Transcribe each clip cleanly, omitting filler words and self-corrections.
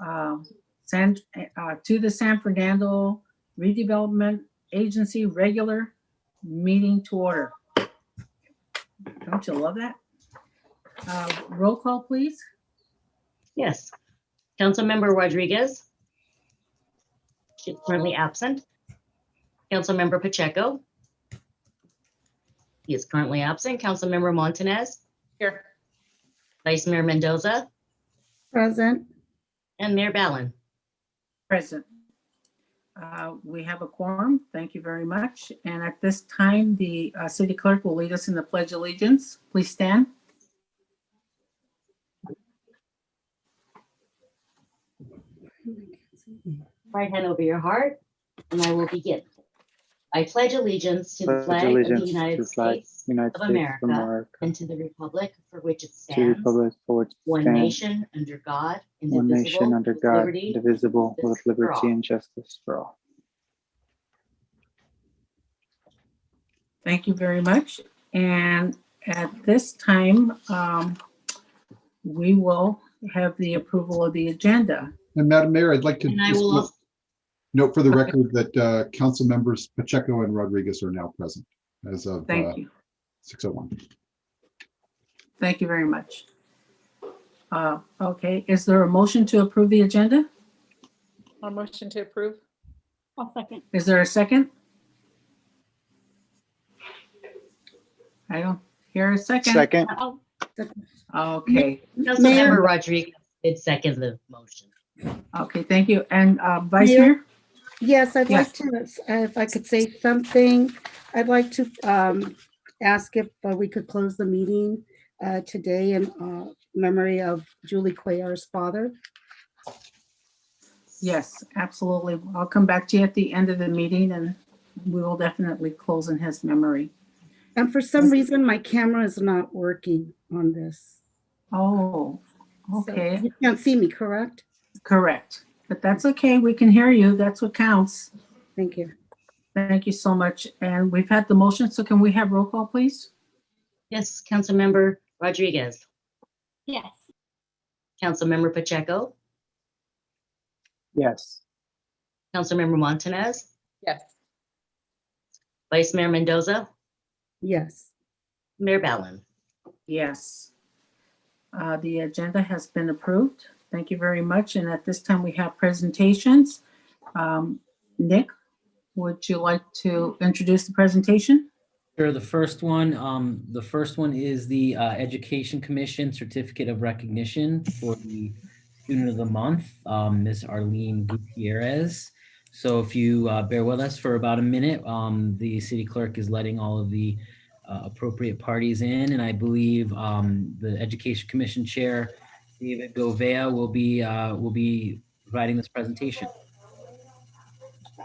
uh, to the San Fernando Redevelopment Agency regular meeting to order. Don't you love that? Roll call, please. Yes. Councilmember Rodriguez. She's currently absent. Councilmember Pacheco. He is currently absent. Councilmember Montanez. Here. Vice Mayor Mendoza. Present. And Mayor Ballin. Present. We have a quorum. Thank you very much. And at this time, the city clerk will lead us in the Pledge of Allegiance. Please stand. Right hand over your heart, and I will begin. I pledge allegiance to the flag of the United States of America and to the republic for which it stands, one nation under God, indivisible, with liberty and justice for all. Thank you very much. And at this time, we will have the approval of the agenda. And Madam Mayor, I'd like to And I will also note for the record that Council members Pacheco and Rodriguez are now present as of Thank you. 6:01. Thank you very much. Okay, is there a motion to approve the agenda? I'll motion to approve. I'll second. Is there a second? I don't hear a second. Second. Okay, Councilmember Rodriguez did second the motion. okay, thank you. And Vice Mayor? Mayor? Yes, I'd Yes. like to, if I could say something, I'd like to ask if we could close the meeting today in memory of Julie Cuellar's father. Yes, absolutely. I'll come back to you at the end of the meeting and we will definitely close in his memory. And for some reason, my camera is not working on this. Oh, So okay, you can't see me, correct? correct. But that's okay. We can hear you. That's what counts. Thank you. Thank you so much. And we've had the motion, so can we have roll call, please? Yes, Councilmember Rodriguez. Yes. Councilmember Pacheco. Yes. Councilmember Montanez. Yes. Vice Mayor Mendoza. Yes. Mayor Ballin. Yes. The agenda has been approved. Thank you very much. And at this time, we have presentations. Nick, would you like to introduce the presentation? Sure. The first one is the Education Commission Certificate of Recognition for the Student of the Month, Ms. Arlene Gutierrez. So if you bear with us for about a minute, the city clerk is letting all of the appropriate parties in, and I believe the Education Commission Chair, David Govea, will be providing this presentation.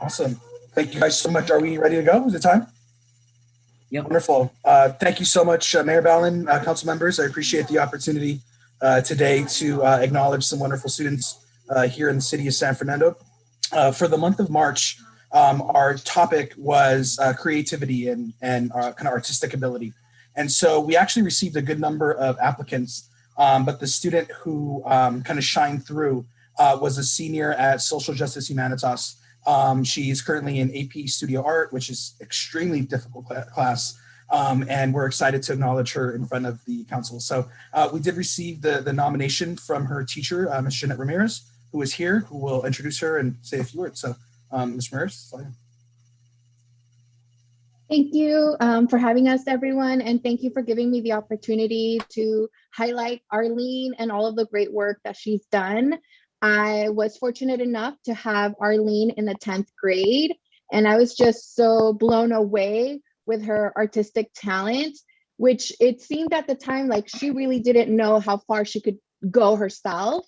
Awesome. Thank you guys so much. Are we ready to go? Is it time? Yep. Wonderful. Thank you so much, Mayor Ballin, council members. I appreciate the opportunity today to acknowledge some wonderful students here in the city of San Fernando. For the month of March, our topic was creativity and kind of artistic ability. And so we actually received a good number of applicants, but the student who kind of shined through was a senior at Social Justice Humanitas. She's currently in AP Studio Art, which is extremely difficult class. And we're excited to acknowledge her in front of the council. So we did receive the nomination from her teacher, Ms. Jeanette Ramirez, who is here, who will introduce her and say a few words. So Ms. Ramirez. Thank you for having us, everyone. And thank you for giving me the opportunity to highlight Arlene and all of the great work that she's done. I was fortunate enough to have Arlene in the 10th grade, and I was just so blown away with her artistic talent, which it seemed at the time like she really didn't know how far she could go herself.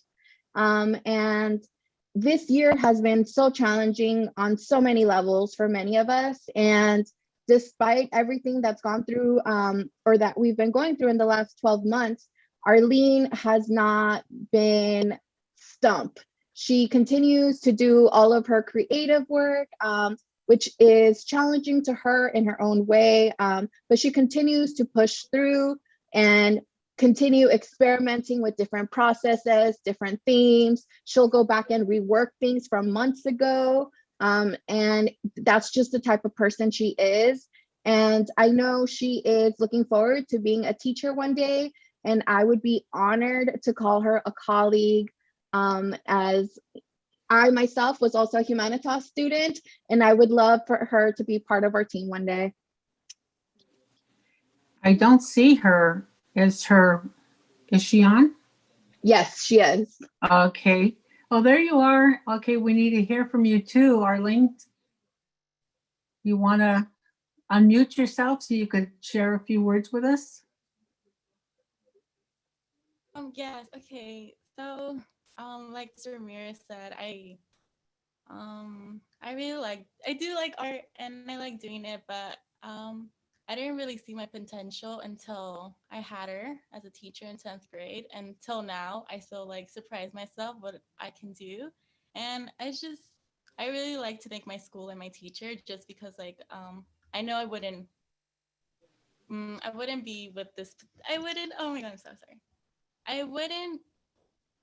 And this year has been so challenging on so many levels for many of us. And despite everything that's gone through or that we've been going through in the last 12 months, Arlene has not been stumped. She continues to do all of her creative work, which is challenging to her in her own way, but she continues to push through and continue experimenting with different processes, different themes. She'll go back and rework things from months ago. And that's just the type of person she is. And I know she is looking forward to being a teacher one day. And I would be honored to call her a colleague, as I myself was also a Humanitas student, and I would love for her to be part of our team one day. I don't see her. Is she on? Yes, she is. Okay. Oh, there you are. Okay, we need to hear from you too, Arlene. You want to unmute yourself so you could share a few words with us? Yes, okay. So, like Mr. Ramirez said, I do like art and I like doing it, but I didn't really see my potential until I had her as a teacher in 10th grade. And till now, I still like surprise myself what I can do. And I really like to thank my school and my teacher just because I know I wouldn't be with this, oh my God, I'm so sorry.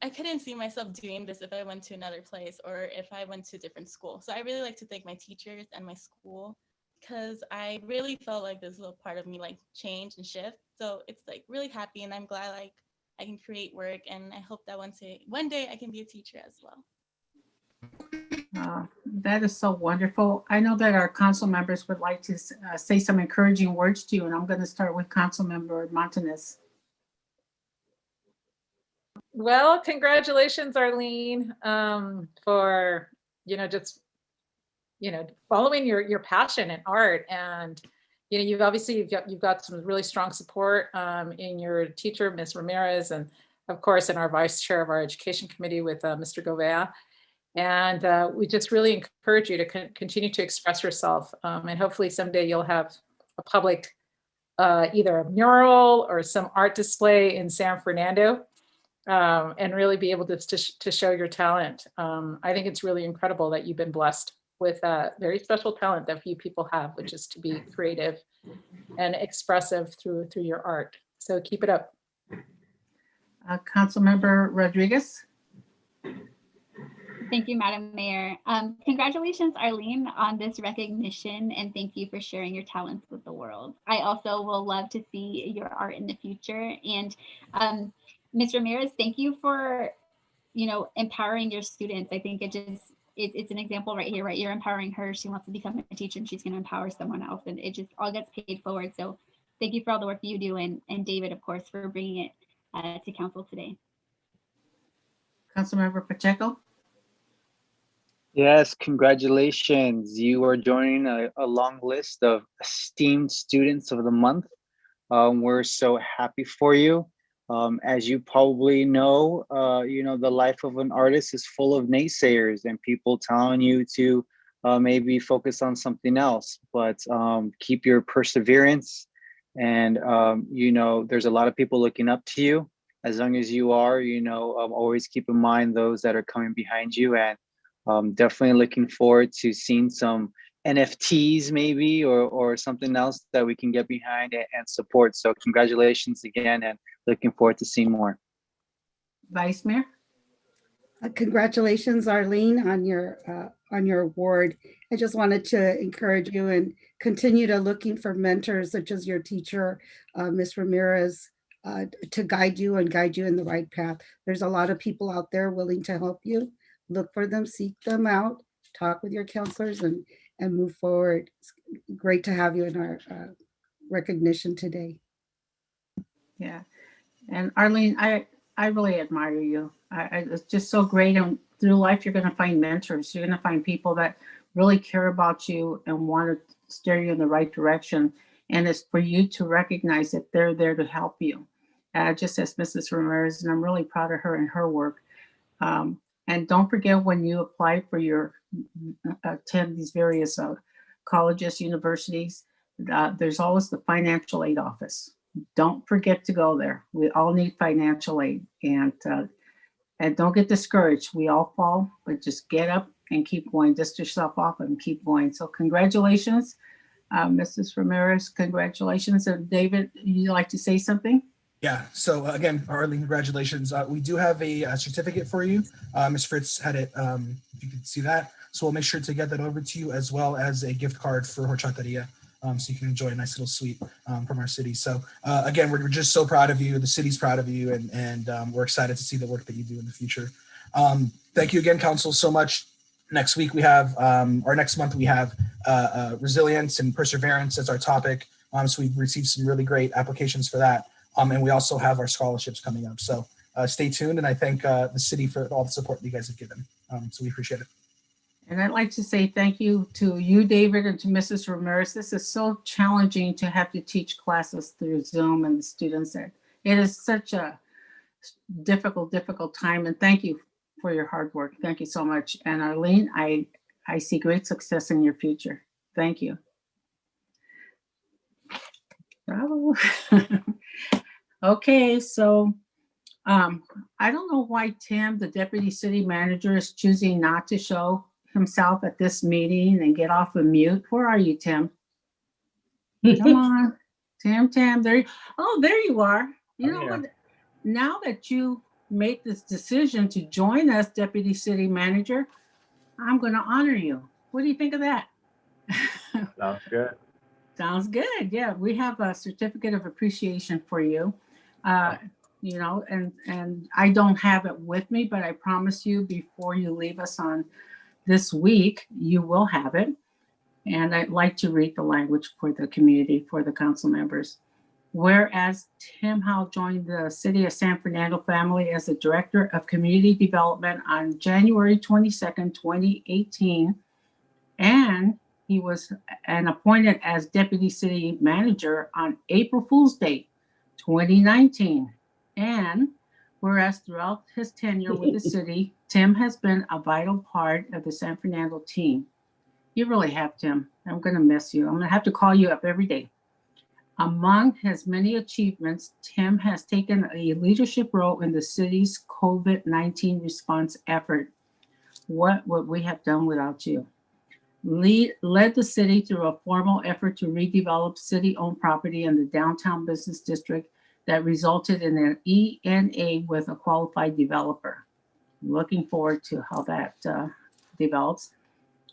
I couldn't see myself doing this if I went to another place or if I went to a different school. So I really like to thank my teachers and my school because I really felt like this little part of me like change and shift. So it's like really happy and I'm glad like I can create work and I hope that one day I can be a teacher as well. That is so wonderful. I know that our council members would like to say some encouraging words to you, and I'm going to start with Council Member Montanez. Well, congratulations, Arlene, for, just, following your passion in art. And, you've got some really strong support in your teacher, Ms. Ramirez, and of course, in our vice chair of our education committee with Mr. Govea. And we just really encourage you to continue to express yourself. And hopefully someday you'll have a public, either a mural or some art display in San Fernando, and really be able to show your talent. I think it's really incredible that you've been blessed with a very special talent that few people have, which is to be creative and expressive through your art. So keep it up. Councilmember Rodriguez. Thank you, Madam Mayor. Congratulations, Arlene, on this recognition, and thank you for sharing your talents with the world. I also will love to see your art in the future. And Ms. Ramirez, thank you for, empowering your students. I think it's an example right here, right? You're empowering her. She wants to become a teacher and she's going to empower someone else, and it just all gets paid forward. So thank you for all the work you do, and David, of course, for bringing it to council today. Councilmember Pacheco. Yes, congratulations. You are joining a long list of esteemed students of the month. We're so happy for you. As you probably know, the life of an artist is full of naysayers and people telling you to maybe focus on something else, but keep your perseverance. And, there's a lot of people looking up to you. As long as you are, always keep in mind those that are coming behind you, and definitely looking forward to seeing some NFTs maybe or something else that we can get behind and support. So congratulations again, and looking forward to seeing more. Vice Mayor. Congratulations, Arlene, on your award. I just wanted to encourage you and continue to looking for mentors such as your teacher, Ms. Ramirez, to guide you in the right path. There's a lot of people out there willing to help you. Look for them, seek them out, talk with your counselors, and move forward. It's great to have you in our recognition today. Yeah, and Arlene, I really admire you. It's just so great, and through life you're going to find mentors. You're going to find people that really care about you and want to steer you in the right direction. And it's for you to recognize that they're there to help you. Just as Mrs. Ramirez, and I'm really proud of her and her work. And don't forget, when you apply for your attend these various colleges, universities, there's always the financial aid office. Don't forget to go there. We all need financial aid, and don't get discouraged. We all fall, but just get up and keep going. Dust yourself off and keep going. So congratulations, Mrs. Ramirez. Congratulations. And David, you'd like to say something? Yeah. So again, Arlene, congratulations. We do have a certificate for you. Ms. Fritz had it. If you could see that. So we'll make sure to get that over to you, as well as a gift card for horchataria, so you can enjoy a nice little sweet from our city. So again, we're just so proud of you. The city's proud of you, and we're excited to see the work that you do in the future. Thank you again, Council, so much. Next week we have, or next month we have resilience and perseverance as our topic. So we've received some really great applications for that. And we also have our scholarships coming up. So stay tuned. And I thank the city for all the support that you guys have given. So we appreciate it. And I'd like to say thank you to you, David, and to Mrs. Ramirez. This is so challenging to have to teach classes through Zoom and the students. It is such a difficult time. And thank you for your hard work. Thank you so much. And Arlene, I see great success in your future. Thank you. Bravo. Okay, so I don't know why Tim, the deputy city manager, is choosing not to show himself at this meeting and get off of mute. Where are you, Tim? Come on, Tim. There you are. You know what? Now that you made this decision to join us, deputy city manager, I'm going to honor you. What do you think of that? Sounds good. Sounds good. Yeah, we have a certificate of appreciation for you. You know, and I don't have it with me, but I promise you before you leave us on this week, you will have it. And I'd like to read the language for the community, for the council members. Whereas Tim Howe joined the City of San Fernando family as the Director of Community Development on January 22nd, 2018, and he was appointed as Deputy City Manager on April Fool's Day, 2019. And whereas throughout his tenure with the city, Tim has been a vital part of the San Fernando team. You really have, Tim. I'm going to miss you. I'm going to have to call you up every day. Among his many achievements, Tim has taken a leadership role in the city's COVID-19 response effort. What would we have done without you? Led the city through a formal effort to redevelop city-owned property in the downtown business district that resulted in an ENA with a qualified developer. Looking forward to how that develops.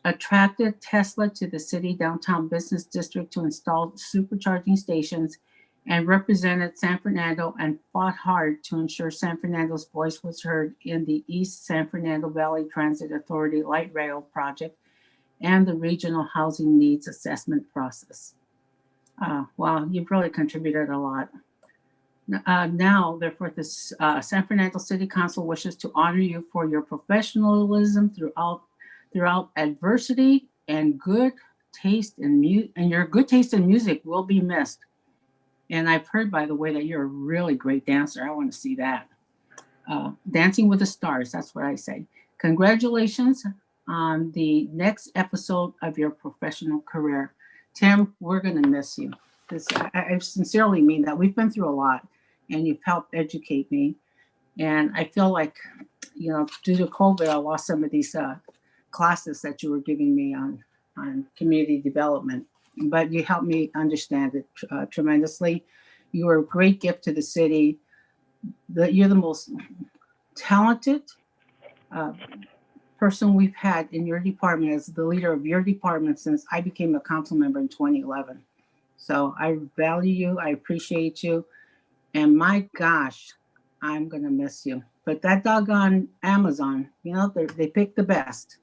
Attracted Tesla to the city downtown business district to install supercharging stations, and represented San Fernando and fought hard to ensure San Fernando's voice was heard in the East San Fernando Valley Transit Authority light rail project and the regional housing needs assessment process. Wow, you've really contributed a lot. Now, therefore, the San Fernando City Council wishes to honor you for your professionalism throughout adversity and good taste in music, and your good taste in music will be missed. And I've heard, by the way, that you're a really great dancer. I want to see that. Dancing with the Stars, that's what I say. Congratulations on the next episode of your professional career. Tim, we're going to miss you. I sincerely mean that. We've been through a lot, and you've helped educate me. And I feel like, you know, due to COVID, I lost some of these classes that you were giving me on community development, but you helped me understand it tremendously. You were a great gift to the city. You're the most talented person we've had in your department as the leader of your department since I became a council member in 2011. So I value you, I appreciate you, and my gosh, I'm gonna miss you. But that doggone Amazon, you know, they pick the best.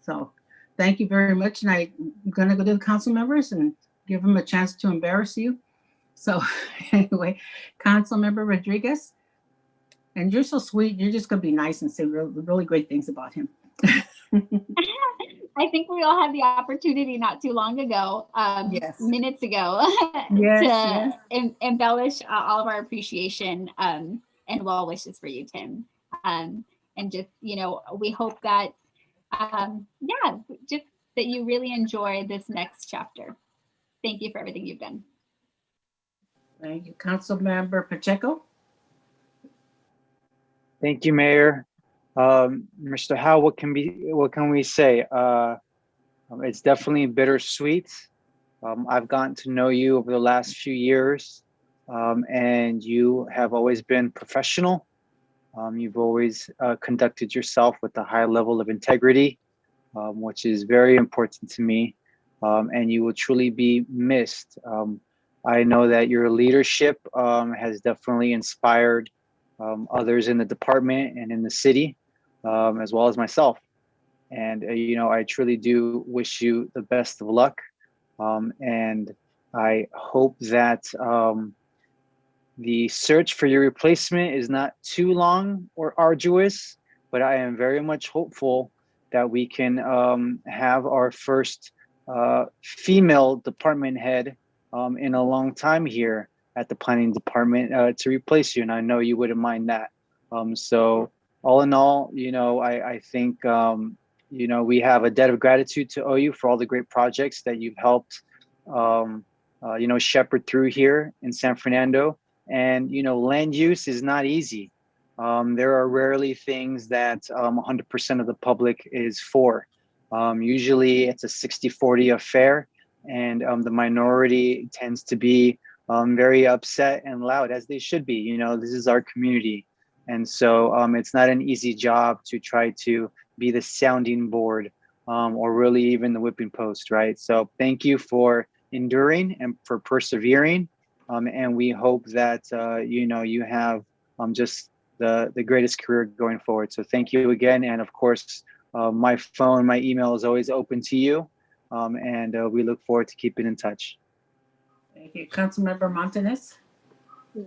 So thank you very much. And I'm gonna go to the council members and give them a chance to embarrass you. So anyway, Council Member Rodriguez, and you're so sweet. You're just gonna be nice and say really great things about him. I think we all had the opportunity not too long ago, minutes ago, yes. Embellish all of our appreciation and well wishes for you, Tim. And just, you know, we hope that, just that you really enjoy this next chapter. Thank you for everything you've done. Thank you, Council Member Pacheco. Thank you, Mayor. Mr. Howe, what can we say? It's definitely bittersweet. I've gotten to know you over the last few years. and you have always been professional. You've always conducted yourself with a high level of integrity, which is very important to me, and you will truly be missed. I know that your leadership has definitely inspired others in the department and in the city, as well as myself. And, I truly do wish you the best of luck. And I hope that the search for your replacement is not too long or arduous, but I am very much hopeful that we can have our first female department head in a long time here at the planning department to replace you. And I know you wouldn't mind that. So all in all, I think, we have a debt of gratitude to owe you for all the great projects that you've helped, shepherd through here in San Fernando. And, land use is not easy. There are rarely things that 100% of the public is for. Usually it's a 60-40 affair, and the minority tends to be very upset and loud, as they should be. This is our community. And so it's not an easy job to try to be the sounding board or really even the whipping post, right? So thank you for enduring and for persevering. And we hope that, you have just the greatest career going forward. So thank you again. And of course, my email is always open to you. And we look forward to keeping in touch. Thank you. Councilmember Montanez.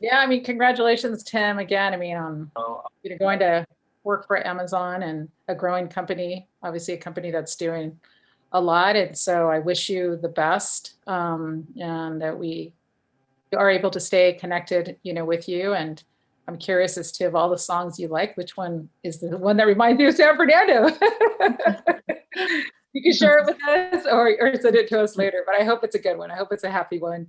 Yeah, congratulations, Tim, again. On going to work for Amazon and a growing company, obviously a company that's doing a lot. And so I wish you the best, and that we are able to stay connected, with you. And I'm curious as to, of all the songs you like, which one is the one that reminds you of San Fernando? You can share it with us or send it to us later, but I hope it's a good one. I hope it's a happy one.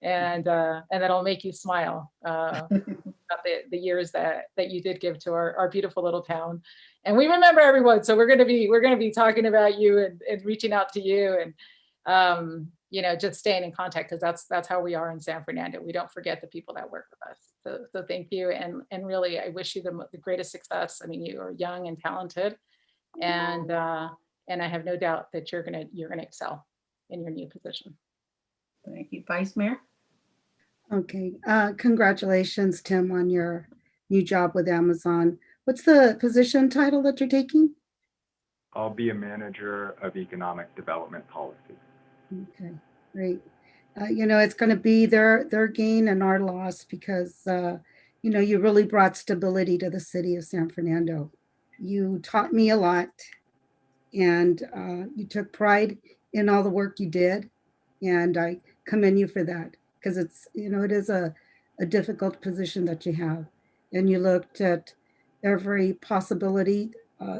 And that'll make you smile about the years that you did give to our beautiful little town. And we remember everyone. So we're going to be talking about you and reaching out to you and, just staying in contact, because that's how we are in San Fernando. We don't forget the people that work with us. So thank you. And really, I wish you the greatest success. You are young and talented, and I have no doubt that you're gonna excel in your new position. Thank you. Vice Mayor. Okay. Congratulations, Tim, on your new job with Amazon. What's the position title that you're taking? I'll be a manager of economic development policy. Okay, great. It's going to be their gain and our loss, because, you really brought stability to the city of San Fernando. You taught me a lot, and you took pride in all the work you did. And I commend you for that, because it is a difficult position that you have. And you looked at every possibility,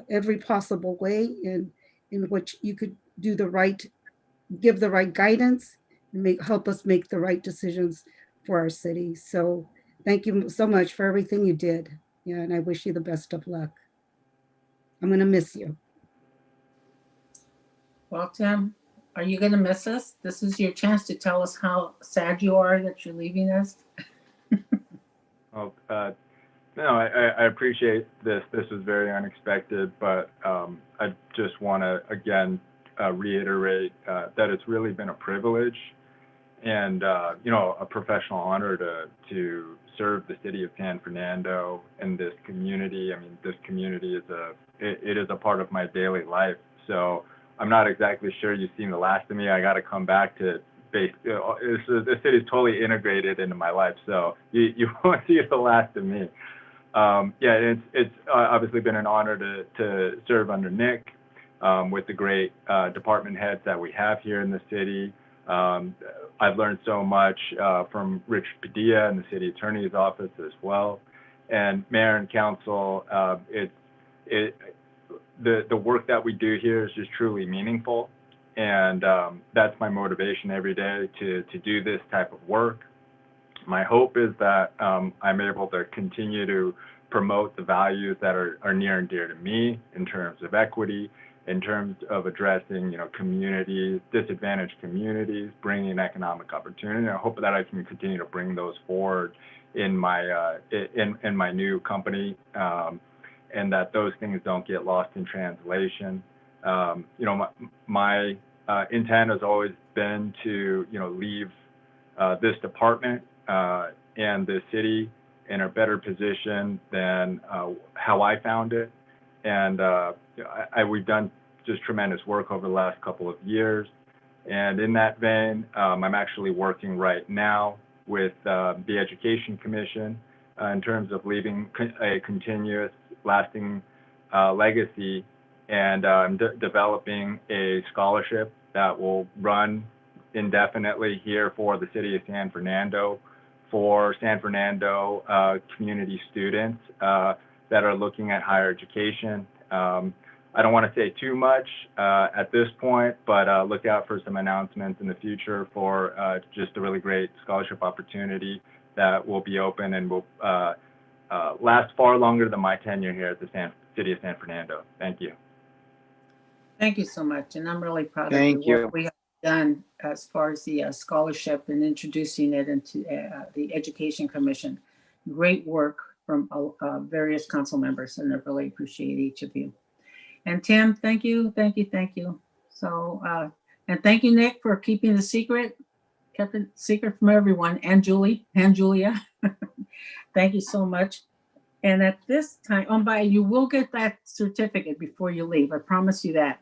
every possible way in which you could give the right guidance and help us make the right decisions for our city. So thank you so much for everything you did. Yeah, and I wish you the best of luck. I'm going to miss you. Well, Tim, are you going to miss us? This is your chance to tell us how sad you are that you're leaving us. No, I appreciate this. This was very unexpected, but I just want to again reiterate that it's really been a privilege and a professional honor to serve the city of San Fernando and this community. This community is a part of my daily life. So I'm not exactly sure you've seen the last of me. I got to come back to the city is totally integrated into my life. So you won't see the last of me. It's obviously been an honor to serve under Nick with the great department heads that we have here in the city. I've learned so much from Rich Padilla in the city attorney's office as well. And mayor and council, the work that we do here is just truly meaningful. And that's my motivation every day to do this type of work. My hope is that I'm able to continue to promote the values that are near and dear to me in terms of equity in terms of addressing, communities, disadvantaged communities, bringing economic opportunity. I hope that I can continue to bring those forward in my in my new company, and that those things don't get lost in translation. My intent has always been to leave this department and the city in a better position than how I found it. And we've done just tremendous work over the last couple of years. And in that vein, I'm actually working right now with the Education Commission in terms of leaving a continuous, lasting legacy. And I'm developing a scholarship that will run indefinitely here for the city of San Fernando, for San Fernando community students that are looking at higher education. I don't want to say too much at this point, but look out for some announcements in the future for just a really great scholarship opportunity that will be open and will last far longer than my tenure here at the city of San Fernando. Thank you. Thank you so much. And I'm really proud Thank of the you. work we have done as far as the scholarship and introducing it into the Education Commission. Great work from various council members, and I really appreciate each of you. And Tim, thank you. So, and thank you, Nick, for keeping the secret, kept it secret from everyone, and Julia. Thank you so much. And at this time, you will get that certificate before you leave. I promise you that.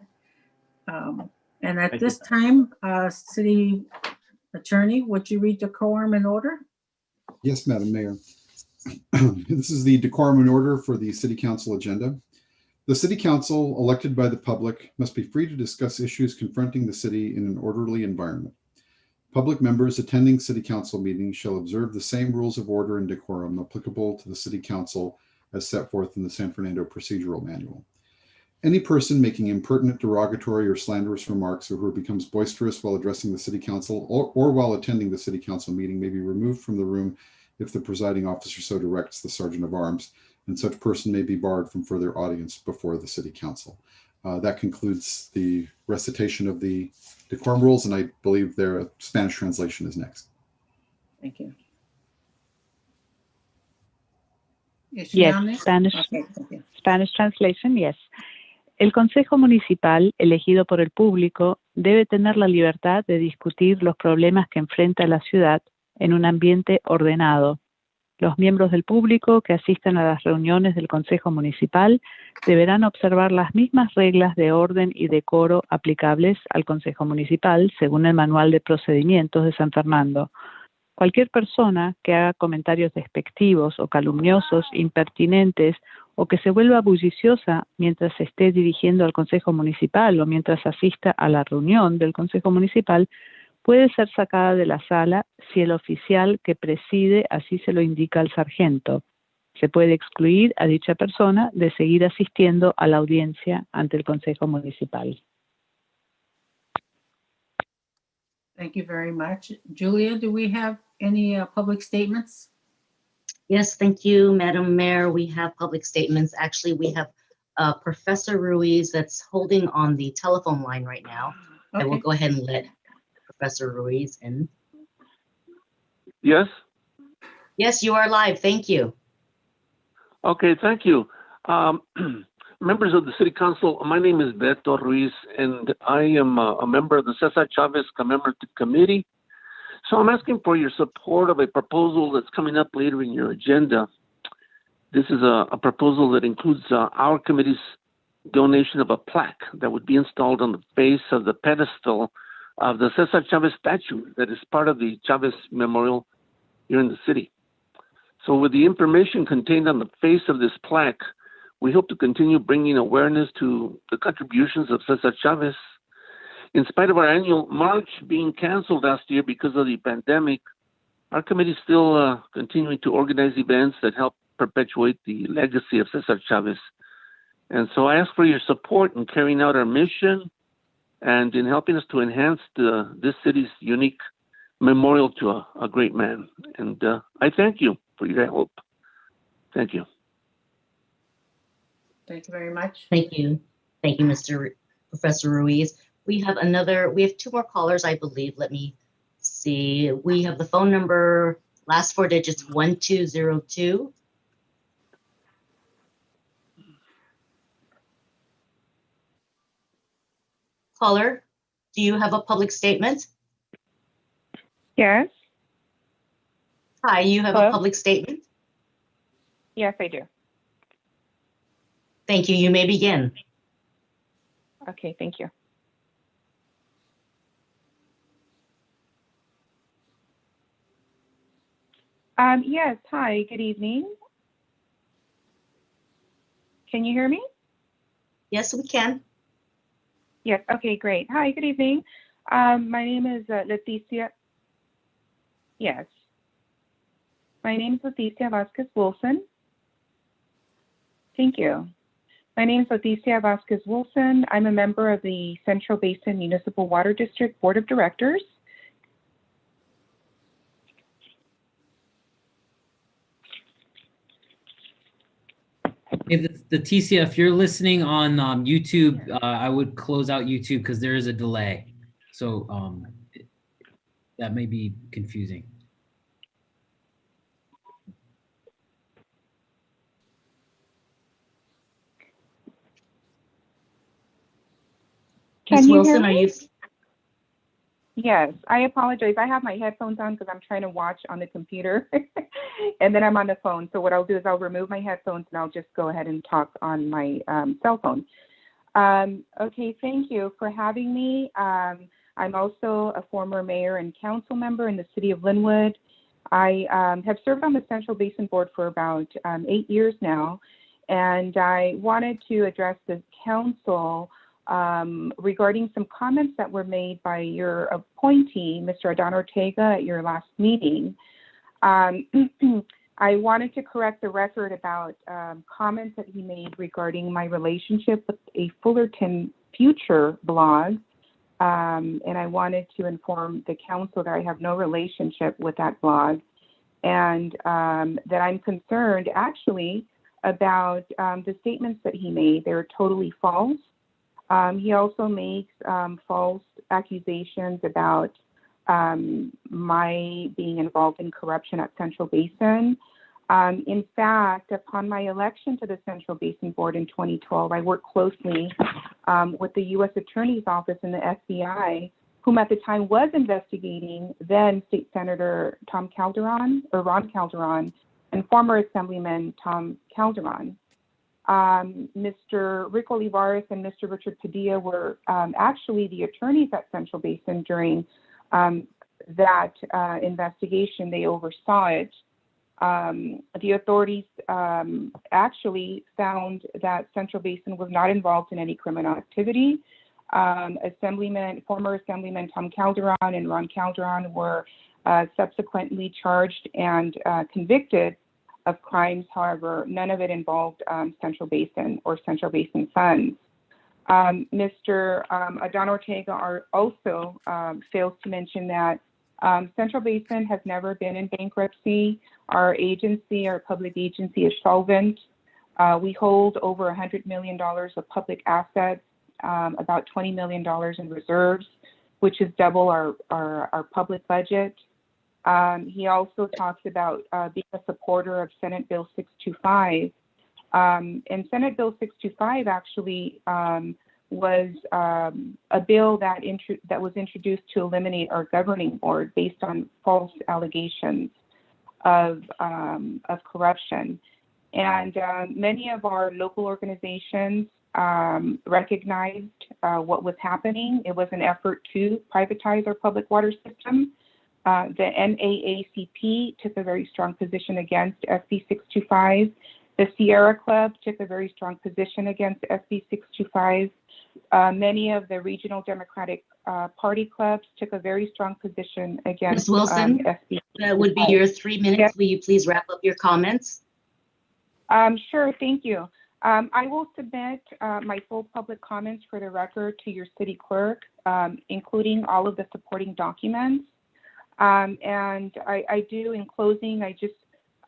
And at this time, City Attorney, would you read decorum and order? Yes, Madam Mayor. This is the decorum and order for the City Council agenda. The City Council, elected by the public, must be free to discuss issues confronting the city in an orderly environment. Public members attending City Council meetings shall observe the same rules of order and decorum applicable to the City Council as set forth in the San Fernando Procedural Manual. Any person making impertinent, derogatory, or slanderous remarks, or who becomes boisterous while addressing the City Council or while attending the City Council meeting may be removed from the room if the presiding officer so directs the Sergeant of Arms, and such person may be barred from further audience before the City Council. That concludes the recitation of the decorum rules, and I believe their Spanish translation is next. Thank you. Yes, Spanish, okay, thank you. Spanish translation, yes. El Consejo Municipal, elegido por el público, debe tener la libertad de discutir los problemas que enfrenta la ciudad en un ambiente ordenado. Los miembros del público que asistan a las reuniones del Consejo Municipal deberán observar las mismas reglas de orden y decoro aplicables al Consejo Municipal según el Manual de Procedimientos de San Fernando. Cualquier persona que haga comentarios despectivos o calumniosos, impertinentes o que se vuelva bulliciosa mientras se esté dirigiendo al Consejo Municipal o mientras asista a la reunión del Consejo Municipal puede ser sacada de la sala si el oficial que preside así se lo indica al sargento. Se puede excluir a dicha persona de seguir asistiendo a la audiencia ante el Consejo Municipal. Thank you very much. Julia, do we have any public statements? Yes, thank you, Madam Mayor. We have public statements. Actually, we have Professor Ruiz that's holding on the telephone line right now. Okay. I will go ahead and let Professor Ruiz in. Yes? Yes, you are live. Thank you. Okay, thank you. Members of the City Council, my name is Beto Ruiz, and I am a member of the Cesar Chavez Commemorative Committee. So I'm asking for your support of a proposal that's coming up later in your agenda. This is a proposal that includes our committee's donation of a plaque that would be installed on the face of the pedestal of the Cesar Chavez statue that is part of the Chavez Memorial here in the city. So with the information contained on the face of this plaque, we hope to continue bringing awareness to the contributions of Cesar Chavez. In spite of our annual march being canceled last year because of the pandemic, our committee is still continuing to organize events that help perpetuate the legacy of Cesar Chavez. And so I ask for your support in carrying out our mission and in helping us to enhance this city's unique memorial to a great man. And I thank you for your help. Thank you. Thank you very much. Thank you. Thank you, Mr. Professor Ruiz. We have two more callers, I believe. Let me see. We have the phone number, last four digits, 1202. Caller, do you have a public statement? Yes. Hi, you have Hello? a public statement? Yes, I do. Thank you. You may begin. Okay, thank you. Yes, hi, good evening. Can you hear me? Yes, we can. Yes, okay, great. Hi, good evening. My name is Leticia. Yes. My name is Leticia Vasquez Wilson. Thank you. My name is Leticia Vasquez Wilson. I'm a member of the Central Basin Municipal Water District Board of Directors. Hey, the TCF, if you're listening on YouTube, I would close out YouTube because there is a delay. So that may be confusing. Can Ms. you Wilson, hear are me? you? Yes, I apologize. I have my headphones on because I'm trying to watch on the computer and then I'm on the phone. So what I'll do is I'll remove my headphones and I'll just go ahead and talk on my cell phone. Okay, thank you for having me. I'm also a former mayor and council member in the city of Linwood. I have served on the Central Basin Board for about 8 years now, and I wanted to address the council regarding some comments that were made by your appointee, Mr. Adan Ortega, at your last meeting. I wanted to correct the record about comments that he made regarding my relationship with a Fullerton Future blog. And I wanted to inform the council that I have no relationship with that blog and that I'm concerned actually about the statements that he made. They're totally false. He also makes false accusations about my being involved in corruption at Central Basin. In fact, upon my election to the Central Basin Board in 2012, I worked closely with the U.S. Attorney's Office and the FBI, whom at the time was investigating then State Senator Ron Calderon, and former Assemblyman Tom Calderon. Mr. Rick Olivares and Mr. Richard Padilla were actually the attorneys at Central Basin during that investigation. They oversaw it. The authorities actually found that Central Basin was not involved in any criminal activity. Former Assemblyman Tom Calderon and Ron Calderon were subsequently charged and convicted of crimes. However, none of it involved Central Basin or Central Basin funds. Mr. Adan Ortega also fails to mention that Central Basin has never been in bankruptcy. Our public agency is solvent. We hold over $100 million of public assets, about $20 million in reserves, which is double our public budget. He also talks about being a supporter of Senate Bill 625. And Senate Bill 625 actually was a bill that was introduced to eliminate our governing board based on false allegations of corruption. And many of our local organizations recognized what was happening. It was an effort to privatize our public water system. The NAACP took a very strong position against SB 625. The Sierra Club took a very strong position against SB 625. Many of the regional Democratic Party clubs took a very strong position against Ms. Wilson, SB 625. that would be your 3 minutes. Yes. Will you please wrap up your comments? Sure, thank you. I will submit my full public comments for the record to your city clerk, including all of the supporting documents. And I do, in closing, I just,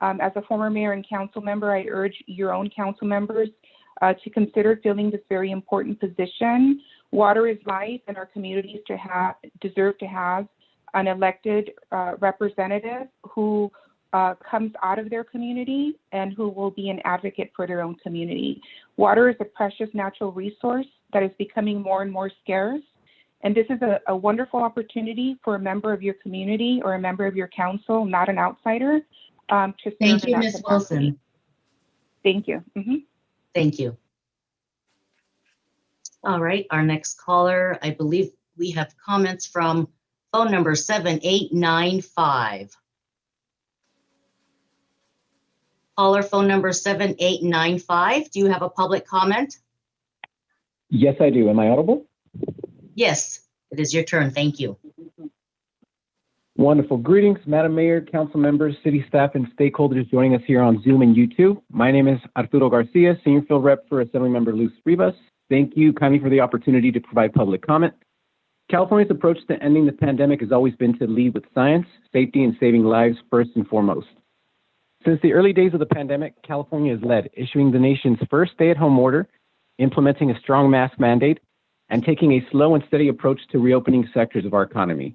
as a former mayor and council member, I urge your own council members to consider filling this very important position. Water is life, and our communities deserve to have an elected representative who comes out of their community and who will be an advocate for their own community. Water is a precious natural resource that is becoming more and more scarce. And this is a wonderful opportunity for a member of your community or a member of your council, not an outsider, to serve Thank in you, that Ms. capacity. Wilson. Thank you. Thank you. All right, our next caller, I believe we have comments from phone number 7895. Caller phone number 7895, do you have a public comment? Yes, I do. Am I audible? Yes, it is your turn. Thank you. Wonderful. Greetings, Madam Mayor, council members, city staff, and stakeholders joining us here on Zoom and YouTube. My name is Arturo Garcia, Senior Field Rep for Assemblymember Luz Rivas. Thank you kindly for the opportunity to provide public comment. California's approach to ending the pandemic has always been to lead with science, safety, and saving lives first and foremost. Since the early days of the pandemic, California has led, issuing the nation's first stay-at-home order, implementing a strong mask mandate, and taking a slow and steady approach to reopening sectors of our economy.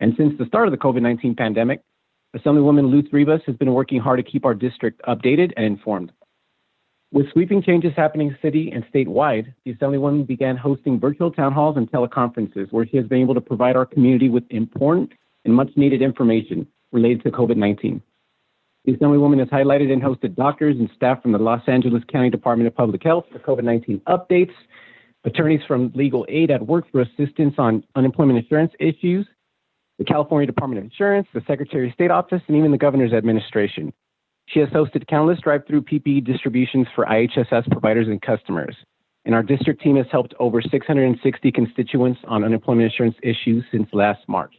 And since the start of the COVID-19 pandemic, Assemblywoman Luz Rivas has been working hard to keep our district updated and informed. With sweeping changes happening city and statewide, the Assemblywoman began hosting virtual town halls and teleconferences where she has been able to provide our community with important and much needed information related to COVID-19. The Assemblywoman has highlighted and hosted doctors and staff from the Los Angeles County Department of Public Health for COVID-19 updates, attorneys from legal aid at work for assistance on unemployment insurance issues, the California Department of Insurance, the Secretary of State Office, and even the Governor's Administration. She has hosted countless drive-through PPE distributions for IHSS providers and customers. And our district team has helped over 660 constituents on unemployment insurance issues since last March.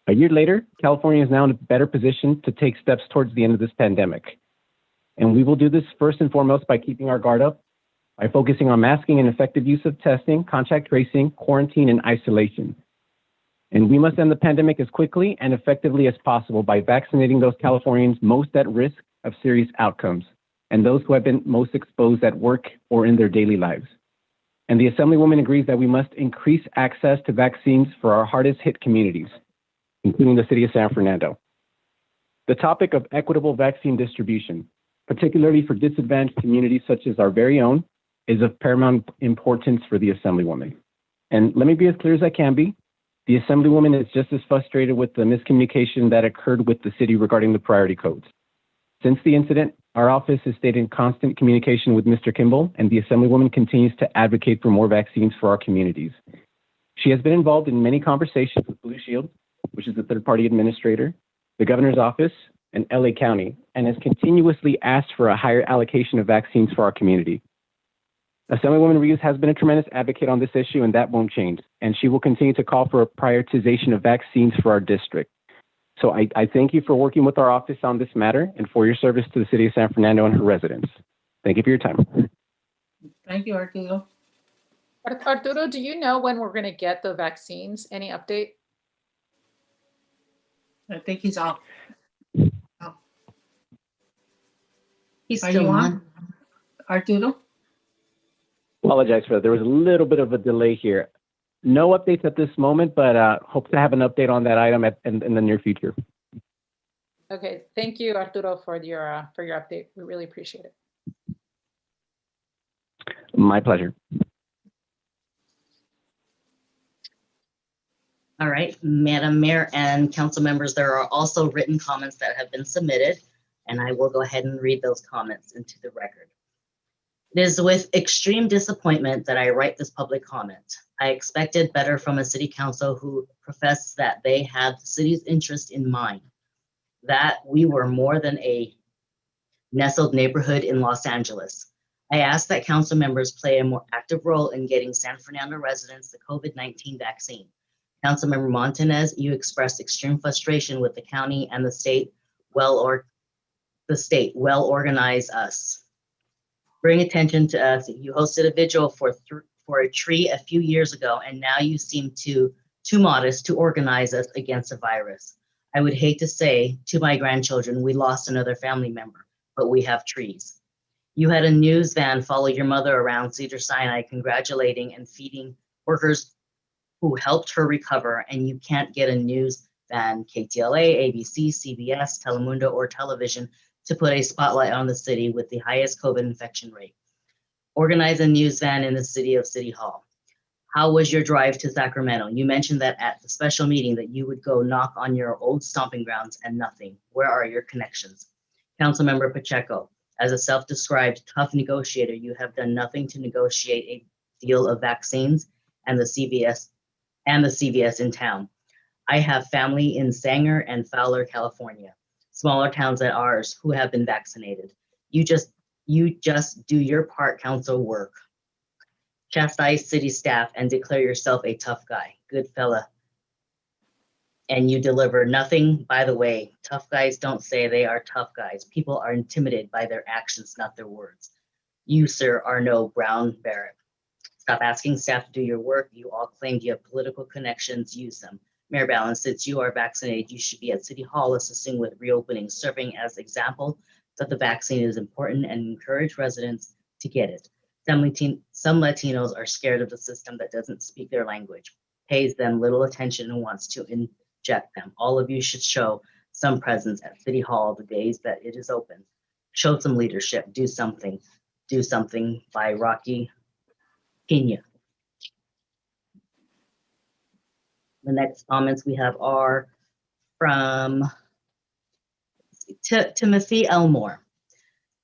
A year later, California is now in a better position to take steps towards the end of this pandemic. And we will do this first and foremost by keeping our guard up, by focusing on masking and effective use of testing, contact tracing, quarantine, and isolation. And we must end the pandemic as quickly and effectively as possible by vaccinating those Californians most at risk of serious outcomes and those who have been most exposed at work or in their daily lives. And the Assemblywoman agrees that we must increase access to vaccines for our hardest hit communities, including the city of San Fernando. The topic of equitable vaccine distribution, particularly for disadvantaged communities such as our very own, is of paramount importance for the Assemblywoman. And let me be as clear as I can be. The Assemblywoman is just as frustrated with the miscommunication that occurred with the city regarding the priority codes. Since the incident, our office has stayed in constant communication with Mr. Kimball, and the Assemblywoman continues to advocate for more vaccines for our communities. She has been involved in many conversations with Blue Shield, which is the third-party administrator, the governor's office, and LA County, and has continuously asked for a higher allocation of vaccines for our community. Assemblywoman Reeves has been a tremendous advocate on this issue, and that won't change. And she will continue to call for a prioritization of vaccines for our district. So I thank you for working with our office on this matter and for your service to the city of San Fernando and her residents. Thank you for your time. Thank you, Arturo. Arturo, do you know when we're going to get the vaccines? Any update? I think he's off. He's Are still you on. Arturo? Apologize for that. There was a little bit of a delay here. No updates at this moment, but hope to have an update on that item in the near future. Okay, thank you, Arturo, for your update. We really appreciate it. My pleasure. All right, Madam Mayor and council members, there are also written comments that have been submitted, and I will go ahead and read those comments into the record. It is with extreme disappointment that I write this public comment. I expected better from a city council who professed that they had the city's interest in mind, that we were more than a nestled neighborhood in Los Angeles. I ask that council members play a more active role in getting San Fernando residents the COVID-19 vaccine. Councilmember Montanez, you expressed extreme frustration with the county and the state well organized us. Bring attention to us. You hosted a vigil for a tree a few years ago, and now you seem too modest to organize us against a virus. I would hate to say to my grandchildren, we lost another family member, but we have trees. You had a news van follow your mother around Cedar Sinai, congratulating and feeding workers who helped her recover, and you can't get a news van, KTLA, ABC, CBS, Telemundo, or television to put a spotlight on the city with the highest COVID infection rate. Organize a news van in the city of City Hall. How was your drive to Sacramento? You mentioned that at the special meeting that you would go knock on your old stomping grounds and nothing. Where are your connections? Councilmember Pacheco, as a self-described tough negotiator, you have done nothing to negotiate a deal of vaccines and the CVS in town. I have family in Sanger and Fowler, California, smaller towns than ours who have been vaccinated. You just do your part, council work. Chastise city staff and declare yourself a tough guy, good fella. And you deliver nothing. By the way, tough guys don't say they are tough guys. People are intimidated by their actions, not their words. You, sir, are no Brown Barrett. Stop asking staff to do your work. You all claimed you have political connections, use them. Mayor Ballin, since you are vaccinated, you should be at City Hall assisting with reopening, serving as example that the vaccine is important and encourage residents to get it. Some Latinos are scared of the system that doesn't speak their language, pays them little attention and wants to inject them. All of you should show some presence at City Hall the days that it is open. Show some leadership, do something. Do something by Rocky Kenya. The next comments we have are from Timothy Elmore.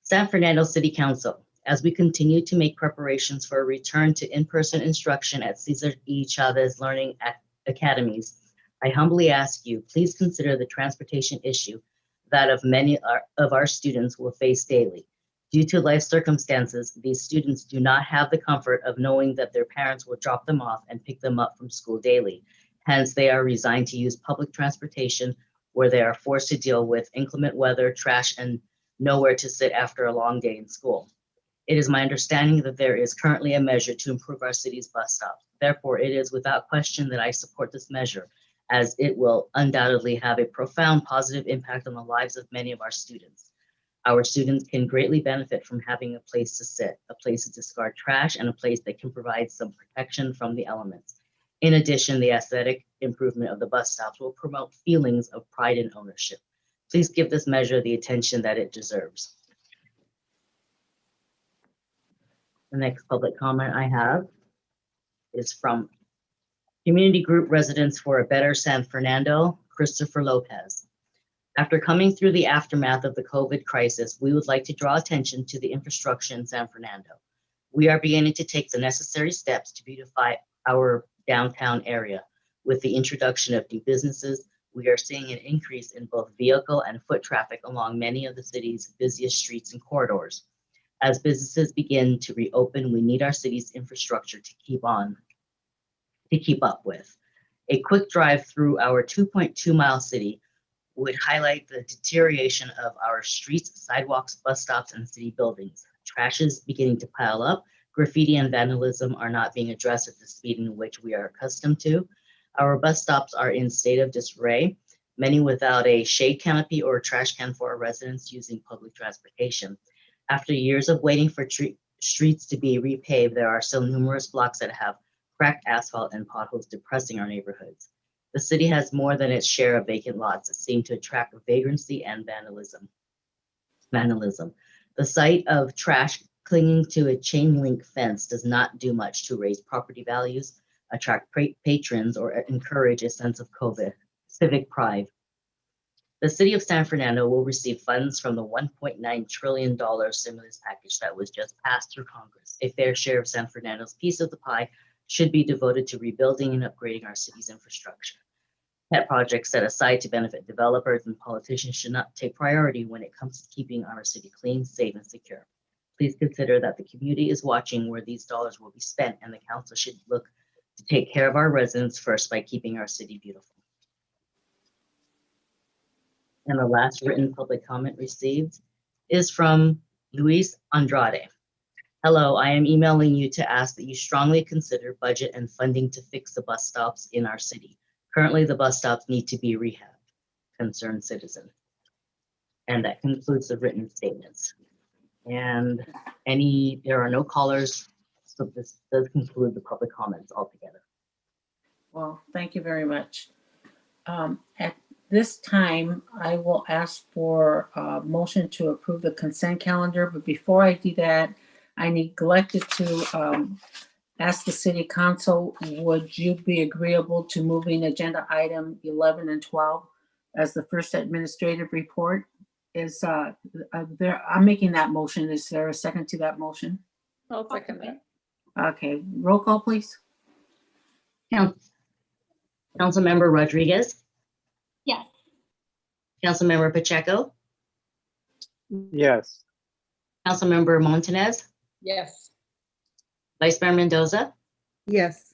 San Fernando City Council, as we continue to make preparations for a return to in-person instruction at Cesar E. Chavez Learning Academies, I humbly ask you, please consider the transportation issue that of many of our students will face daily. Due to life circumstances, these students do not have the comfort of knowing that their parents will drop them off and pick them up from school daily. Hence, they are resigned to use public transportation where they are forced to deal with inclement weather, trash, and nowhere to sit after a long day in school. It is my understanding that there is currently a measure to improve our city's bus stops. Therefore, it is without question that I support this measure, as it will undoubtedly have a profound positive impact on the lives of many of our students. Our students can greatly benefit from having a place to sit, a place to discard trash, and a place that can provide some protection from the elements. In addition, the aesthetic improvement of the bus stops will promote feelings of pride and ownership. Please give this measure the attention that it deserves. The next public comment I have is from Community Group Residents for a Better San Fernando, Christopher Lopez. After coming through the aftermath of the COVID crisis, we would like to draw attention to the infrastructure in San Fernando. We are beginning to take the necessary steps to beautify our downtown area. With the introduction of new businesses, we are seeing an increase in both vehicle and foot traffic along many of the city's busiest streets and corridors. As businesses begin to reopen, we need our city's infrastructure to keep up with. A quick drive through our 2.2-mile city would highlight the deterioration of our streets, sidewalks, bus stops, and city buildings. Trash is beginning to pile up. Graffiti and vandalism are not being addressed at the speed in which we are accustomed to. Our bus stops are in state of disarray, many without a shade canopy or a trash can for our residents using public transportation. After years of waiting for streets to be repaved, there are still numerous blocks that have cracked asphalt and potholes depressing our neighborhoods. The city has more than its share of vacant lots that seem to attract vagrancy and vandalism. The sight of trash clinging to a chain link fence does not do much to raise property values, attract patrons, or encourage a sense of civic pride. The city of San Fernando will receive funds from the $1.9 trillion stimulus package that was just passed through Congress. A fair share of San Fernando's piece of the pie should be devoted to rebuilding and upgrading our city's infrastructure. Pet projects set aside to benefit developers and politicians should not take priority when it comes to keeping our city clean, safe, and secure. Please consider that the community is watching where these dollars will be spent, and the council should look to take care of our residents first by keeping our city beautiful. And the last written public comment received is from Luis Andrade. Hello, I am emailing you to ask that you strongly consider budget and funding to fix the bus stops in our city. Currently, the bus stops need to be rehabbed. Concerned citizen. And that concludes the written statements. And there are no callers, so this does conclude the public comments altogether. Well, thank you very much. At this time, I will ask for a motion to approve the consent calendar, but before I do that, I neglected to ask the city council, would you be agreeable to moving agenda item 11 and 12 as the first administrative report? Is there, I'm making that motion. Is there a second to that motion? I'll second that. Okay, roll call, please. Councilmember Rodriguez, Yes. Councilmember Pacheco, Yes. Councilmember Montanez, Yes. Vice Mayor Mendoza, Yes.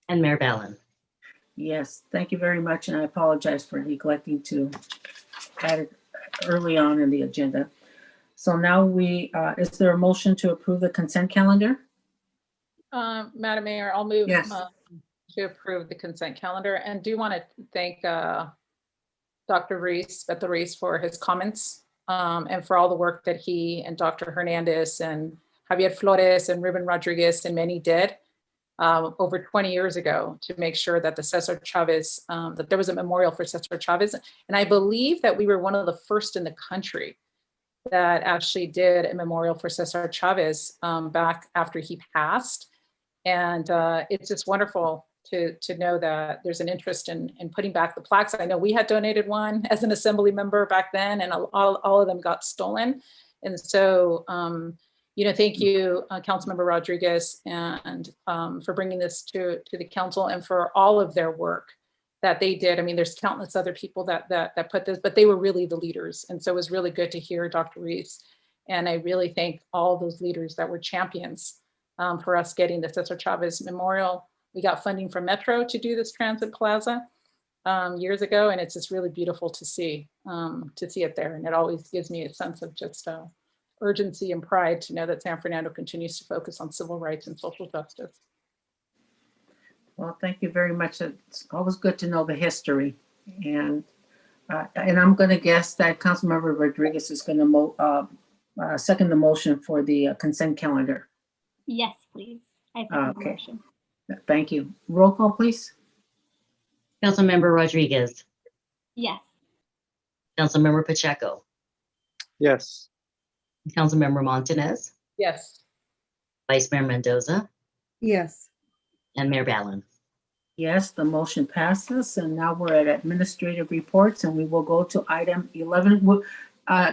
and Mayor Ballin. Yes, thank you very much, and I apologize for neglecting to add it early on in the agenda. So now is there a motion to approve the consent calendar? Madam Mayor, I'll move Yes. to approve the consent calendar, and do want to thank Dr. Reese, Beto Reese, for his comments and for all the work that he and Dr. Hernandez and Javier Flores and Ruben Rodriguez and many did over 20 years ago to make sure that the Cesar Chavez, that there was a memorial for Cesar Chavez. And I believe that we were one of the first in the country that actually did a memorial for Cesar Chavez back after he passed. And it's just wonderful to know that there's an interest in putting back the plaques. I know we had donated one as an assembly member back then, and all of them got stolen. And so, thank you, Councilmember Rodriguez, and for bringing this to the council and for all of their work that they did. I mean, there's countless other people that put this, but they were really the leaders. And so it was really good to hear Dr. Reese. And I really thank all those leaders that were champions for us getting the Cesar Chavez Memorial. We got funding from Metro to do this transit plaza years ago, and it's just really beautiful to see it there. And it always gives me a sense of just urgency and pride to know that San Fernando continues to focus on civil rights and social justice. Well, thank you very much. It's always good to know the history. And I'm going to guess that Councilmember Rodriguez is going to second the motion for the consent calendar. Yes, please. I second the Okay. motion. Thank you. Roll call, please. Councilmember Rodriguez, Yes. Councilmember Pacheco, Yes. Councilmember Montanez, Yes. Vice Mayor Mendoza, Yes. and Mayor Ballin. Yes, the motion passes, and now we're at administrative reports, and we will go to item 11.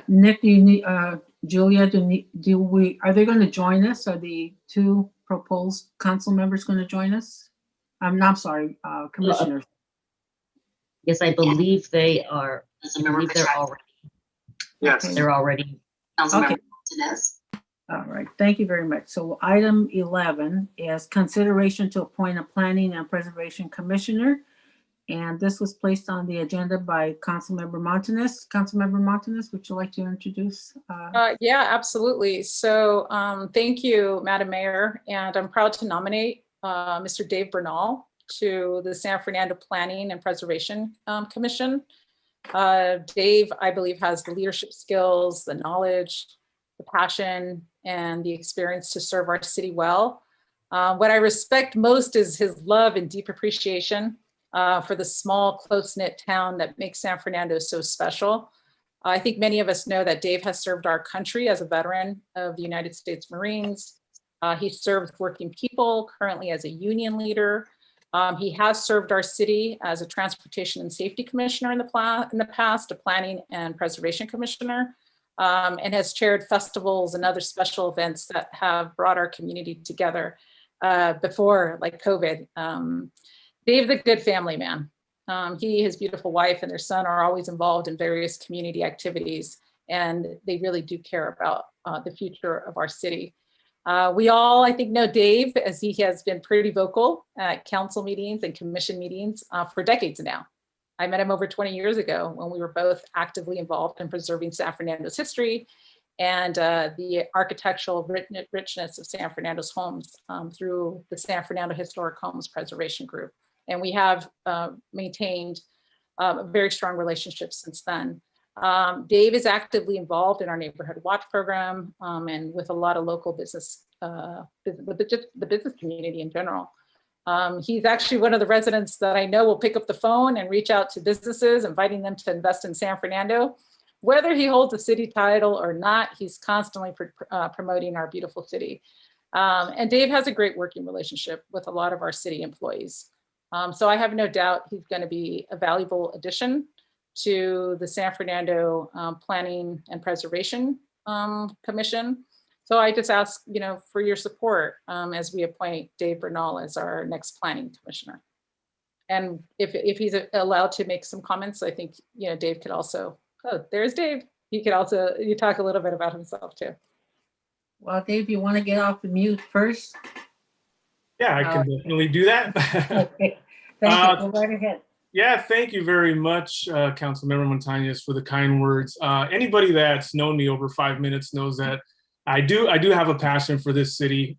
Nick, do you need, Julia, are they going to join us? Are the two proposed council members going to join us? I'm sorry, commissioners. Yes, I believe they are. I believe they're already. Yes. They're already. Okay. All right, thank you very much. So item 11 is consideration to appoint a planning and preservation commissioner. And this was placed on the agenda by Councilmember Montanez. Councilmember Montanez, would you like to introduce? Yeah, absolutely. So thank you, Madam Mayor. And I'm proud to nominate Mr. Dave Bernal to the San Fernando Planning and Preservation Commission. Dave, I believe, has the leadership skills, the knowledge, the passion, and the experience to serve our city well. What I respect most is his love and deep appreciation for the small, close-knit town that makes San Fernando so special. I think many of us know that Dave has served our country as a veteran of the United States Marines. He served working people, currently as a union leader. He has served our city as a transportation and safety commissioner in the past, a planning and preservation commissioner, and has chaired festivals and other special events that have brought our community together before, like COVID. Dave's a good family man. He, his beautiful wife, and their son are always involved in various community activities, and they really do care about the future of our city. We all, I think, know Dave, as he has been pretty vocal at council meetings and commission meetings for decades now. I met him over 20 years ago when we were both actively involved in preserving San Fernando's history and the architectural richness of San Fernando's homes through the San Fernando Historic Homes Preservation Group. And we have maintained a very strong relationship since then. Dave is actively involved in our neighborhood watch program and with a lot of local business, just the business community in general. He's actually one of the residents that I know will pick up the phone and reach out to businesses, inviting them to invest in San Fernando. Whether he holds a city title or not, he's constantly promoting our beautiful city. And Dave has a great working relationship with a lot of our city employees. So I have no doubt he's going to be a valuable addition to the San Fernando Planning and Preservation Commission. So I just ask, for your support as we appoint Dave Bernal as our next planning commissioner. And if he's allowed to make some comments, I think, Dave could also, oh, there's Dave. He could also, you talk a little bit about himself too. Well, Dave, you want to get off the mute first? Yeah, I can definitely do that. Okay, thank you. Go right ahead. Yeah, thank you very much, Councilmember Montañez, for the kind words. Anybody that's known me over 5 minutes knows that I do have a passion for this city,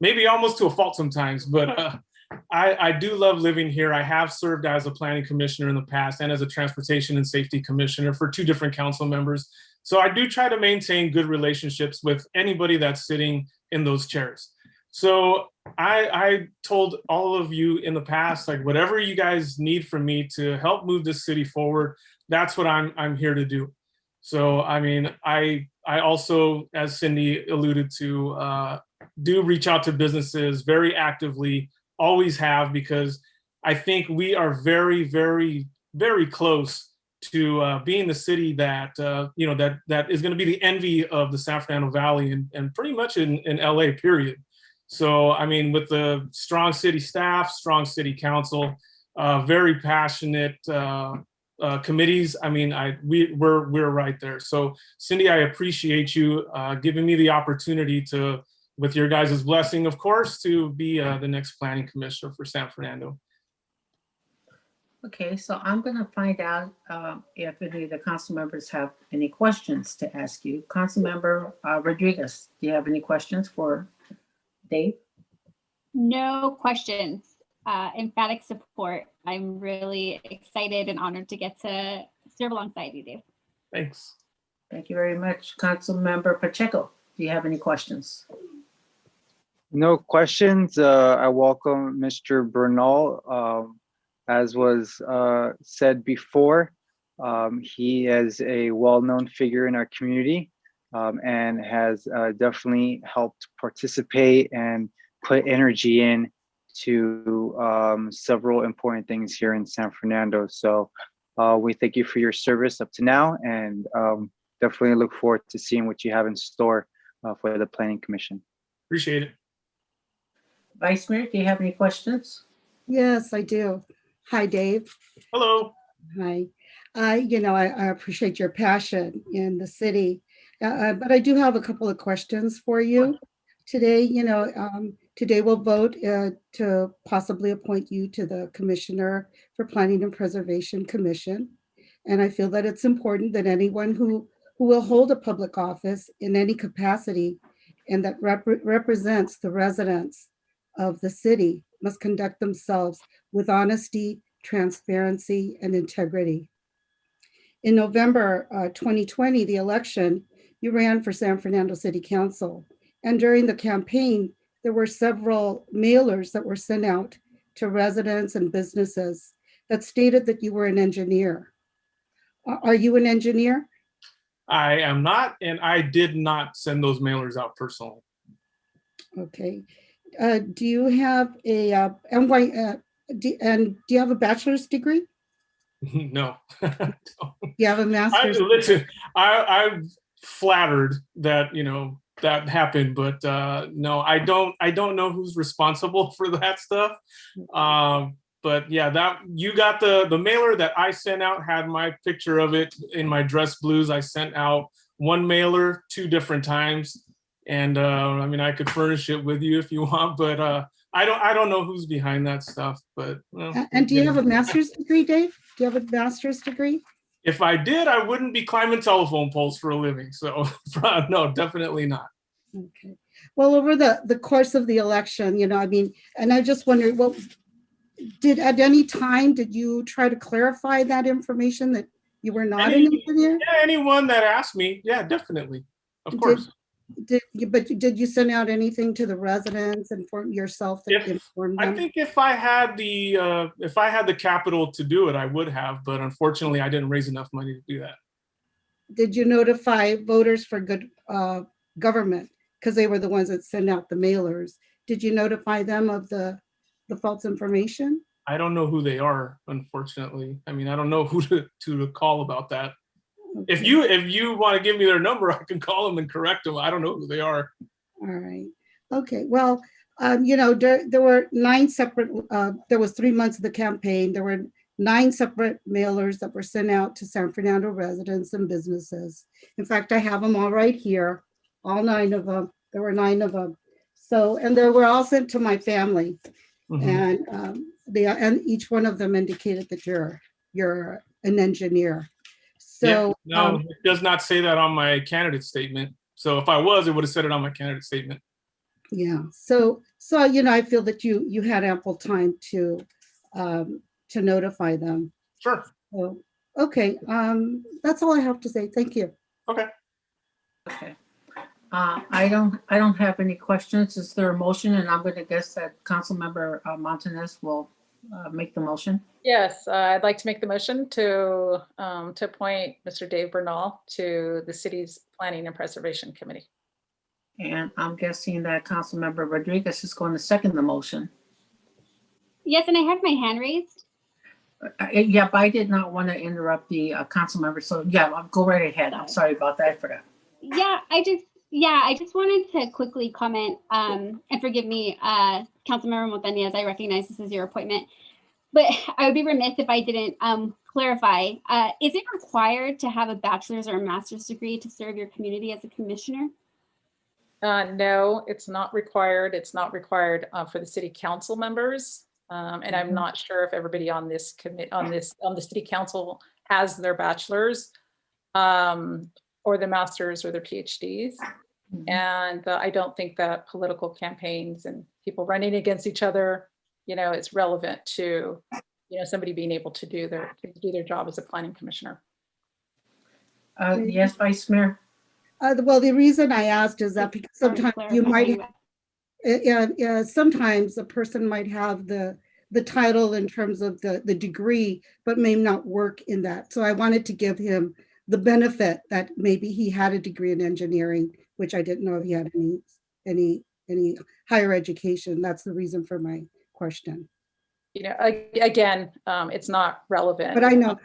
maybe almost to a fault sometimes, but I do love living here. I have served as a planning commissioner in the past and as a transportation and safety commissioner for 2 different council members. So I do try to maintain good relationships with anybody that's sitting in those chairs. So I told all of you in the past, like, whatever you guys need from me to help move this city forward, that's what I'm here to do. So, I mean, I also, as Cindy alluded to, do reach out to businesses very actively, always have, because I think we are very, very, very close to being the city that, that is going to be the envy of the San Fernando Valley and pretty much in LA, period. So, I mean, with the strong city staff, strong city council, very passionate committees, I mean, we're right there. So, Cindy, I appreciate you giving me the opportunity to, with your guys' blessing, of course, to be the next planning commissioner for San Fernando. Okay, so I'm going to find out if any of the council members have any questions to ask you. Councilmember Rodriguez, do you have any questions for Dave? No questions. Emphatic support. I'm really excited and honored to get to serve alongside you, Dave. Thanks. Thank you very much. Councilmember Pacheco, do you have any questions? No questions. I welcome Mr. Bernal. As was said before, he is a well-known figure in our community and has definitely helped participate and put energy in to several important things here in San Fernando. So we thank you for your service up to now, and definitely look forward to seeing what you have in store for the Planning Commission. Appreciate it. Vice Mayor, do you have any questions? Yes, I do. Hi, Dave. Hello. Hi. I appreciate your passion in the city, but I do have a couple of questions for you today. Today we'll vote to possibly appoint you to the Commissioner for Planning and Preservation Commission. And I feel that it's important that anyone who will hold a public office in any capacity and that represents the residents of the city must conduct themselves with honesty, transparency, and integrity. In November 2020, the election, you ran for San Fernando City Council. And during the campaign, there were several mailers that were sent out to residents and businesses that stated that you were an engineer. Are you an engineer? I am not, and I did not send those mailers out personally. Okay. Do you have a do you have a bachelor's degree? No. You have a master's. Listen, I'm flattered that that happened, but no, I don't know who's responsible for that stuff. But yeah, that you got the mailer that I sent out had my picture of it in my dress blues. I sent out one mailer 2 different times, and I mean, I could furnish it with you if you want, but I don't know who's behind that stuff. But and do you have a master's degree, Dave? Do you have a master's degree? If I did, I wouldn't be climbing telephone poles for a living. So no, definitely not. Okay. Well, over the course of the election, I mean, and I just wondered, well, at any time did you try to clarify that information that You were not an engineer? Yeah, anyone that asked me, yeah, definitely, of course. But did you send out anything to the residents and inform yourself that inform them? I think if I had the capital to do it, I would have, but unfortunately, I didn't raise enough money to do that. Did you notify voters for good government, because they were the ones that send out the mailers? Did you notify them of the false information? I don't know who they are, unfortunately. I mean, I don't know who to call about that. Okay. If you want to give me their number, I can call them and correct them. I don't know who they are. All right. Okay. Well, you know, there were 9 separate, there was 3 months of the campaign. There were 9 separate mailers that were sent out to San Fernando residents and businesses. In fact, I have them all right here, all 9 of them. There were 9 of them. So, and they were all sent to my family. And and each one of them indicated that you're an engineer. So yeah, no, it does not say that on my candidate statement. So if I was, it would have said it on my candidate statement. Yeah. So you know, I feel that you had ample time to notify them. Sure. So, okay. That's all I have to say. Thank you. Okay. Okay. I don't have any questions. Is there a motion? And I'm going to guess that Councilmember Montanez will make the motion. Yes, I'd like to make the motion to appoint Mr. Dave Bernal to the city's Planning and Preservation Committee. And I'm guessing that Councilmember Rodriguez is going to second the motion. Yes, and I have my hand raised. Yeah, but I did not want to interrupt the council member. So yeah, I'll go right ahead. I'm sorry about that. I forgot. Yeah, I just wanted to quickly comment, and forgive me, Councilmember Montañez, I recognize this is your appointment, but I would be remiss if I didn't clarify. Is it required to have a bachelor's or a master's degree to serve your community as a commissioner? No, it's not required. It's not required for the city council members. And I'm not sure if everybody on this on the city council has their bachelor's or their master's or their PhDs. And I don't think that political campaigns and people running against each other, you know, it's relevant to, you know, somebody being able to do their job as a planning commissioner. Yes, Vice Mayor. Well, the reason I asked is that because sometimes you might, sometimes a person might have the title in terms of the degree, but may not work in that. So I wanted to give him the benefit that maybe he had a degree in engineering, which I didn't know if he had any higher education. That's the reason for my question. You know, again, it's not relevant. But I know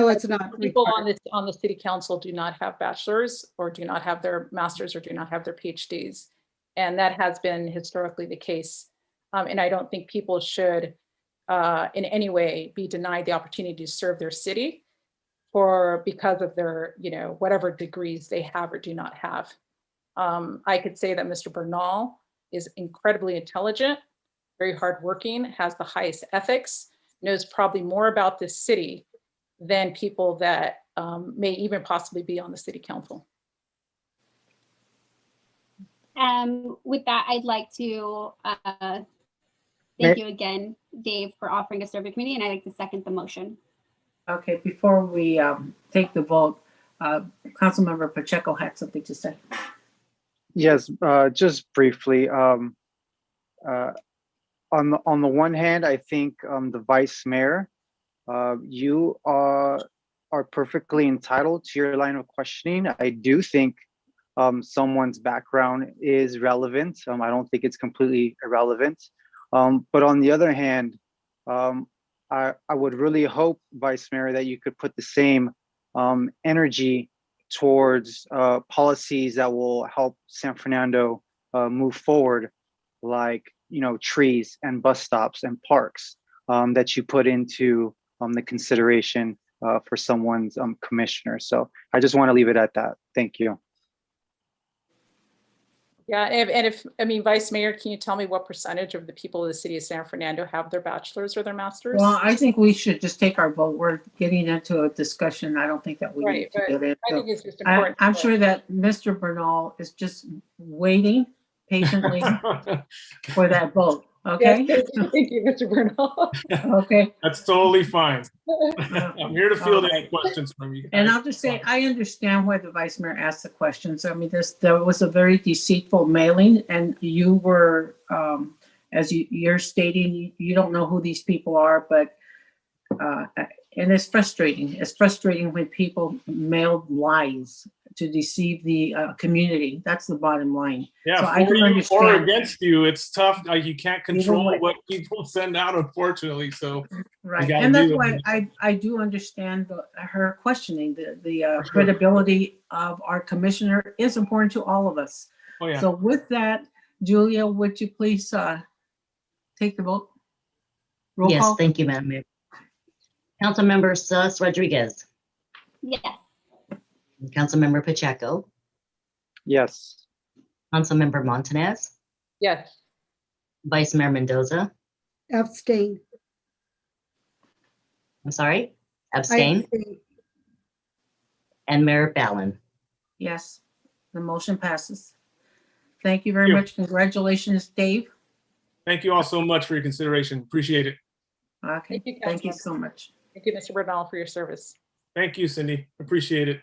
it's not. People on the city council do not have bachelors or do not have their masters or do not have their PhDs. And that has been historically the case. And I don't think people should in any way be denied the opportunity to serve their city because of their, you know, whatever degrees they have or do not have. I could say that Mr. Bernal is incredibly intelligent, very hardworking, has the highest ethics, knows probably more about this city than people that may even possibly be on the city council. With that, I'd like to thank you again, Dave, for offering to serve the committee, and I'd like to second the motion. Okay, before we take the vote, Councilmember Pacheco had something to say. Yes, just briefly. On the one hand, I think the vice mayor, you are perfectly entitled to your line of questioning. I do think someone's background is relevant. I don't think it's completely irrelevant. But on the other hand, I would really hope, Vice Mayor, that you could put the same energy towards policies that will help San Fernando move forward, like, you know, trees and bus stops and parks that you put into the consideration for someone's commissioner. So I just want to leave it at that. Thank you. Yeah, and if I mean, Vice Mayor, can you tell me what percentage of the people of the city of San Fernando have their bachelor's or their master's? Well, I think we should just take our vote. We're getting into a discussion. I don't think that we need to get into. I think it's just important. I'm sure that Mr. Bernal is just waiting patiently for that vote. Okay? Yes, thank you, Mr. Bernal. Okay. That's totally fine. I'm here to field All any right. questions from you guys. And I'll just say, I understand why the vice mayor asked the questions. I mean, there was a very deceitful mailing, and you were, as you're stating, you don't know who these people are, but, and it's frustrating. It's frustrating when people mail lies to deceive the community. That's the bottom line. Yeah, So I for do you or understand. against you, it's tough. Like, you can't control way. what people send out, unfortunately. So Right, gotta and that's do why it. I do understand her questioning. The For sure. credibility of our commissioner is important to all of us. Oh, yeah. So with that, Julia, would you please take the vote? Roll Yes, call. thank you, Madam Mayor. Councilmember Sus Rodriguez, Yes. Councilmember Pacheco, Yes. Councilmember Montanez, Yes. Vice Mayor Mendoza, Abstain. I'm sorry, I abstain, abstain. and Mayor Ballin. Yes, the motion passes. Thank you very Thank you. much. Congratulations, Dave. Thank you all so much for your consideration. Appreciate it. Okay, thank you so much. Thank you, Mr. Bernal, for your service. Thank you, Cindy. Appreciate it.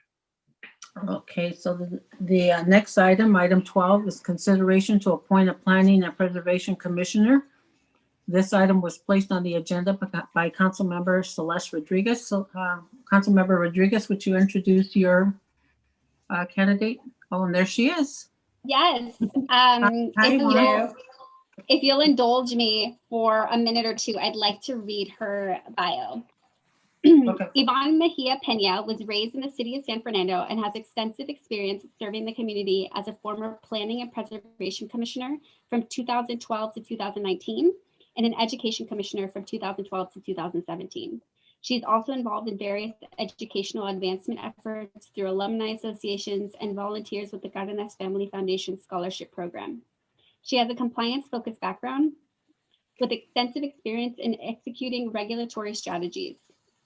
Okay, so the next item, item 12, is consideration to appoint a planning and preservation commissioner. This item was placed on the agenda by Councilmember Celeste Rodriguez. So, Councilmember Rodriguez, would you introduce your candidate? Oh, and there she is. Yes. Hi. If you'll indulge me for a minute or two, I'd like to read her bio. Okay. Yvonne Mejia Pena was raised in the city of San Fernando and has extensive experience serving the community as a former planning and preservation commissioner from 2012 to 2019 and an education commissioner from 2012 to 2017. She's also involved in various educational advancement efforts through alumni associations and volunteers with the Cardenas Family Foundation Scholarship Program. She has a compliance-focused background with extensive experience in executing regulatory strategies.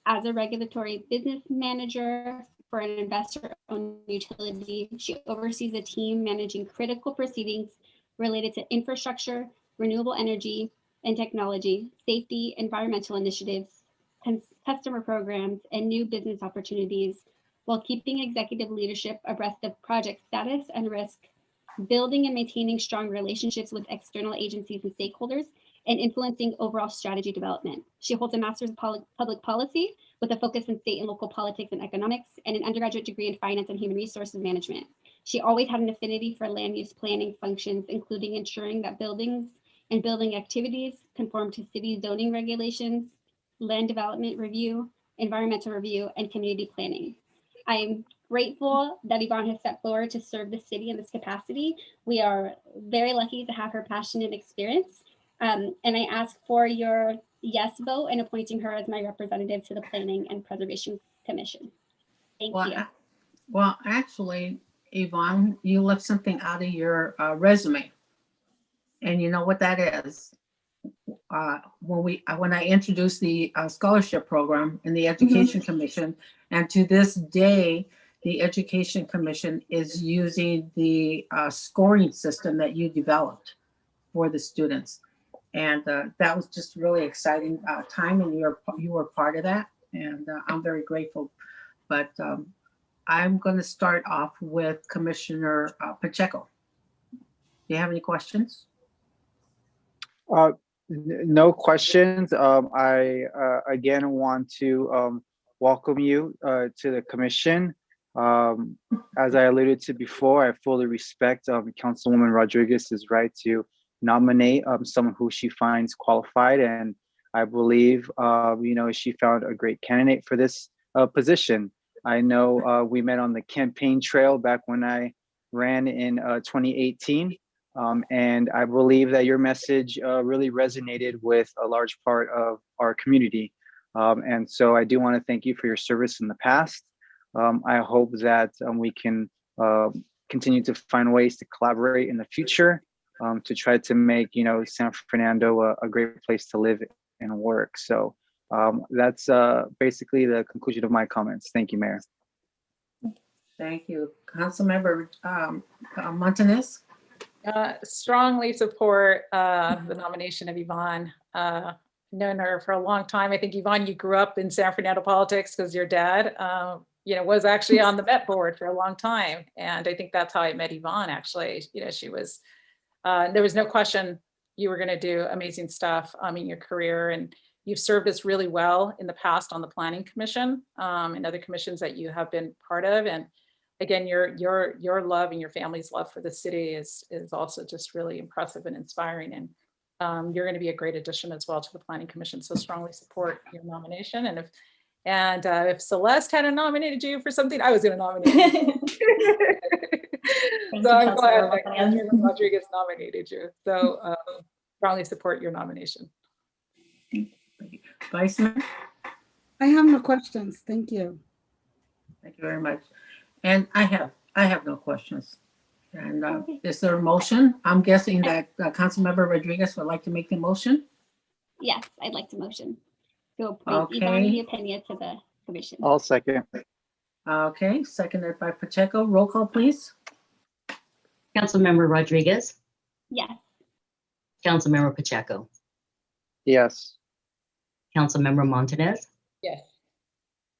As a regulatory business manager for an investor-owned utility, she oversees a team managing critical proceedings related to infrastructure, renewable energy and technology, safety, environmental initiatives, customer programs, and new business opportunities, while keeping executive leadership abreast of project status and risk, building and maintaining strong relationships with external agencies and stakeholders, and influencing overall strategy development. She holds a master's of public policy with a focus in state and local politics and economics, and an undergraduate degree in finance and human resources management. She always had an affinity for land use planning functions, including ensuring that buildings and building activities conform to city zoning regulations, land development review, environmental review, and community planning. I am grateful that Yvonne has stepped forward to serve the city in this capacity. We are very lucky to have her passion and experience. And I ask for your yes vote in appointing her as my representative to the Planning and Preservation Commission. Thank you. Well, actually, Yvonne, you left something out of your resume. And you know what that is? When I introduced the scholarship program in the Education Commission, and to this day, the Education Commission is using the scoring system that you developed for the students. And that was just really exciting time, and you were part of that, and I'm very grateful. But I'm going to start off with Commissioner Pacheco. Do you have any questions? No questions. I again want to welcome you to the commission. As I alluded to before, I fully respect Councilwoman Rodriguez's right to nominate someone who she finds qualified, and I believe she found a great candidate for this position. I know we met on the campaign trail back when I ran in 2018. And I believe that your message really resonated with a large part of our community. And so I do want to thank you for your service in the past. I hope that we can continue to find ways to collaborate in the future to try to make, San Fernando a great place to live and work. So that's basically the conclusion of my comments. Thank you, Mayor. Thank you. Councilmember Montanez? Strongly support the nomination of Yvonne. Known her for a long time. I think Yvonne, you grew up in San Fernando politics because your dad, was actually on the Met board for a long time, and I think that's how I met Yvonne. Actually, she was. There was no question you were going to do amazing stuff in your career, and you've served us really well in the past on the Planning Commission and other commissions that you have been part of. And again, your love and your family's love for the city is also just really impressive and inspiring. And you're going to be a great addition as well to the Planning Commission. So strongly support your nomination. And if Celeste hadn't nominated you for something, I was going to nominate you. So I'm glad that Councilman Rodriguez nominated you. So strongly support your nomination. Vice Mayor? I have no questions. Thank you. Thank you very much. And I have no questions. And is there a motion? I'm guessing that Councilmember Rodriguez would like to make the motion. Yes, I'd like to motion to appoint Yvonne Villepena to the commission. I'll second. Okay, seconded by Pacheco. Roll call, please. Councilmember Rodriguez, Yes. Councilmember Pacheco, Yes. Councilmember Montanez, Yes.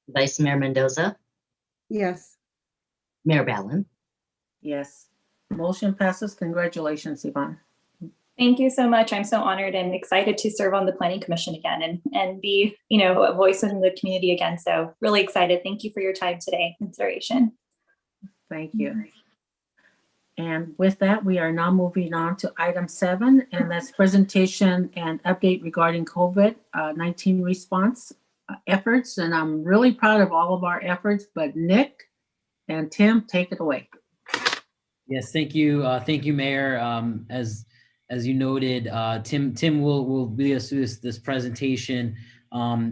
Vice Mayor Mendoza, Yes. Mayor Ballin. Yes. Motion passes. Congratulations, Yvonne. Thank you so much. I'm so honored and excited to serve on the Planning Commission again and be, a voice in the community again. So really excited. Thank you for your time today, consideration. Thank you. And with that, we are now moving on to item 7, and that's presentation and update regarding COVID-19 response efforts. And I'm really proud of all of our efforts, but Nick and Tim, take it away. Yes, thank you. Thank you, Mayor. As you noted, Tim will lead us through this presentation.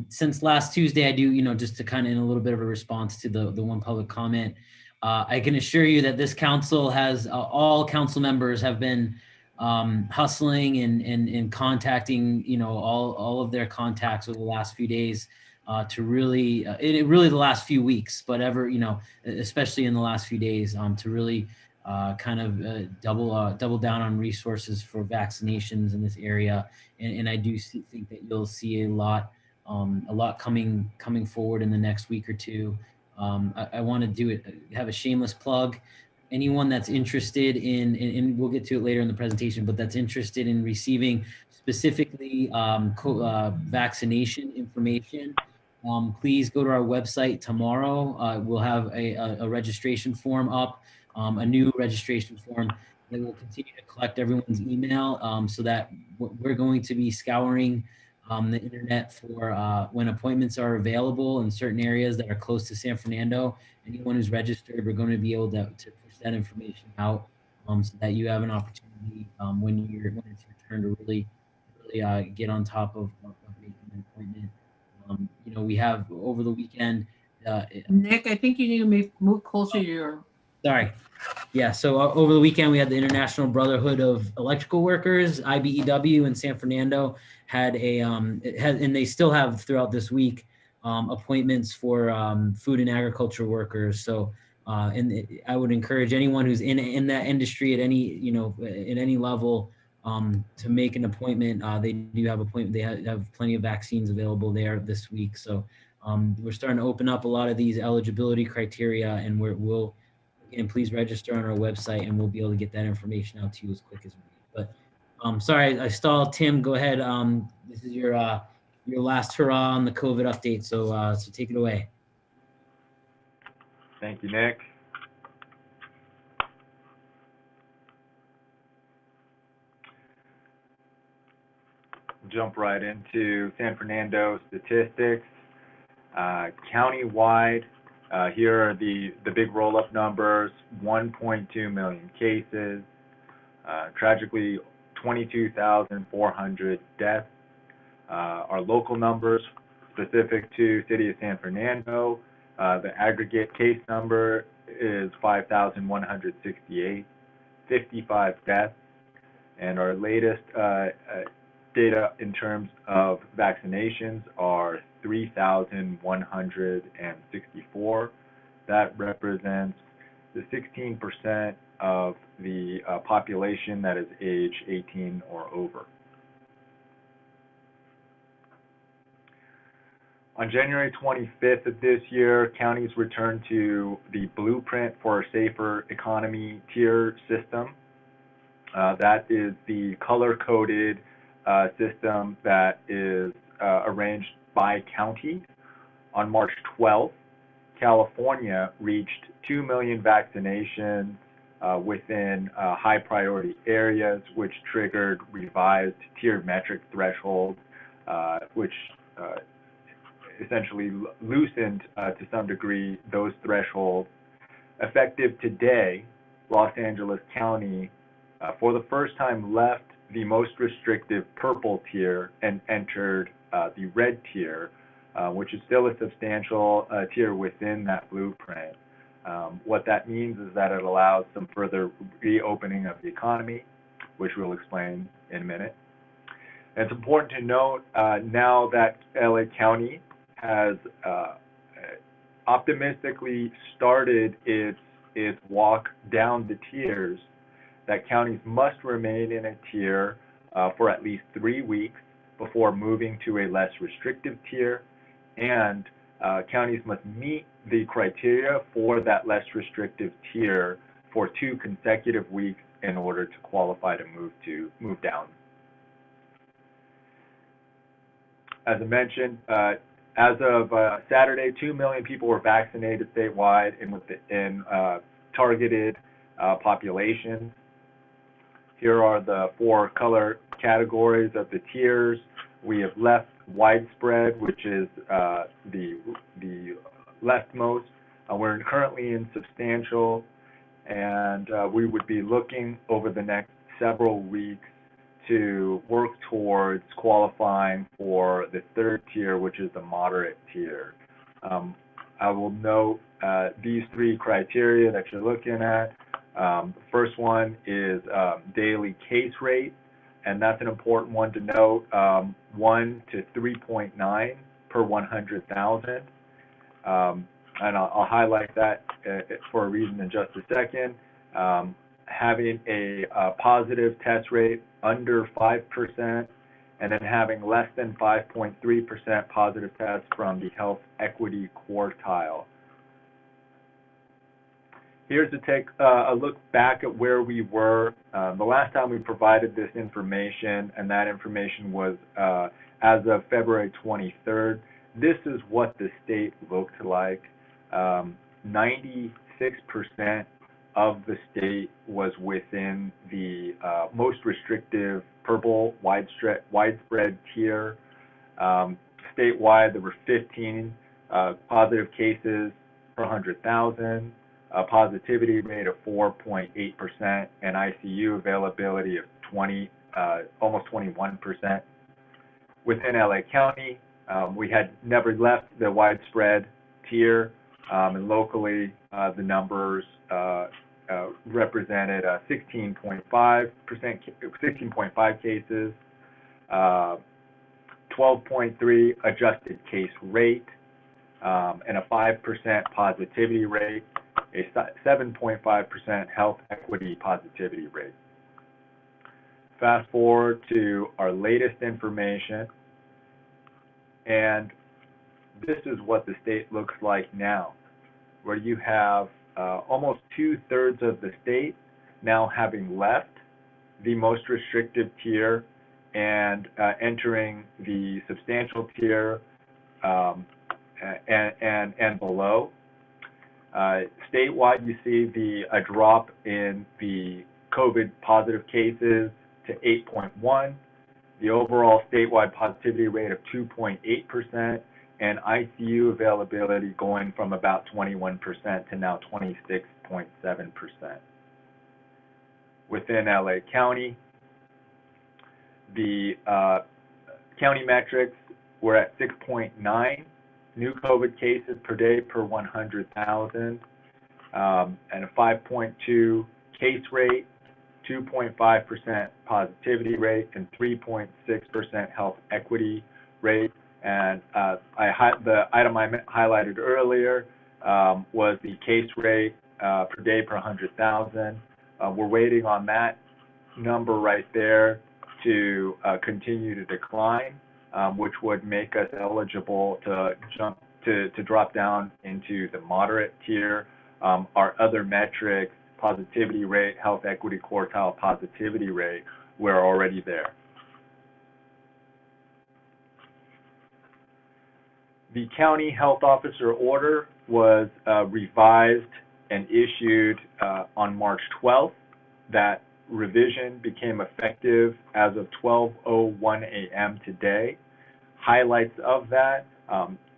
Since last Tuesday, I do, just to kind of in a little bit of a response to the one public comment, I can assure you that this council has, all council members have been hustling and contacting, all of their contacts over the last few days to really, really the last few weeks, but especially in the last few days to really double down on resources for vaccinations in this area. And I do think that you'll see a lot coming forward in the next week or two. I want to have a shameless plug. Anyone that's interested in, and we'll get to it later in the presentation, but that's interested in receiving specifically vaccination information, please go to our website tomorrow. We'll have a registration form up, a new registration form that will continue to collect everyone's email so that we're going to be scouring the internet for when appointments are available in certain areas that are close to San Fernando. Anyone who's registered, we're going to be able to push that information out so that you have an opportunity when it's your turn to really get on top of making an appointment. We have over the weekend. Nick, I think you need to move closer to your. Sorry. Yeah, so over the weekend, we had the International Brotherhood of Electrical Workers, IBEW, in San Fernando, had and they still have throughout this week, appointments for food and agriculture workers. So, and I would encourage anyone who's in that industry at any, at any level to make an appointment. They do have they have plenty of vaccines available there this week. So we're starting to open up a lot of these eligibility criteria, and and please register on our website and we'll be able to get that information out to you as quick as we can. But sorry, I stalled. Tim, go ahead. This is your last hurrah on the COVID update. So take it away. Thank you, Nick. Jump right into San Fernando statistics. Countywide, here are the big roll-up numbers: 1.2 million cases, tragically 22,400 deaths. Our local numbers specific to City of San Fernando, the aggregate case number is 5,168, 55 deaths, and our latest data in terms of vaccinations are 3,164. That represents the 16% of the population that is age 18 or over. On January 25th of this year, counties returned to the Blueprint for a Safer Economy tier system. That is the color-coded system that is arranged by county. On March 12th, California reached 2 million vaccinations within high-priority areas, which triggered revised tiered metric thresholds, which essentially loosened to some degree those thresholds. Effective today, Los Angeles County, for the first time, left the most restrictive purple tier and entered the red tier, which is still a substantial tier within that blueprint. What that means is that it allows some further reopening of the economy, which we'll explain in a minute. And it's important to note now that LA County has optimistically started its walk down the tiers, that counties must remain in a tier for at least 3 weeks before moving to a less restrictive tier, and counties must meet the criteria for that less restrictive tier for 2 consecutive weeks in order to qualify to move down. As I mentioned, as of Saturday, 2 million people were vaccinated statewide in targeted populations. Here are the 4 color categories of the tiers. We have left widespread, which is the leftmost. We're currently in substantial, and we would be looking over the next several weeks to work towards qualifying for the 3rd tier, which is the moderate tier. I will note these 3 criteria that you're looking at. The first one is daily case rate, and that's an important one to note, 1 to 3.9 per 100,000. And I'll highlight that for a reason in just a second. Having a positive test rate under 5%, and then having less than 5.3% positive tests from the health equity quartile. Here's to take a look back at where we were the last time we provided this information, and that information was as of February 23rd. This is what the state looked like. 96% of the state was within the most restrictive purple widespread tier. Statewide, there were 15 positive cases per 100,000, a positivity rate of 4.8%, and ICU availability of almost 21%. Within LA County, we had never left the widespread tier, and locally the numbers represented 16.5 cases, 12.3 adjusted case rate, and a 5% positivity rate, a 7.5% health equity positivity rate. Fast forward to our latest information, and this is what the state looks like now, where you have almost 2/3 of the state now having left the most restrictive tier and entering the substantial tier and below. Statewide, you see a drop in the COVID positive cases to 8.1, the overall statewide positivity rate of 2.8%, and ICU availability going from about 21% to now 26.7%. Within LA County, the county metrics were at 6.9 new COVID cases per day per 100,000, and a 5.2 case rate, 2.5% positivity rate, and 3.6% health equity rate. And the item I highlighted earlier was the case rate per day per 100,000. We're waiting on that number right there to continue to decline, which would make us eligible to drop down into the moderate tier. Our other metrics, positivity rate, health equity quartile positivity rate, we're already there. The county health officer order was revised and issued on March 12th. That revision became effective as of 12:01 a.m. today. Highlights of that,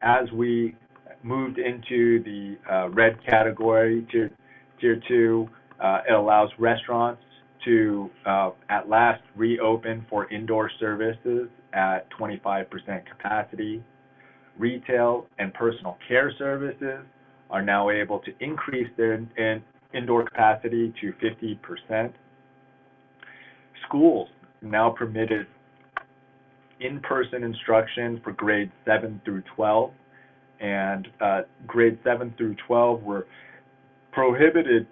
as we moved into the red category, tier 2, it allows restaurants to at last reopen for indoor services at 25% capacity. Retail and personal care services are now able to increase their indoor capacity to 50%. Schools now permitted in-person instruction for grades 7 through 12, and grades 7 through 12 were prohibited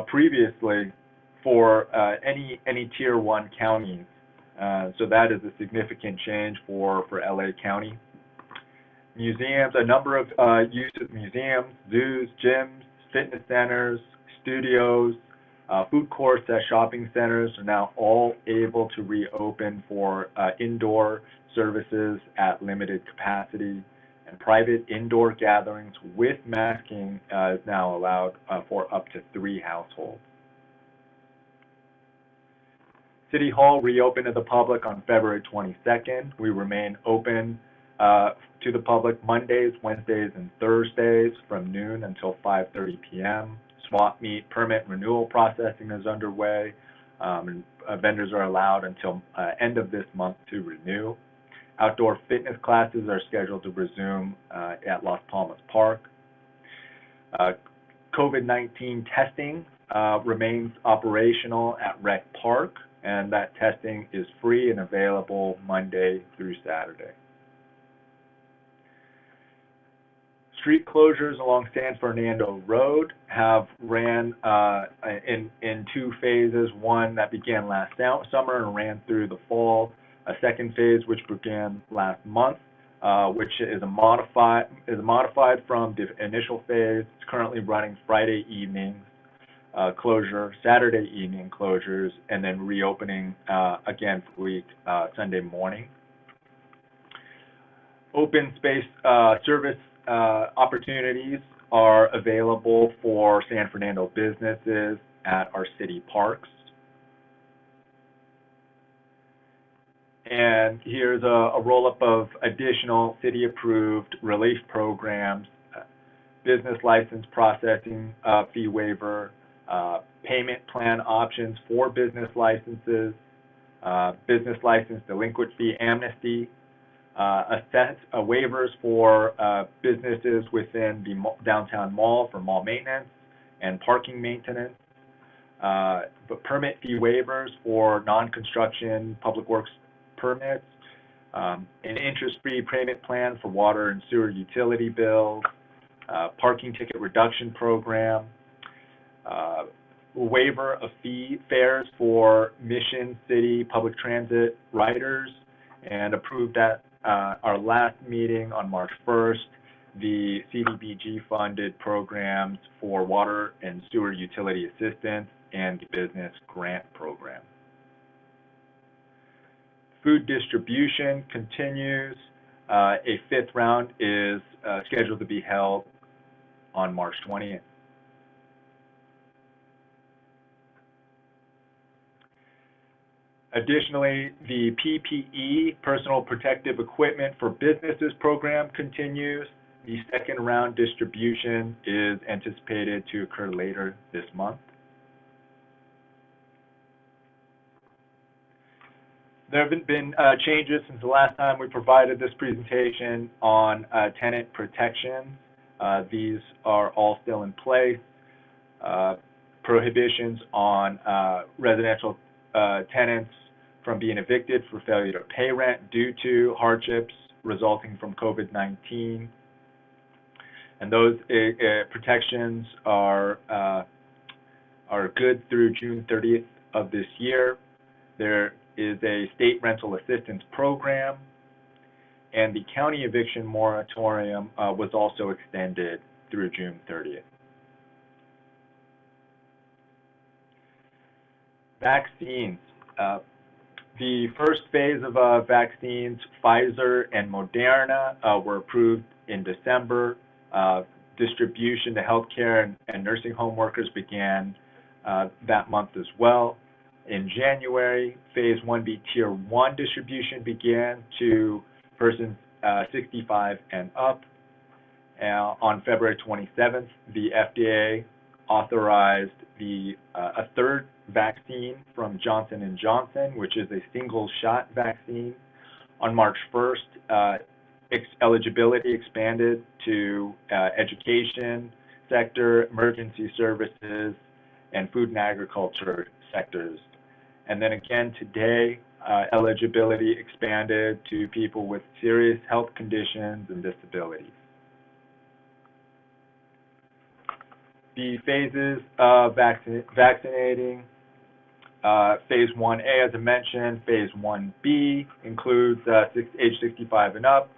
previously for any tier 1 counties. So that is a significant change for LA County. Museums, a number of uses, museums, zoos, gyms, fitness centers, studios, food courts at shopping centers are now all able to reopen for indoor services at limited capacity, and private indoor gatherings with masking is now allowed for up to 3 households. City Hall reopened to the public on February 22nd. We remain open to the public Mondays, Wednesdays, and Thursdays from noon until 5:30 p.m. Swap meet permit renewal processing is underway, and vendors are allowed until end of this month to renew. Outdoor fitness classes are scheduled to resume at Las Palmas Park. COVID-19 testing remains operational at Rec Park, and that testing is free and available Monday through Saturday. Street closures along San Fernando Road have ran in 2 phases. One that began last summer and ran through the fall. A second phase which began last month, which is modified from the initial phase. It's currently running Friday evening closure, Saturday evening closures, and then reopening again for week Sunday morning. Open space service opportunities are available for San Fernando businesses at our city parks. And here's a roll-up of additional city-approved relief programs: business license processing fee waiver, payment plan options for business licenses, business license delinquent fee amnesty, waivers for businesses within the downtown mall for mall maintenance and parking maintenance, but permit fee waivers for non-construction public works permits, an interest-free payment plan for water and sewer utility bills, parking ticket reduction program, waiver of fares for Mission City public transit riders, and approved at our last meeting on March 1st, the CDBG funded programs for water and sewer utility assistance and the business grant program. Food distribution continues. A 5th round is scheduled to be held on March 20th. Additionally, the PPE, personal protective equipment for businesses program continues. The 2nd round distribution is anticipated to occur later this month. There have been changes since the last time we provided this presentation on tenant protections. These are all still in place. Prohibitions on residential tenants from being evicted for failure to pay rent due to hardships resulting from COVID-19. And those protections are are good through June 30th of this year. There is a state rental assistance program, and the county eviction moratorium was also extended through June 30th. Vaccines. The first phase of vaccines, Pfizer and Moderna, were approved in December. Distribution to healthcare and nursing home workers began that month as well. In January, phase 1B tier 1 distribution began to persons 65 and up. On February 27th, the FDA authorized a third vaccine from Johnson & Johnson, which is a single-shot vaccine. On March 1st, eligibility expanded to education sector, emergency services, and food and agriculture sectors. And then again today, eligibility expanded to people with serious health conditions and disabilities. The phases of vaccinating, phase 1A, as I mentioned, phase 1B includes age 65 and up,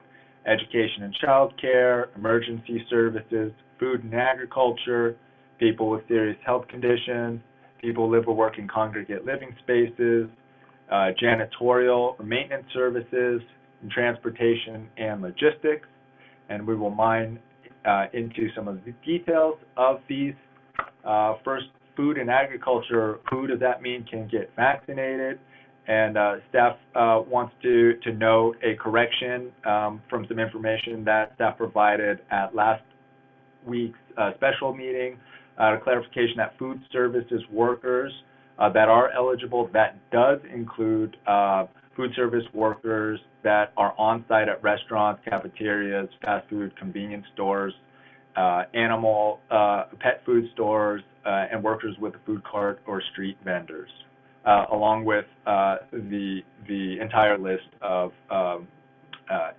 education and childcare, emergency services, food and agriculture, people with serious health conditions, people who live or work in congregate living spaces, janitorial or maintenance services, and transportation and logistics. And we will mine into some of the details of these. First, food and agriculture. Who does that mean can get vaccinated? And staff wants to note a correction from some information that staff provided at last week's special meeting. A clarification that food services workers that are eligible, that does include food service workers that are on site at restaurants, cafeterias, fast food, convenience stores, animal, pet food stores, and workers with a food cart or street vendors, along with the entire list of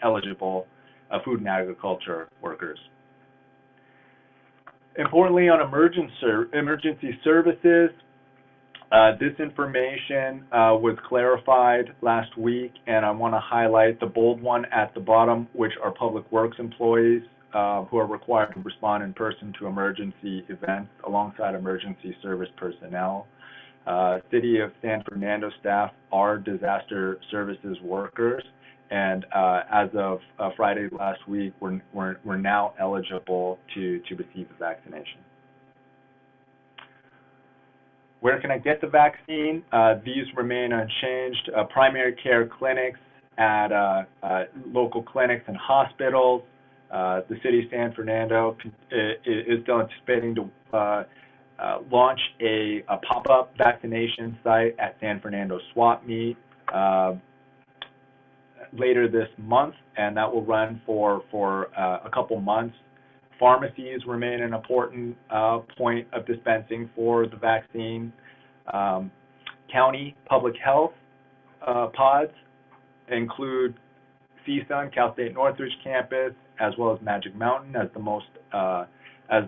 eligible food and agriculture workers. Importantly, on emergency services, this information was clarified last week, and I want to highlight the bold one at the bottom, which are public works employees who are required to respond in person to emergency events alongside emergency service personnel. City of San Fernando staff are disaster services workers, and as of Friday last week, we're now eligible to receive the vaccination. Where can I get the vaccine? These remain unchanged. Primary care clinics at local clinics and hospitals. The city of San Fernando is still anticipating to launch a pop-up vaccination site at San Fernando Swap Meet later this month, and that will run for a couple months. Pharmacies remain an important point of dispensing for the vaccine. County public health pods include CSUN, Cal State Northridge campus, as well as Magic Mountain as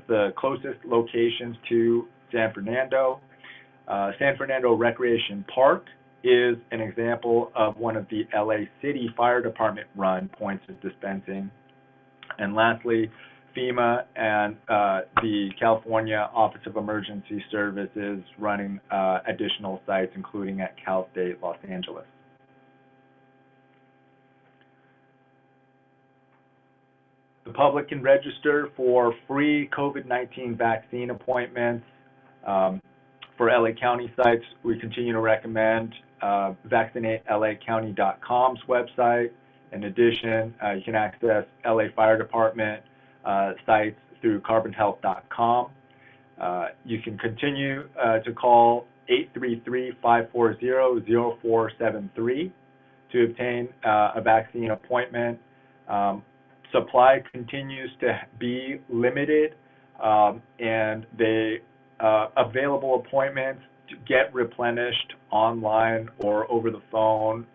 the closest locations to San Fernando. San Fernando Recreation Park is an example of one of the LA City Fire Department run points of dispensing. And lastly, FEMA and the California Office of Emergency Services running additional sites, including at Cal State Los Angeles. The public can register for free COVID-19 vaccine appointments. For LA County sites, we continue to recommend vaccinatelacounty.com's website. In addition, you can access LA Fire Department sites through carbonhealth.com. You can continue to call 833-540-0473 to obtain a vaccine appointment. Supply continues to be limited, and the available appointments get replenished online or over the phone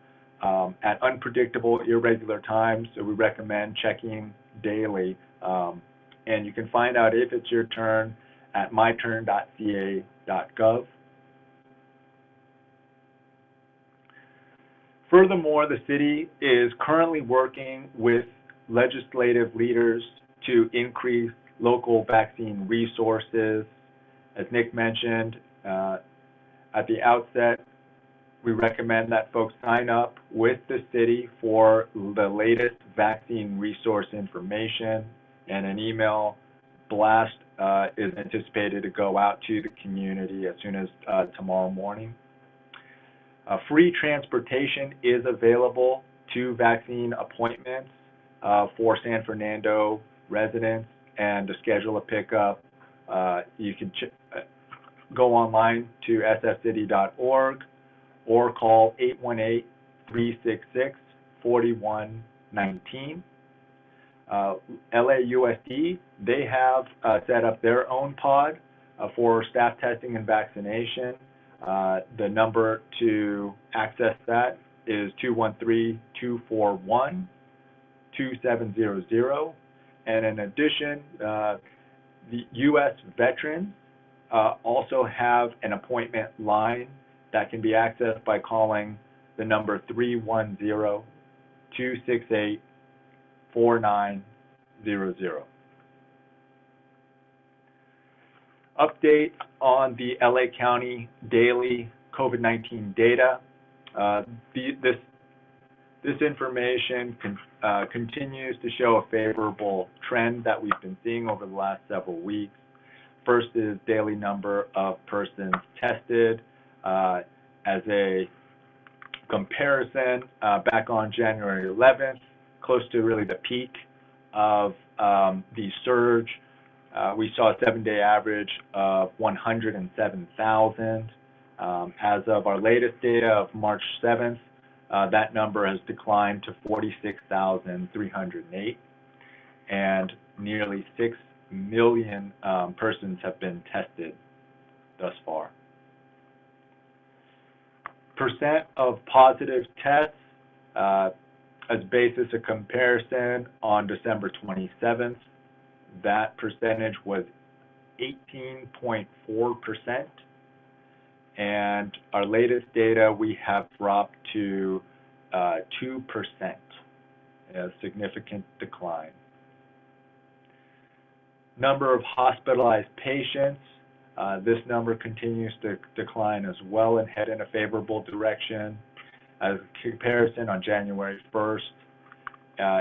at unpredictable, irregular times, so we recommend checking daily. And you can find out if it's your turn at myturn.ca cdc.gov. Furthermore, the city is currently working with legislative leaders to increase local vaccine resources. As Nick mentioned at the outset, we recommend that folks sign up with the city for the latest vaccine resource information, and an email blast is anticipated to go out to the community as soon as tomorrow morning. Free transportation is available to vaccine appointments for San Fernando residents, and to schedule a pickup, you can go online to sfcity.org or call 818-366-4119. LAUSD, they have set up their own pod for staff testing and vaccination. The number to access that is 213-241-2700. And in addition, the U.S. veterans also have an appointment line that can be accessed by calling the number 310-268-4900. Update on the LA County daily COVID-19 data. This information continues to show a favorable trend that we've been seeing over the last several weeks. First is daily number of persons tested. As a comparison, back on January 11th, close to really the peak of the surge, we saw a 7-day average of 107,000. As of our latest data of March 7th, that number has declined to 46,308, and nearly 6 million persons have been tested thus far. Percent of positive tests as basis of comparison on December 27th, that percentage was 18.4%. And our latest data, we have dropped to 2%, a significant decline. Number of hospitalized patients, this number continues to decline as well and head in a favorable direction. As a comparison, on January 1st,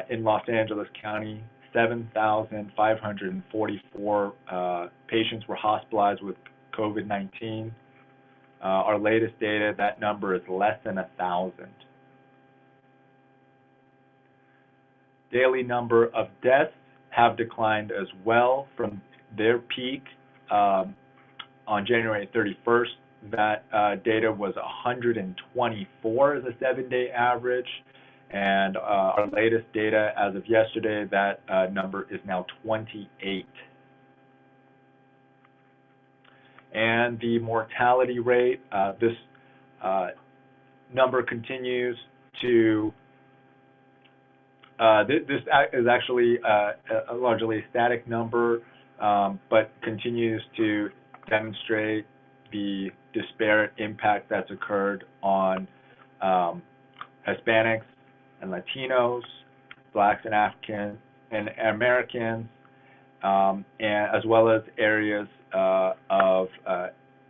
in Los Angeles County, 7,544 patients were hospitalized with COVID-19. Our latest data, that number is less than 1,000. Daily number of deaths have declined as well from their peak on January 31st. That data was 124 as a 7-day average. And our latest data as of yesterday, that number is now 28. And the mortality rate, this number continues to, this is actually a largely static number, but continues to demonstrate the disparate impact that's occurred on Hispanics and Latinos, Blacks and African and Americans, and as well as areas of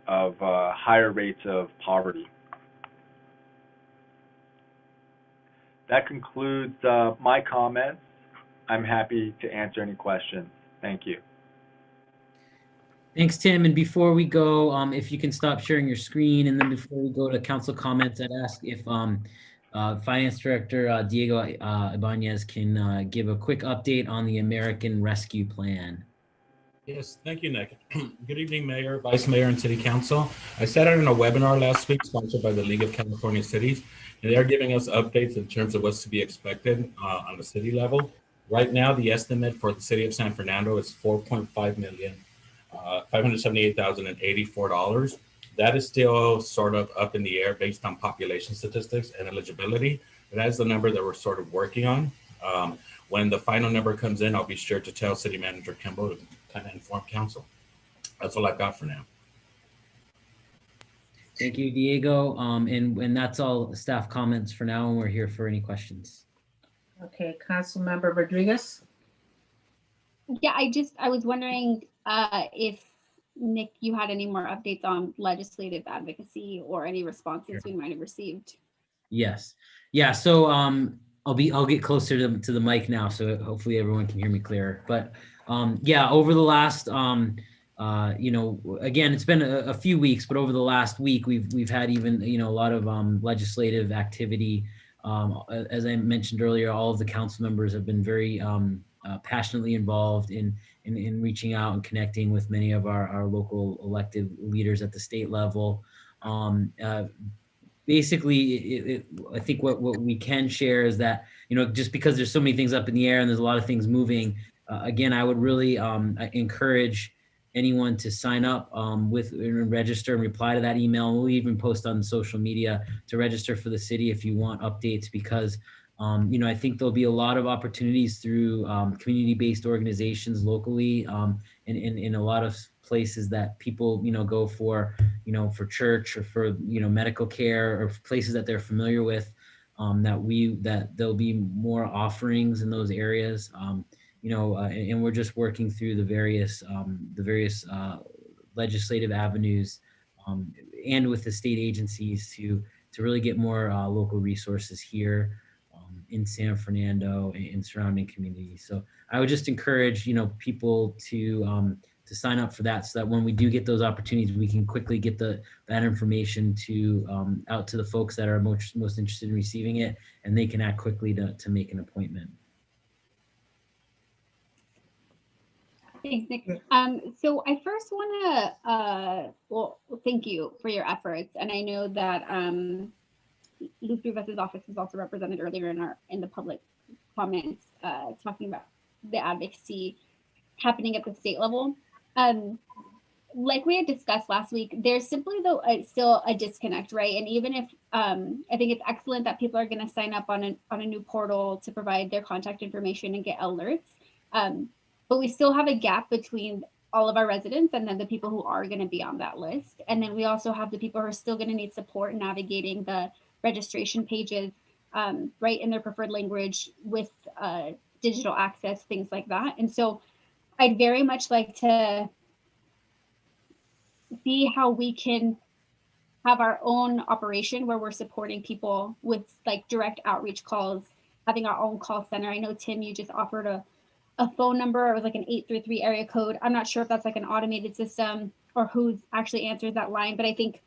higher rates of poverty. That concludes my comments. I'm happy to answer any questions. Thank you. Thanks, Tim. And before we go, if you can stop sharing your screen, and then before we go to council comments, I'd ask if Finance Director Diego Ibanez can give a quick update on the American Rescue Plan. Yes, thank you, Nick. Good evening, Mayor, Vice Mayor, and City Council. I sat in a webinar last week sponsored by the League of California Cities, and they are giving us updates in terms of what's to be expected on the city level. Right now, the estimate for the city of San Fernando is $4.578,084. That is still sort of up in the air based on population statistics and eligibility. But that is the number that we're sort of working on. When the final number comes in, I'll be sure to tell City Manager Kimball to kind of inform council. That's all I've got for now. Thank you, Diego. And that's all staff comments for now, and we're here for any questions. Okay, Councilmember Rodriguez. Yeah, I was wondering if Nick, you had any more updates on legislative advocacy or any responses we might have received. Yes. Yeah. So I'll get closer to the mic now, so hopefully everyone can hear me clearer. But yeah, over the last again, it's been a few weeks, but over the last week we've had even a lot of legislative activity. As I mentioned earlier, all of the council members have been very passionately involved in reaching out and connecting with many of our local elected leaders at the state level. Basically, I think what we can share is that, just because there's so many things up in the air and there's a lot of things moving, again, I would really encourage anyone to sign up and register and reply to that email. And we'll even post on social media to register for the city if you want updates, because I think there'll be a lot of opportunities through community-based organizations locally, in a lot of places that people go for church or for medical care, or places that they're familiar with, that there'll be more offerings in those areas, and we're just working through the various legislative avenues, and with the state agencies to really get more local resources here in San Fernando and surrounding communities. So I would just encourage people to sign up for that, so that when we do get those opportunities, we can quickly get that information out to the folks that are most interested in receiving it, and they can act quickly to make an appointment. Thanks, Nick. So I first want to, well, thank you for your efforts. And I know that Luz Rivas' office was also represented earlier in the public comments, talking about the advocacy happening at the state level. Like we had discussed last week, there's simply still a disconnect, right? And even if I think it's excellent that people are going to sign up on a new portal to provide their contact information and get alerts, but we still have a gap between all of our residents and then the people who are going to be on that list. And then we also have the people who are still going to need support navigating the registration pages, right, in their preferred language with digital access, things like that. And so I'd very much like to see how we can have our own operation where we're supporting people with like direct outreach calls, having our own call center. I know, Tim, you just offered a phone number. It was like an 833 area code. I'm not sure if that's like an automated system or who actually answers that line, but I think,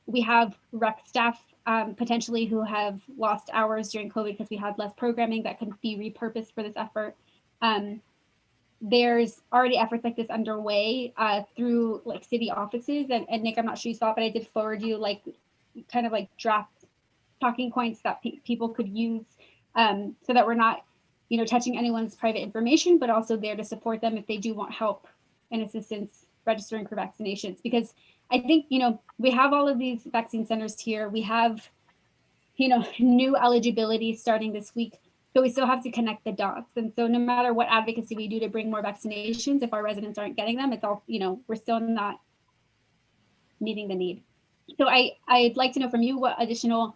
we have rec staff potentially who have lost hours during COVID because we had less programming that could be repurposed for this effort. There's already efforts like this underway through like city offices. And Nick, I'm not sure you saw it, but I did forward you like kind of like draft talking points that people could use so that we're not, touching anyone's private information, but also there to support them if they do want help and assistance registering for vaccinations. Because I think, we have all of these vaccine centers here. We have, new eligibility starting this week. So we still have to connect the dots. And so no matter what advocacy we do to bring more vaccinations, if our residents aren't getting them, it's all, we're still not meeting the need. So I'd like to know from you what additional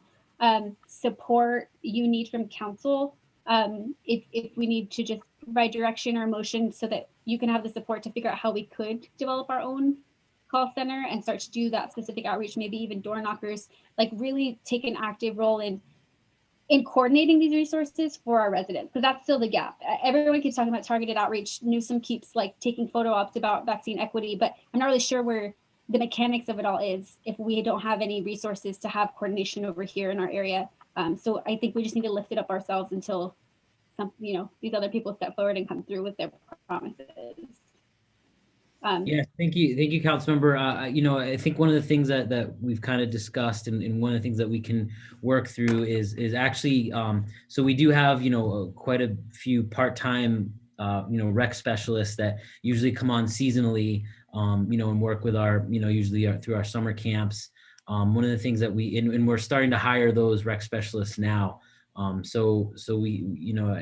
support you need from council. If we need to just provide direction or motion so that you can have the support to figure out how we could develop our own call center and start to do that specific outreach, maybe even door knockers, like really take an active role in coordinating these resources for our residents, because that's still the gap. Everyone keeps talking about targeted outreach. Newsom keeps like taking photo ops about vaccine equity, but I'm not really sure where the mechanics of it all is if we don't have any resources to have coordination over here in our area. So I think we just need to lift it up ourselves until these other people step forward and come through with their promises. Yeah, thank you, Councilmember. I think one of the things that we've kind of discussed, and one of the things that we can work through is actually, so we do have quite a few part-time rec specialists that usually come on seasonally, and work with our usually through our summer camps. One of the things that and we're starting to hire those rec specialists now. So we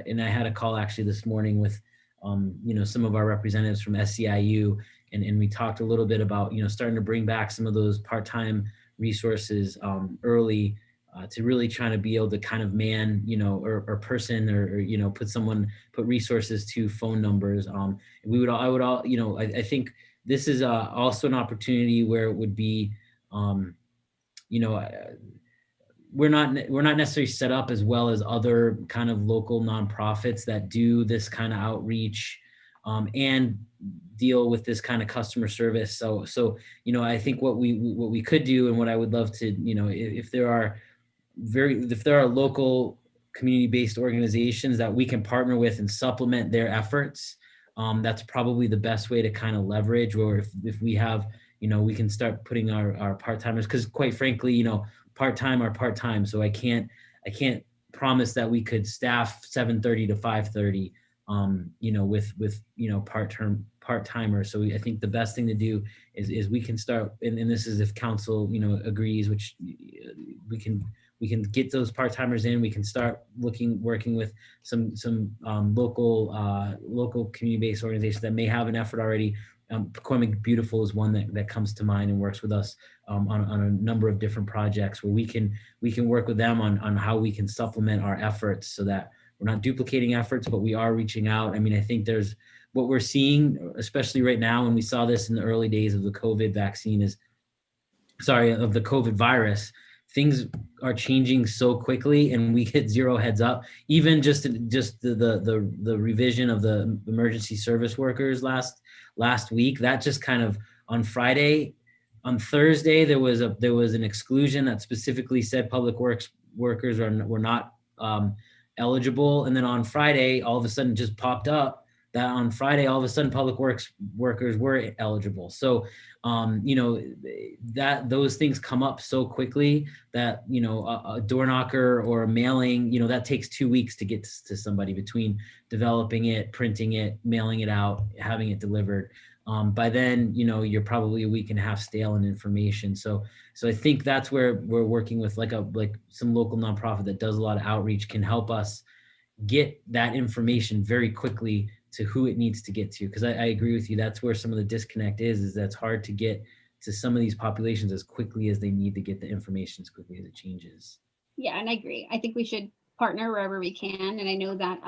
and I had a call actually this morning with some of our representatives from SEIU, and we talked a little bit about starting to bring back some of those part-time resources early to really trying to be able to kind of man, or person or put resources to phone numbers. I think this is also an opportunity where it would be, we're not necessarily set up as well as other kind of local nonprofits that do this kind of outreach and deal with this kind of customer service. So I think what we could do, and what I would love to, if there are local community-based organizations that we can partner with and supplement their efforts, that's probably the best way to kind of leverage. Or if we have, we can start putting our part-timers, because quite frankly, part-time are part-time. So I can't promise that we could staff 7:30 to 5:30, with part-timers. So I think the best thing to do is we can start, and this is if council, agrees, which we can get those part-timers in. We can start working with some local community-based organizations that may have an effort already. Becoming Beautiful is one that comes to mind and works with us on a number of different projects where we can work with them on how we can supplement our efforts so that we're not duplicating efforts, but we are reaching out. I mean, I think there's what we're seeing, especially right now, and we saw this in the early days of the COVID of the COVID virus. Things are changing so quickly, and we get zero heads up. Even just the revision of the emergency service workers last week, that just kind of on Thursday there was an exclusion that specifically said public works workers were not eligible, and then on Friday all of a sudden just popped up that on Friday all of a sudden public works workers were eligible. So that those things come up so quickly that a door knocker or a mailing, that takes 2 weeks to get to somebody, between developing it, printing it, mailing it out, having it delivered. By then, you're probably a week and a half stale in information. So I think that's where we're working with like some local nonprofit that does a lot of outreach can help us get that information very quickly to who it needs to get to. Because I agree with you. That's where some of the disconnect is that's hard to get to some of these populations as quickly as they need to get the information as quickly as it changes. Yeah, and I agree. I think we should partner wherever we can. And I know that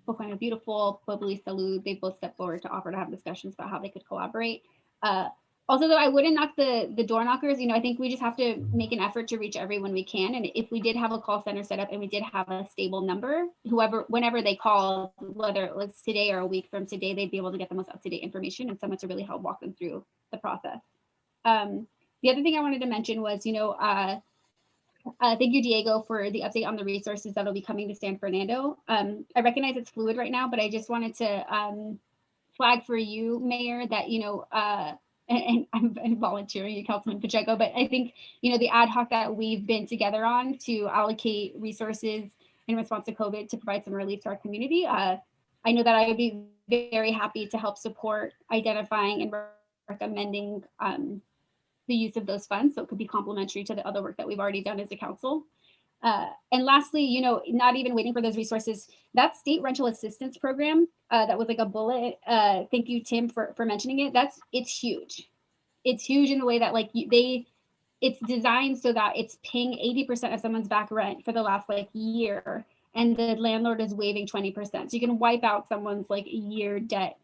Becoming Beautiful, Puebli Salud, they both stepped forward to offer to have discussions about how they could collaborate. Also, though, I wouldn't knock the door knockers. I think we just have to make an effort to reach everyone we can. And if we did have a call center set up and we did have a stable number, whenever they call, whether it was today or a week from today, they'd be able to get the most up-to-date information and someone to really help walk them through the process. The other thing I wanted to mention was, thank you, Diego, for the update on the resources that'll be coming to San Fernando. I recognize it's fluid right now, but I just wanted to flag for you, Mayor, that, and I'm volunteering, Councilman Pacheco, but I think, the ad hoc that we've been together on to allocate resources in response to COVID to provide some relief to our community. I know that I would be very happy to help support identifying and recommending the use of those funds. So it could be complementary to the other work that we've already done as a council. And lastly, not even waiting for those resources, that state rental assistance program that was like a bullet. Thank you, Tim, for mentioning it. It's huge. It's huge in the way that it's designed so that it's paying 80% of someone's back rent for the last year, and the landlord is waiving 20%. So you can wipe out someone's year debt,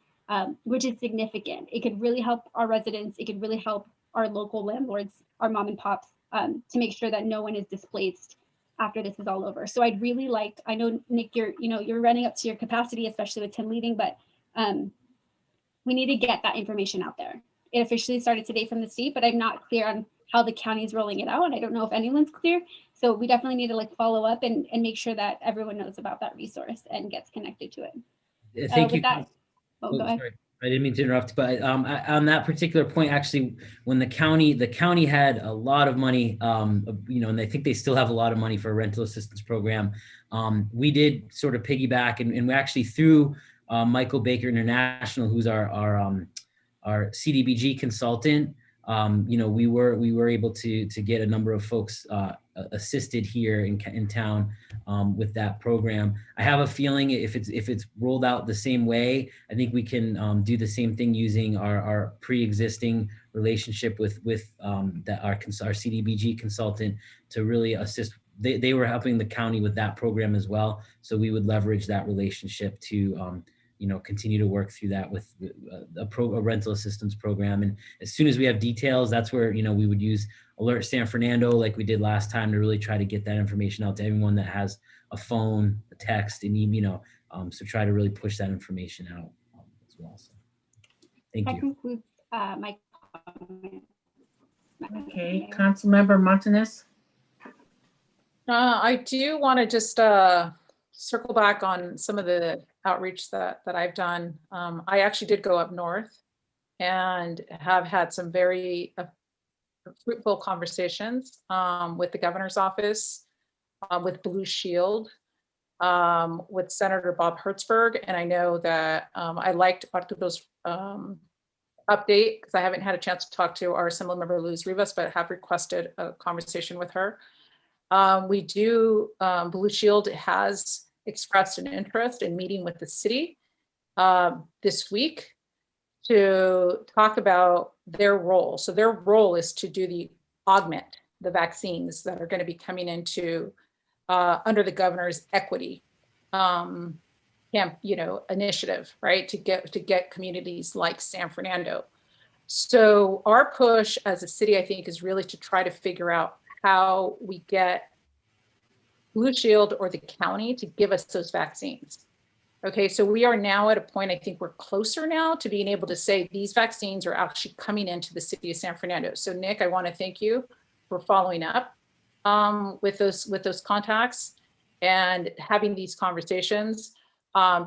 which is significant. It could really help our residents. It could really help our local landlords, our mom and pops, to make sure that no one is displaced after this is all over. So I'd really like, I know, Nick, you're running up to your capacity, especially with Tim leaving, but we need to get that information out there. It officially started today from the state, but I'm not clear on how the county is rolling it out. And I don't know if anyone's clear. So we definitely need to follow up and make sure that everyone knows about that resource and gets connected to it. Thank you. Go ahead. Sorry. I didn't mean to interrupt, but on that particular point, actually, when the county had a lot of money, and I think they still have a lot of money for a rental assistance program. We did sort of piggyback, and we actually through Michael Baker International, who's our CDBG consultant. We were able to get a number of folks assisted here in town with that program. I have a feeling if it's rolled out the same way, I think we can do the same thing using our pre-existing relationship with our CDBG consultant to really assist. They were helping the county with that program as well. So we would leverage that relationship to continue to work through that with a rental assistance program. And as soon as we have details, that's where, we would use Alert San Fernando like we did last time to really try to get that information out to everyone that has a phone, a text, and email. So try to really push that information out as well. So thank you. That concludes my comment. Okay, Councilmember Montanez. I do want to just circle back on some of the outreach that I've done. I actually did go up north and have had some very fruitful conversations with the governor's office, with Blue Shield, with Senator Bob Hertzberg. And I know that I liked Arturo's update because I haven't had a chance to talk to our Assemblymember Luz Rivas, but have requested a conversation with her. Blue Shield has expressed an interest in meeting with the city this week to talk about their role. So their role is to augment the vaccines that are going to be coming into under the governor's equity initiative, right? To get communities like San Fernando. So our push as a city, I think, is really to try to figure out how we get Blue Shield or the county to give us those vaccines. Okay, so we are now at a point, I think we're closer now to being able to say these vaccines are actually coming into the city of San Fernando. So Nick, I want to thank you for following up with those contacts and having these conversations.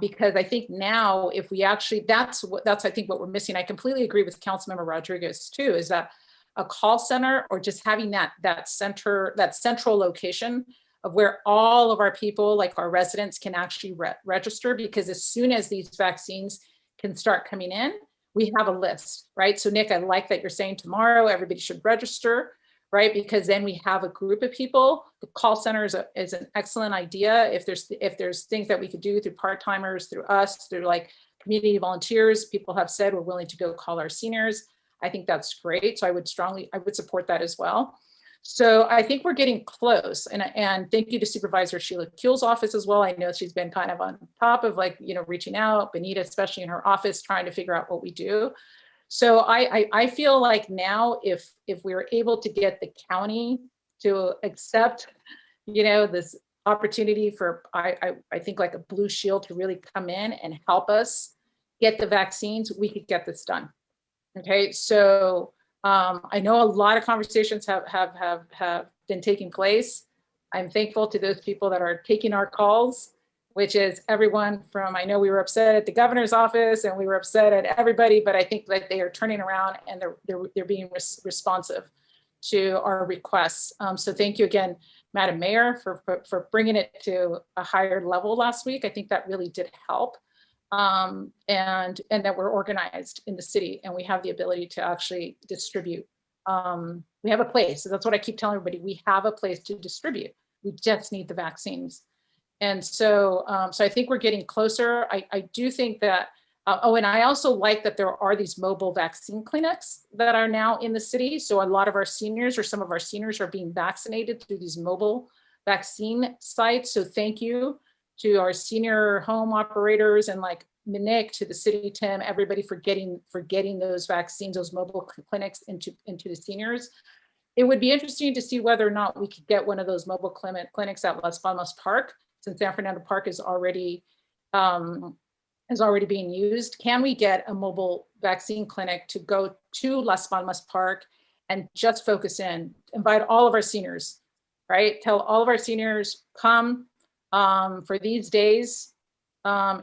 Because I think now if we actually, that's I think what we're missing. I completely agree with Councilmember Rodriguez too, is that a call center or just having that central location of where all of our people, like our residents, can actually register, because as soon as these vaccines can start coming in, we have a list, right? So Nick, I like that you're saying tomorrow everybody should register, right? Because then we have a group of people. The call center is an excellent idea. If there's things that we could do through part-timers, through us, through like community volunteers, people have said we're willing to go call our seniors. I think that's great. So I would support that as well. So I think we're getting close, and thank you to Supervisor Sheila Kuehl's office as well. I know she's been kind of on top of reaching out, Benita, especially in her office, trying to figure out what we do. So I feel like now if we're able to get the county to accept, this opportunity for, I think like a Blue Shield to really come in and help us get the vaccines, we could get this done. Okay, so I know a lot of conversations have been taking place. I'm thankful to those people that are taking our calls, which is everyone from, I know we were upset at the governor's office and we were upset at everybody, but I think that they are turning around and they're being responsive to our requests. So thank you again, Madam Mayor, for bringing it to a higher level last week. I think that really did help. And that we're organized in the city and we have the ability to actually distribute. We have a place. So that's what I keep telling everybody. We have a place to distribute. We just need the vaccines. And so, so I think we're getting closer. I do think that, and I also like that there are these mobile vaccine clinics that are now in the city. So a lot of our seniors or some of our seniors are being vaccinated through these mobile vaccine sites. So thank you to our senior home operators and like Nick, to the city, Tim, everybody for getting those vaccines, those mobile clinics into the seniors. It would be interesting to see whether or not we could get one of those mobile clinics at Las Palmas Park, since San Fernando Park is already being used. Can we get a mobile vaccine clinic to go to Las Palmas Park and just focus in, invite all of our seniors, right? Tell all of our seniors, come for these days and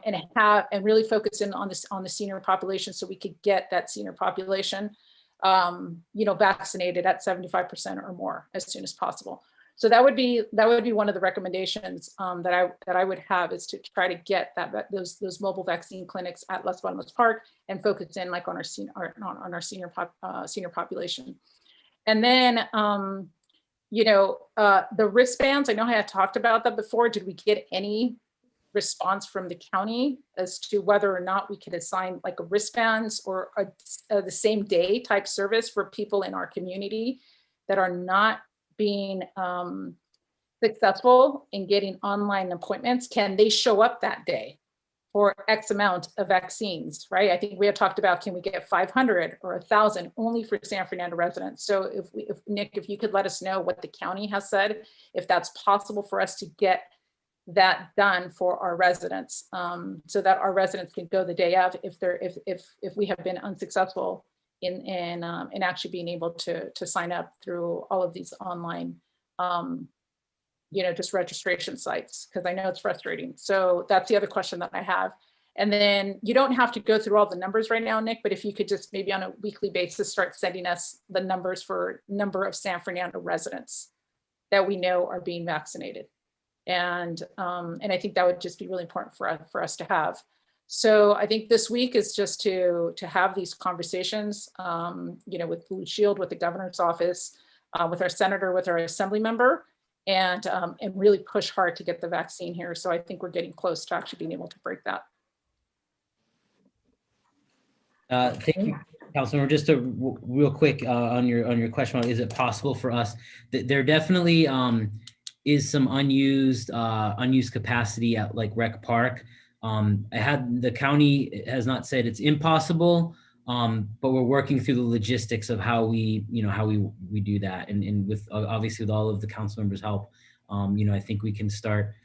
really focus in on the senior population, so we could get that senior population vaccinated at 75% or more as soon as possible. So that would be one of the recommendations that I would have, is to try to get those mobile vaccine clinics at Las Palmas Park and focus in like on our senior population. And then the wristbands, I know I had talked about that before. Did we get any response from the county as to whether or not we could assign like a wristbands or the same day type service for people in our community that are not being successful in getting online appointments. Can they show up that day for X amount of vaccines, right? I think we had talked about, can we get 500 or 1,000 only for San Fernando residents? So if Nick, if you could let us know what the county has said, if that's possible for us to get that done for our residents, so that our residents can go the day of if we have been unsuccessful in actually being able to sign up through all of these online just registration sites, because I know it's frustrating. So that's the other question that I have. And then you don't have to go through all the numbers right now, Nick, but if you could just maybe on a weekly basis start sending us the numbers for number of San Fernando residents that we know are being vaccinated. And I think that would just be really important for us to have. So I think this week is just to have these conversations, with Blue Shield, with the governor's office, with our senator, with our assembly member, and really push hard to get the vaccine here. So I think we're getting close to actually being able to break that. Thank you, Councilmember. Just a real quick on your question, is it possible for us? There definitely is some unused capacity at like Rec Park. The county has not said it's impossible, but we're working through the logistics of how we do that, and with obviously with all of the council members' help, I think we can start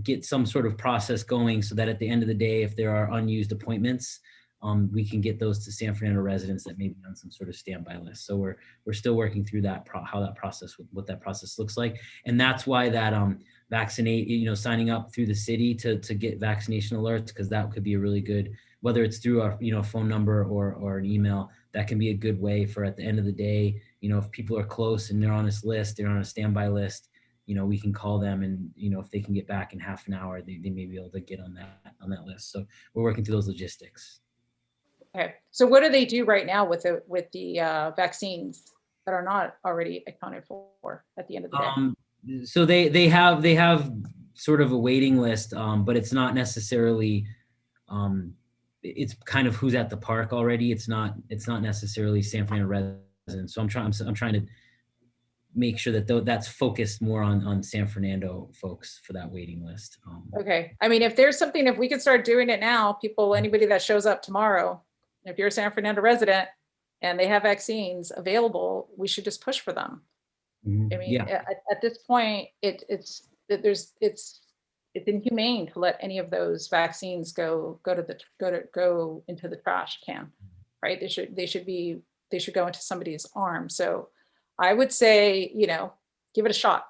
get some sort of process going so that at the end of the day, if there are unused appointments, we can get those to San Fernando residents that may be on some sort of standby list. So we're still working through that, what that process looks like. And that's why that signing up through the city to get vaccination alerts, because that could be a really good, whether it's through a phone number or an email, that can be a good way for at the end of the day, if people are close and they're on this list, they're on a standby list, we can call them, and if they can get back in half an hour, they may be able to get on that list. So we're working through those logistics. Okay, so what do they do right now with the vaccines that are not already accounted for at the end of the day? So they have sort of a waiting list, but it's not necessarily. It's kind of who's at the park already. It's not necessarily San Fernando residents. So I'm trying to make sure that that's focused more on San Fernando folks for that waiting list. Okay, I mean, if there's something, if we can start doing it now, anybody that shows up tomorrow, if you're a San Fernando resident and they have vaccines available, we should just push for them. I mean, at this point, it's inhumane to let any of those vaccines go into the trash can, right? They should go into somebody's arm. So I would say, give it a shot.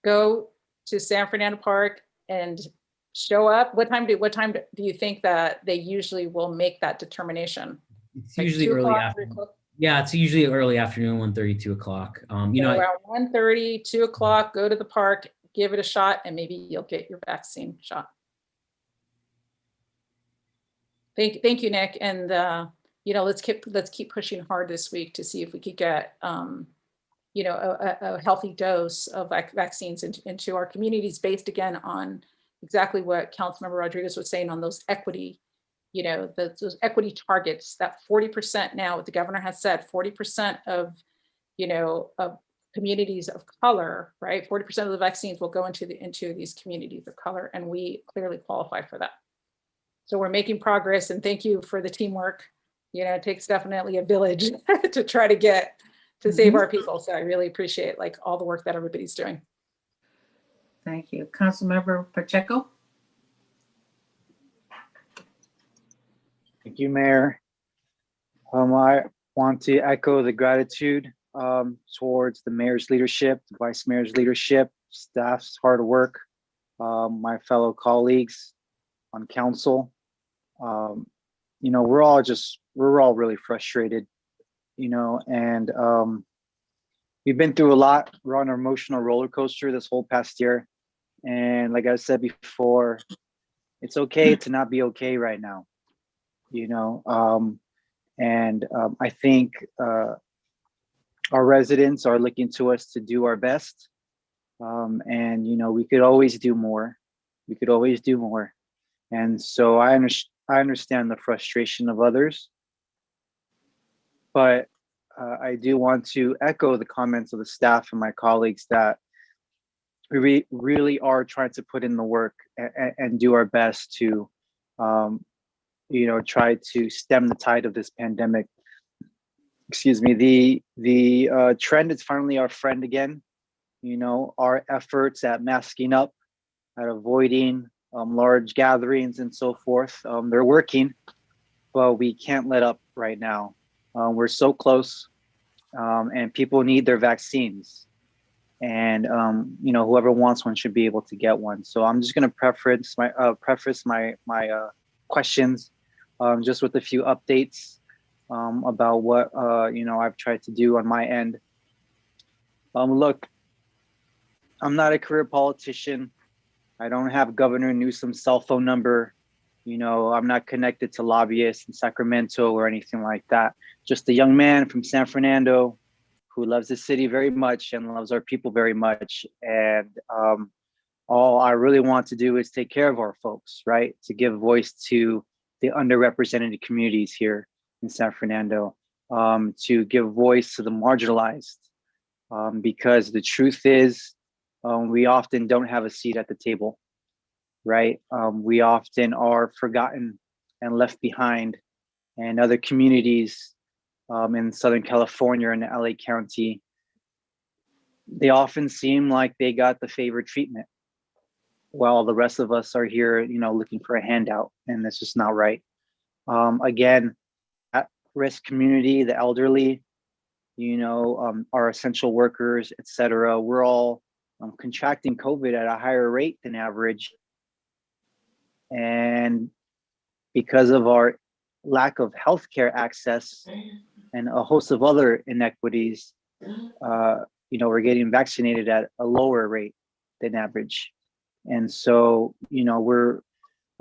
Go to San Fernando Park and show up. What time do you think that they usually will make that determination? It's usually early afternoon. Yeah, it's usually early afternoon, 1:30, 2 o'clock. Around 1:30, 2 o'clock, go to the park, give it a shot, and maybe you'll get your vaccine shot. Thank you, Nick. And let's keep pushing hard this week to see if we could get a healthy dose of vaccines into our communities, based again on exactly what Councilmember Rodriguez was saying on those equity, those equity targets, that 40% now, what the governor has said, 40% of communities of color, right? 40% of the vaccines will go into these communities of color, and we clearly qualify for that. So we're making progress, and thank you for the teamwork. It takes definitely a village to try to save our people. So I really appreciate all the work that everybody's doing. Thank you. Councilmember Pacheco. Thank you, Mayor. I want to echo the gratitude towards the mayor's leadership, the vice mayor's leadership, staff's hard work, my fellow colleagues on council. We're all really frustrated, and we've been through a lot. We're on an emotional roller coaster this whole past year. And like I said before, it's okay to not be okay right now, I think our residents are looking to us to do our best. We could always do more. We could always do more. And so I understand the frustration of others, but I do want to echo the comments of the staff and my colleagues that we really are trying to put in the work and do our best to, try to stem the tide of this pandemic. Excuse me. The trend is finally our friend again. Our efforts at masking up, at avoiding large gatherings and so forth, they're working, but we can't let up right now. We're so close, and people need their vaccines. And whoever wants one should be able to get one. So I'm just going to preface my questions just with a few updates about what I've tried to do on my end. Look, I'm not a career politician. I don't have Governor Newsom's cell phone number. I'm not connected to lobbyists in Sacramento or anything like that. Just a young man from San Fernando who loves the city very much and loves our people very much. And all I really want to do is take care of our folks, right? To give voice to the underrepresented communities here in San Fernando, to give voice to the marginalized, because the truth is, we often don't have a seat at the table, right? We often are forgotten and left behind, and other communities in Southern California and LA County, they often seem like they got the favored treatment, while the rest of us are here, looking for a handout, and that's just not right. Again, at-risk community, the elderly, our essential workers, et cetera, we're all contracting COVID at a higher rate than average. And because of our lack of healthcare access and a host of other inequities, we're getting vaccinated at a lower rate than average. And so, we're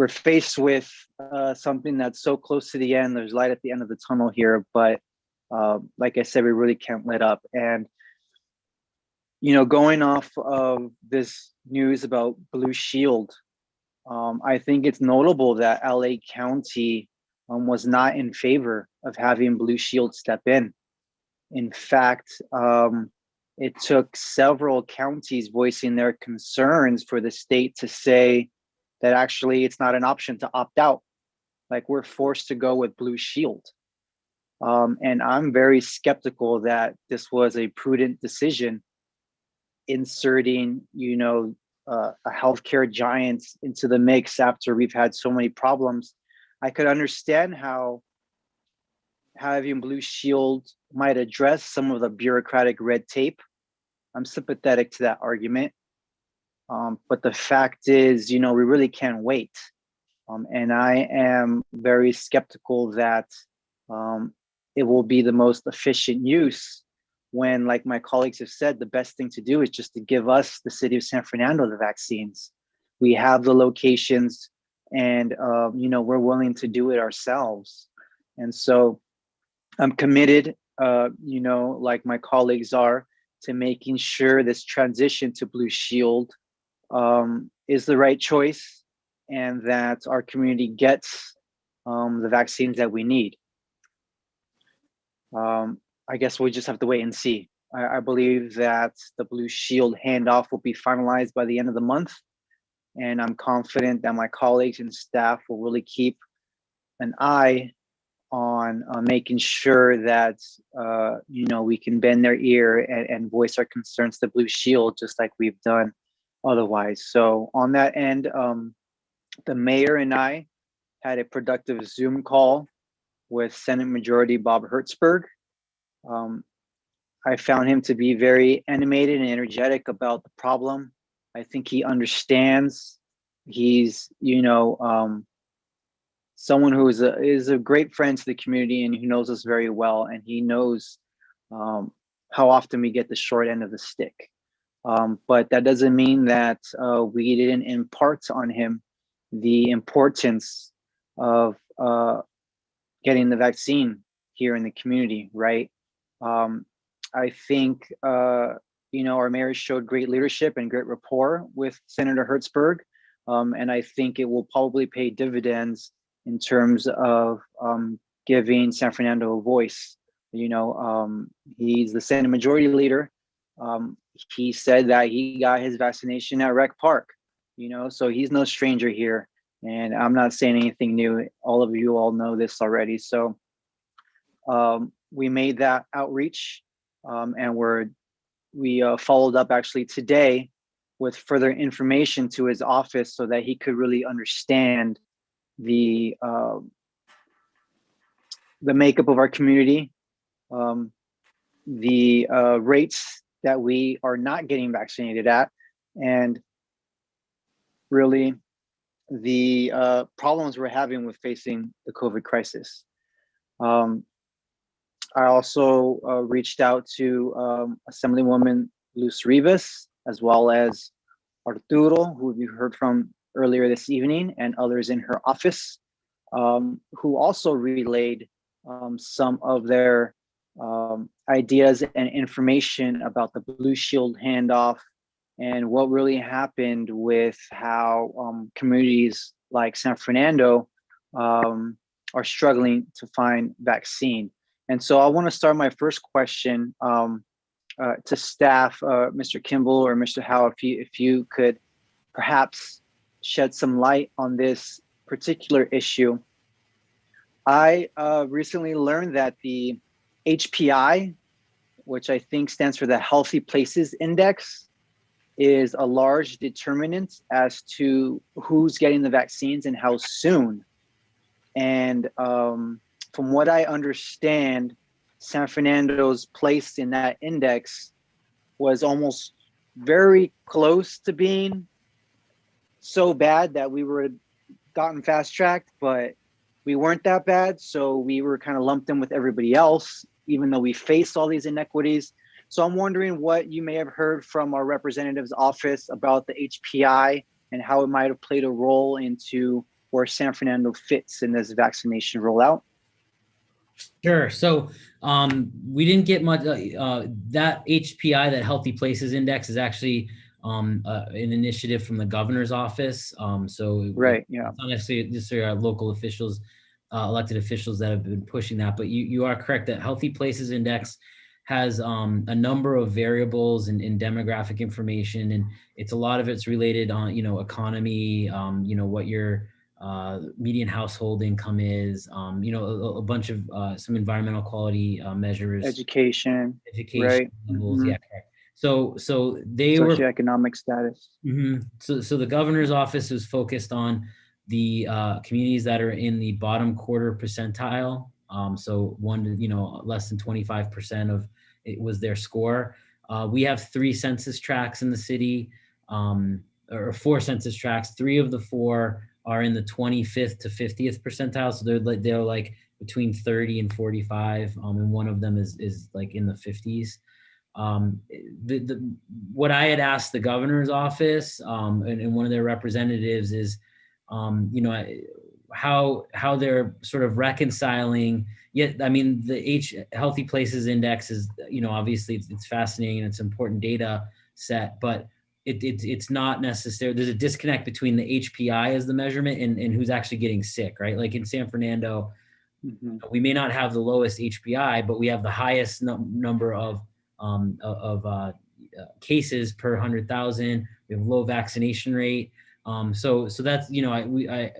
faced with something that's so close to the end. There's light at the end of the tunnel here, but like I said, we really can't let up. And going off of this news about Blue Shield, I think it's notable that LA County was not in favor of having Blue Shield step in. In fact, it took several counties voicing their concerns for the state to say that actually it's not an option to opt out. Like, we're forced to go with Blue Shield. And I'm very skeptical that this was a prudent decision, inserting, a healthcare giant into the mix after we've had so many problems. I could understand how having Blue Shield might address some of the bureaucratic red tape. I'm sympathetic to that argument. But the fact is, we really can't wait. And I am very skeptical that it will be the most efficient use when, like my colleagues have said, the best thing to do is just to give us, the city of San Fernando, the vaccines. We have the locations, and we're willing to do it ourselves. And so I'm committed, like my colleagues are, to making sure this transition to Blue Shield is the right choice, and that our community gets the vaccines that we need. I guess we just have to wait and see. I believe that the Blue Shield handoff will be finalized by the end of the month, and I'm confident that my colleagues and staff will really keep an eye on making sure that we can bend their ear and voice our concerns to Blue Shield, just like we've done otherwise. So on that end, the mayor and I had a productive Zoom call with Senate Majority Bob Hertzberg. I found him to be very animated and energetic about the problem. I think he understands. He's, someone who is a great friend to the community, and who knows us very well, and he knows how often we get the short end of the stick. But that doesn't mean that we didn't impart on him the importance of getting the vaccine here in the community, right? I think, our mayor showed great leadership and great rapport with Senator Hertzberg. And I think it will probably pay dividends in terms of giving San Fernando a voice. He's the Senate Majority Leader. He said that he got his vaccination at Rec Park, so he's no stranger here. And I'm not saying anything new. All of you all know this already. So we made that outreach, and we followed up actually today with further information to his office so that he could really understand the makeup of our community, the rates that we are not getting vaccinated at, and really the problems we're having with facing the COVID crisis. I also reached out to Assemblywoman Luz Rivas, as well as Arturo, who we heard from earlier this evening, and others in her office, who also relayed some of their ideas and information about the Blue Shield handoff and what really happened with how communities like San Fernando are struggling to find vaccine. And so I want to start my first question to staff, Mr. Kimball or Mr. Howe, if you could perhaps shed some light on this particular issue. I recently learned that the HPI, which I think stands for the Healthy Places Index, is a large determinant as to who's getting the vaccines and how soon. And from what I understand, San Fernando's place in that index was almost very close to being so bad that we were gotten fast tracked, but we weren't that bad. So we were kind of lumped in with everybody else, even though we faced all these inequities. So I'm wondering what you may have heard from our representative's office about the HPI and how it might have played a role into where San Fernando fits in this vaccination rollout. Sure. So we didn't get much. That HPI, that Healthy Places Index, is actually an initiative from the governor's office. Right. Yeah. It's not necessarily our local officials, elected officials that have been pushing that. But you are correct that Healthy Places Index has a number of variables and demographic information, and a lot of it's related on economy, what your median household income is, a bunch of some environmental quality measures, education right. levels. Mm-hmm. Yeah, correct. So they were socioeconomic status. Mm-hmm. So the governor's office was focused on the communities that are in the bottom quarter percentile. So less than 25% of it was their score. We have 3 census tracts in the city, or 4 census tracts. 3 of the 4 are in the 25th to 50th percentile. So they're like between 30 and 45, and one of them is like in the 50s. What I had asked the governor's office and one of their representatives is, how they're sort of reconciling. Yet, I mean, the Healthy Places Index is, obviously it's fascinating and it's important data set, but it's not necessary. There's a disconnect between the HPI as the measurement and who's actually getting sick, right? Like in San Fernando, we may not have the lowest HPI, but we have the highest number of cases per 100,000. We have low vaccination rate. So that's, I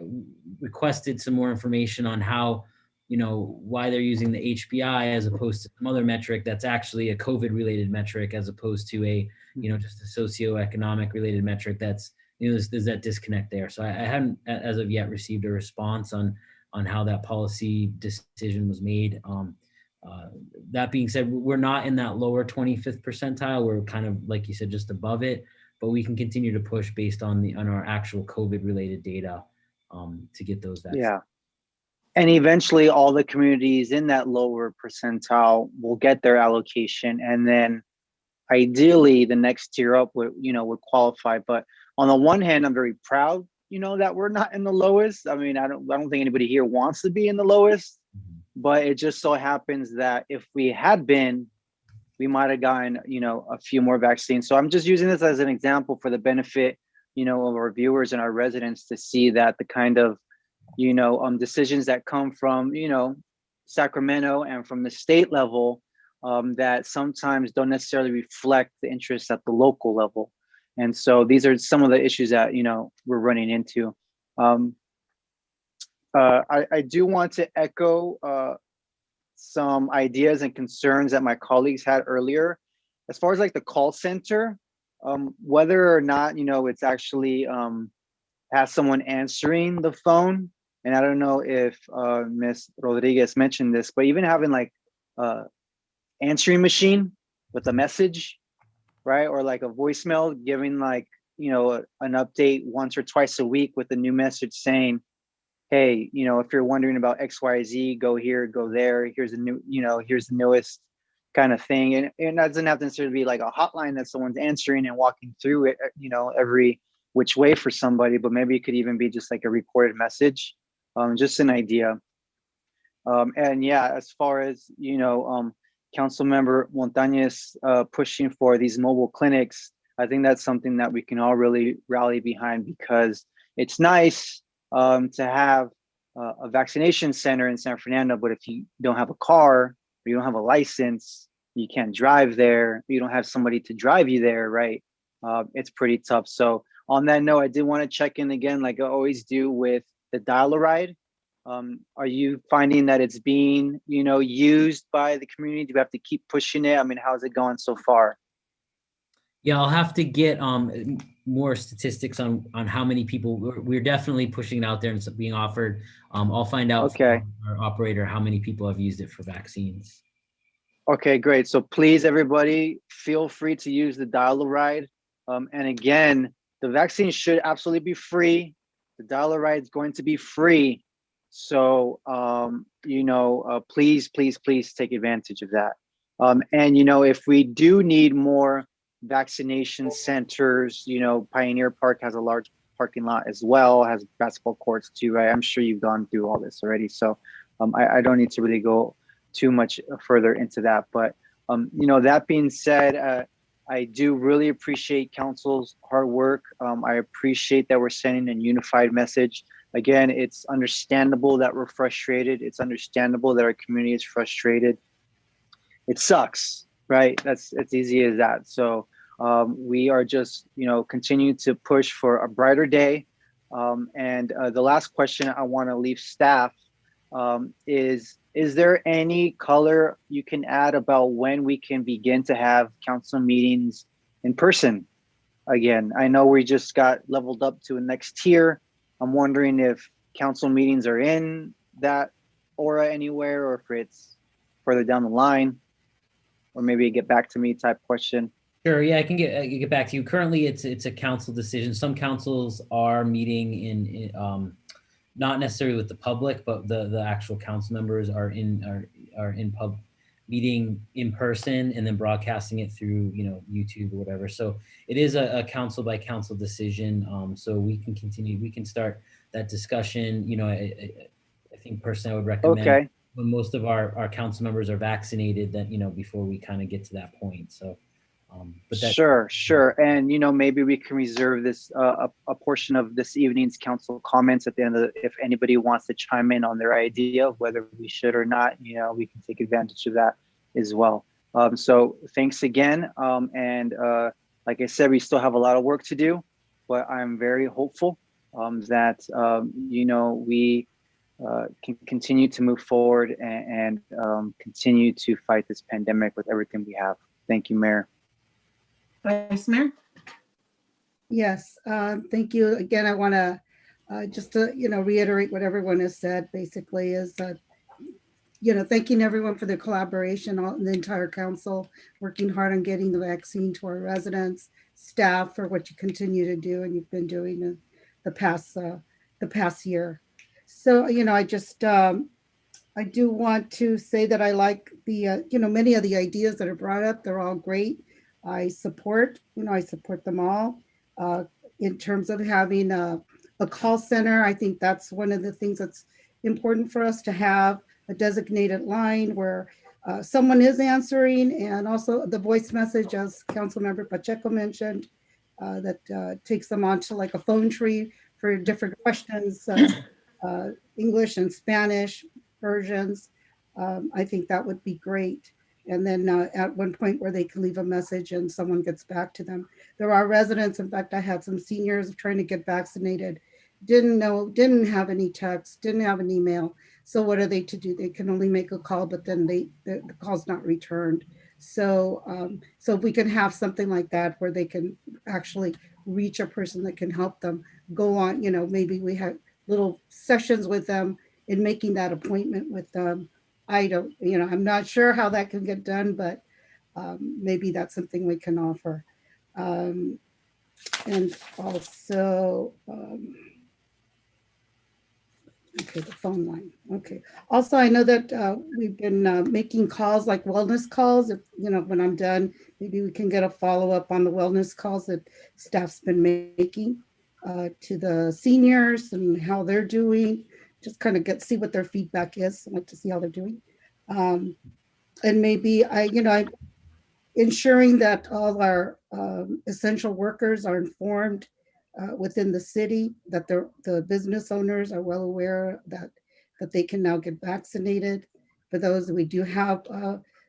requested some more information on how, why they're using the HPI as opposed to some other metric that's actually a COVID related metric, as opposed to a, just a socioeconomic related metric. That's, there's that disconnect there. So I haven't as of yet received a response on how that policy decision was made. That being said, we're not in that lower 25th percentile. We're kind of, like you said, just above it, but we can continue to push based on our actual COVID related data to get those vaccines. Yeah. And eventually all the communities in that lower percentile will get their allocation. And then ideally the next tier up would qualify. But on the one hand, I'm very proud, that we're not in the lowest. I mean, I don't think anybody here wants to be in the lowest, but it just so happens that if we had been, we might have gotten, a few more vaccines. So I'm just using this as an example for the benefit of our viewers and our residents to see that the kind of, decisions that come from, Sacramento and from the state level, that sometimes don't necessarily reflect the interests at the local level. And so these are some of the issues that, we're running into. I do want to echo some ideas and concerns that my colleagues had earlier. As far as like the call center, whether or not, it's actually has someone answering the phone. And I don't know if Ms. Rodriguez mentioned this, but even having like answering machine with a message, right? Or like a voicemail giving like, an update once or twice a week with a new message saying, hey, if you're wondering about XYZ, go here, go there. Here's here's the newest kind of thing. And it doesn't have to necessarily be like a hotline that someone's answering and walking through it, every which way for somebody, but maybe it could even be just like a recorded message, just an idea. And yeah, as far as, Councilmember Montañez pushing for these mobile clinics, I think that's something that we can all really rally behind, because it's nice to have a vaccination center in San Fernando, but if you don't have a car, or you don't have a license, you can't drive there, you don't have somebody to drive you there, right? It's pretty tough. So on that note, I did want to check in again, like I always do, with the dial-a-ride. Are you finding that it's being, used by the community? Do we have to keep pushing it? I mean, how's it going so far? Yeah, I'll have to get more statistics on how many people. We're definitely pushing it out there and it's being offered. I'll find out from our operator how many people have used it for vaccines. Okay, great. So please, everybody, feel free to use the dial-a-ride. And again, the vaccine should absolutely be free. The dial-a-ride is going to be free. So, please, please, please take advantage of that. And, if we do need more vaccination centers, Pioneer Park has a large parking lot as well, has basketball courts too, right? I'm sure you've gone through all this already. So I don't need to really go too much further into that. But, that being said, I do really appreciate council's hard work. I appreciate that we're sending a unified message. Again, it's understandable that we're frustrated. It's understandable that our community is frustrated. It sucks, right? It's easy as that. So we are just, continue to push for a brighter day. And the last question I want to leave staff is there any color you can add about when we can begin to have council meetings in person again? I know we just got leveled up to a next tier. I'm wondering if council meetings are in that aura anywhere, or if it's further down the line, or maybe a get back to me type question. Sure. Yeah, I can get back to you. Currently, it's a council decision. Some councils are meeting in not necessarily with the public, but the actual council members are in meeting in person and then broadcasting it through YouTube or whatever. So it is a council by council decision. So we can continue. We can start that discussion. I think personally I would recommend when most of our council members are vaccinated, that before we kind of get to that point. So. But Sure. And, maybe we can reserve this, a portion of this evening's council comments at the end of if anybody wants to chime in on their idea of whether we should or not, we can take advantage of that as well. So thanks again. And like I said, we still have a lot of work to do, but I'm very hopeful that, we can continue to move forward and continue to fight this pandemic with everything we have. Thank you, Mayor. Vice Mayor? Yes, thank you. Again, I want to just to, reiterate what everyone has said, basically is, thanking everyone for their collaboration, the entire council, working hard on getting the vaccine to our residents, staff for what you continue to do and you've been doing the past year. So, I just, I do want to say that I like the, many of the ideas that are brought up. They're all great. I support them all. In terms of having a call center, I think that's one of the things that's important for us to have, a designated line where someone is answering, and also the voice message, as Councilmember Pacheco mentioned. that takes them onto like a phone tree for different questions, English and Spanish versions. I think that would be great. And then at one point where they can leave a message and someone gets back to them. There are residents, in fact, I had some seniors trying to get vaccinated, didn't have any text, didn't have an email. So what are they to do? They can only make a call, but then the call's not returned. So, so if we can have something like that where they can actually reach a person that can help them go on, maybe we have little sessions with them in making that appointment with them. I don't, I'm not sure how that can get done, but maybe that's something we can offer. And also, okay, the phone line. Okay. Also, I know that we've been making calls, like wellness calls. If, when I'm done, maybe we can get a follow-up on the wellness calls that staff's been making to the seniors and how they're doing. Just kind of see what their feedback is. I'd like to see how they're doing. And maybe ensuring that all our essential workers are informed within the city, that the business owners are well aware that they can now get vaccinated. For those, we do have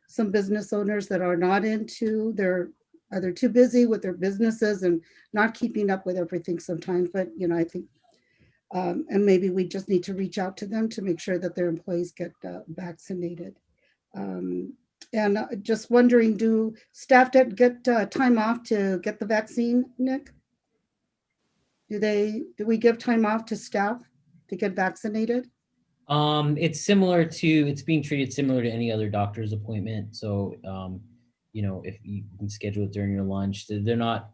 some business owners that are not they're either too busy with their businesses and not keeping up with everything sometimes. But, I think, and maybe we just need to reach out to them to make sure that their employees get vaccinated. And just wondering, do staff get time off to get the vaccine, Nick? Do we give time off to staff to get vaccinated? It's being treated similar to any other doctor's appointment. So, if you can schedule it during your lunch, they're not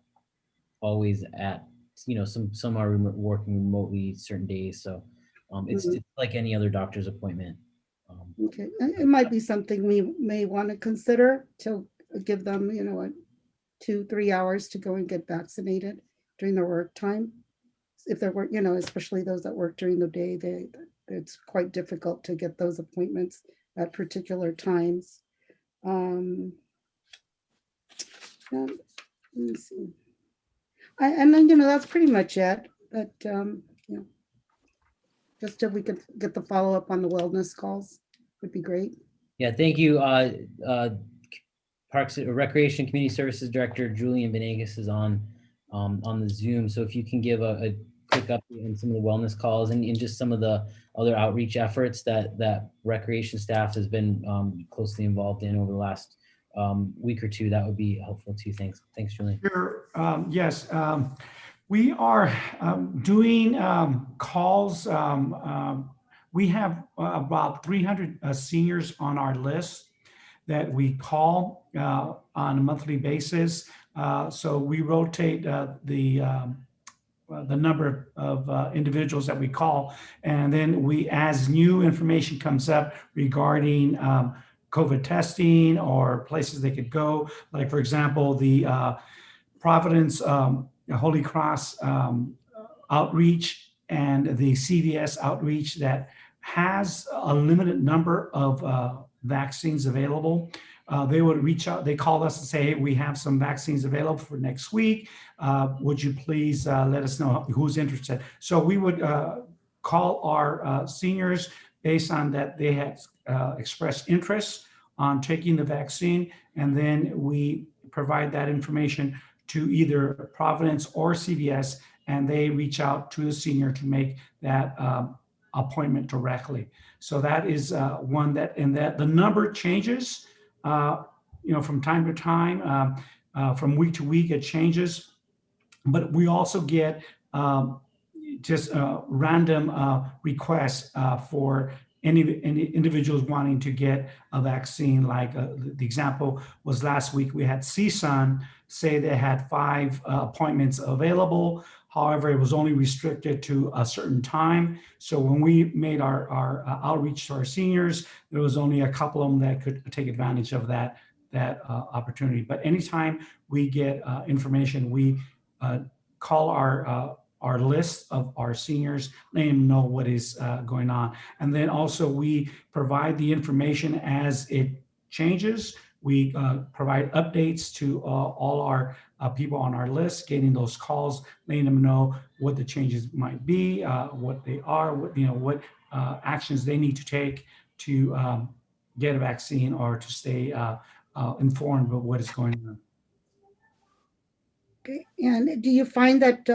always at, some are working remotely certain days. So, it's like any other doctor's appointment. Okay, it might be something we may want to consider to give them, 2-3 hours to go and get vaccinated during their work time. If they're work, especially those that work during the day, it's quite difficult to get those appointments at particular times. Let me see. And then, that's pretty much it. But, just if we could get the follow-up on the wellness calls would be great. Yeah, thank you. Parks Recreation Community Services Director Julian Venegas is on the Zoom. So if you can give a quick update on some of the wellness calls and just some of the other outreach efforts that recreation staff has been closely involved in over the last week or two, that would be helpful too. Thanks, Julian. Sure. Yes. We are doing calls. We have about 300 seniors on our list that we call on a monthly basis. So we rotate the number of individuals that we call, and then as new information comes up regarding COVID testing or places they could go, like for example, the Providence Holy Cross outreach and the CVS outreach that has a limited number of vaccines available. They would reach out, they call us and say, hey, we have some vaccines available for next week. Would you please let us know who's interested? So we would call our seniors based on that they had expressed interest on taking the vaccine, and then we provide that information to either Providence or CVS, and they reach out to the senior to make that appointment directly. So that is one that the number changes, from time to time, from week to week, it changes. But we also get just random requests for any individuals wanting to get a vaccine. Like the example was last week, we had CSUN say they had 5 appointments available. However, it was only restricted to a certain time. So when we made our outreach to our seniors, there was only a couple of them that could take advantage of that opportunity. But anytime we get information, we call our list of our seniors, let them know what is going on. And then also we provide the information as it changes We provide updates to all our people on our list, getting those calls, letting them know what the changes might be, what they are, what actions they need to take to get a vaccine or to stay informed of what is going on. Okay. And do you find that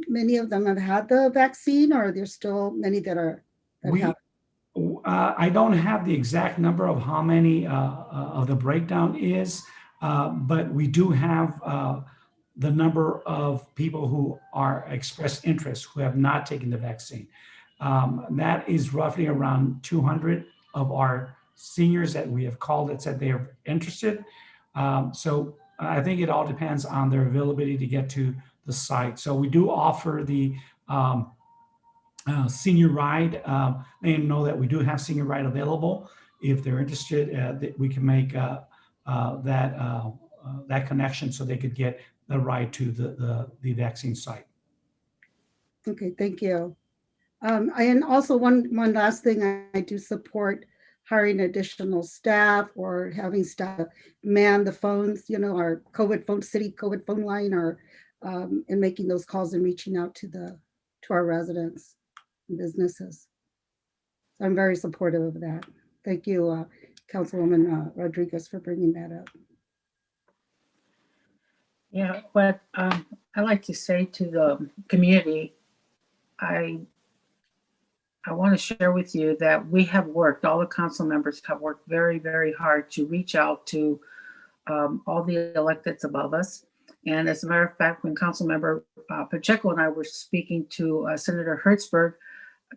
many of them have had the vaccine, or are there still many that have? I don't have the exact number of how many of the breakdown is, but we do have the number of people who are expressed interest who have not taken the vaccine. That is roughly around 200 of our seniors that we have called that said they are interested. So I think it all depends on their availability to get to the site. So we do offer the senior ride. Let them know that we do have senior ride available. If they're interested, that we can make that connection so they could get the ride to the vaccine site. Okay, thank you. And also one last thing, I do support hiring additional staff or having staff man the phones, our city COVID phone line, or and making those calls and reaching out to our residents and businesses. So I'm very supportive of that. Thank you, Councilwoman Rodriguez, for bringing that up. Yeah, what I like to say to the community, I want to share with you that we have worked, all the council members have worked very, very hard to reach out to all the electeds above us. And as a matter of fact, when Councilmember Pacheco and I were speaking to Senator Hertzberg,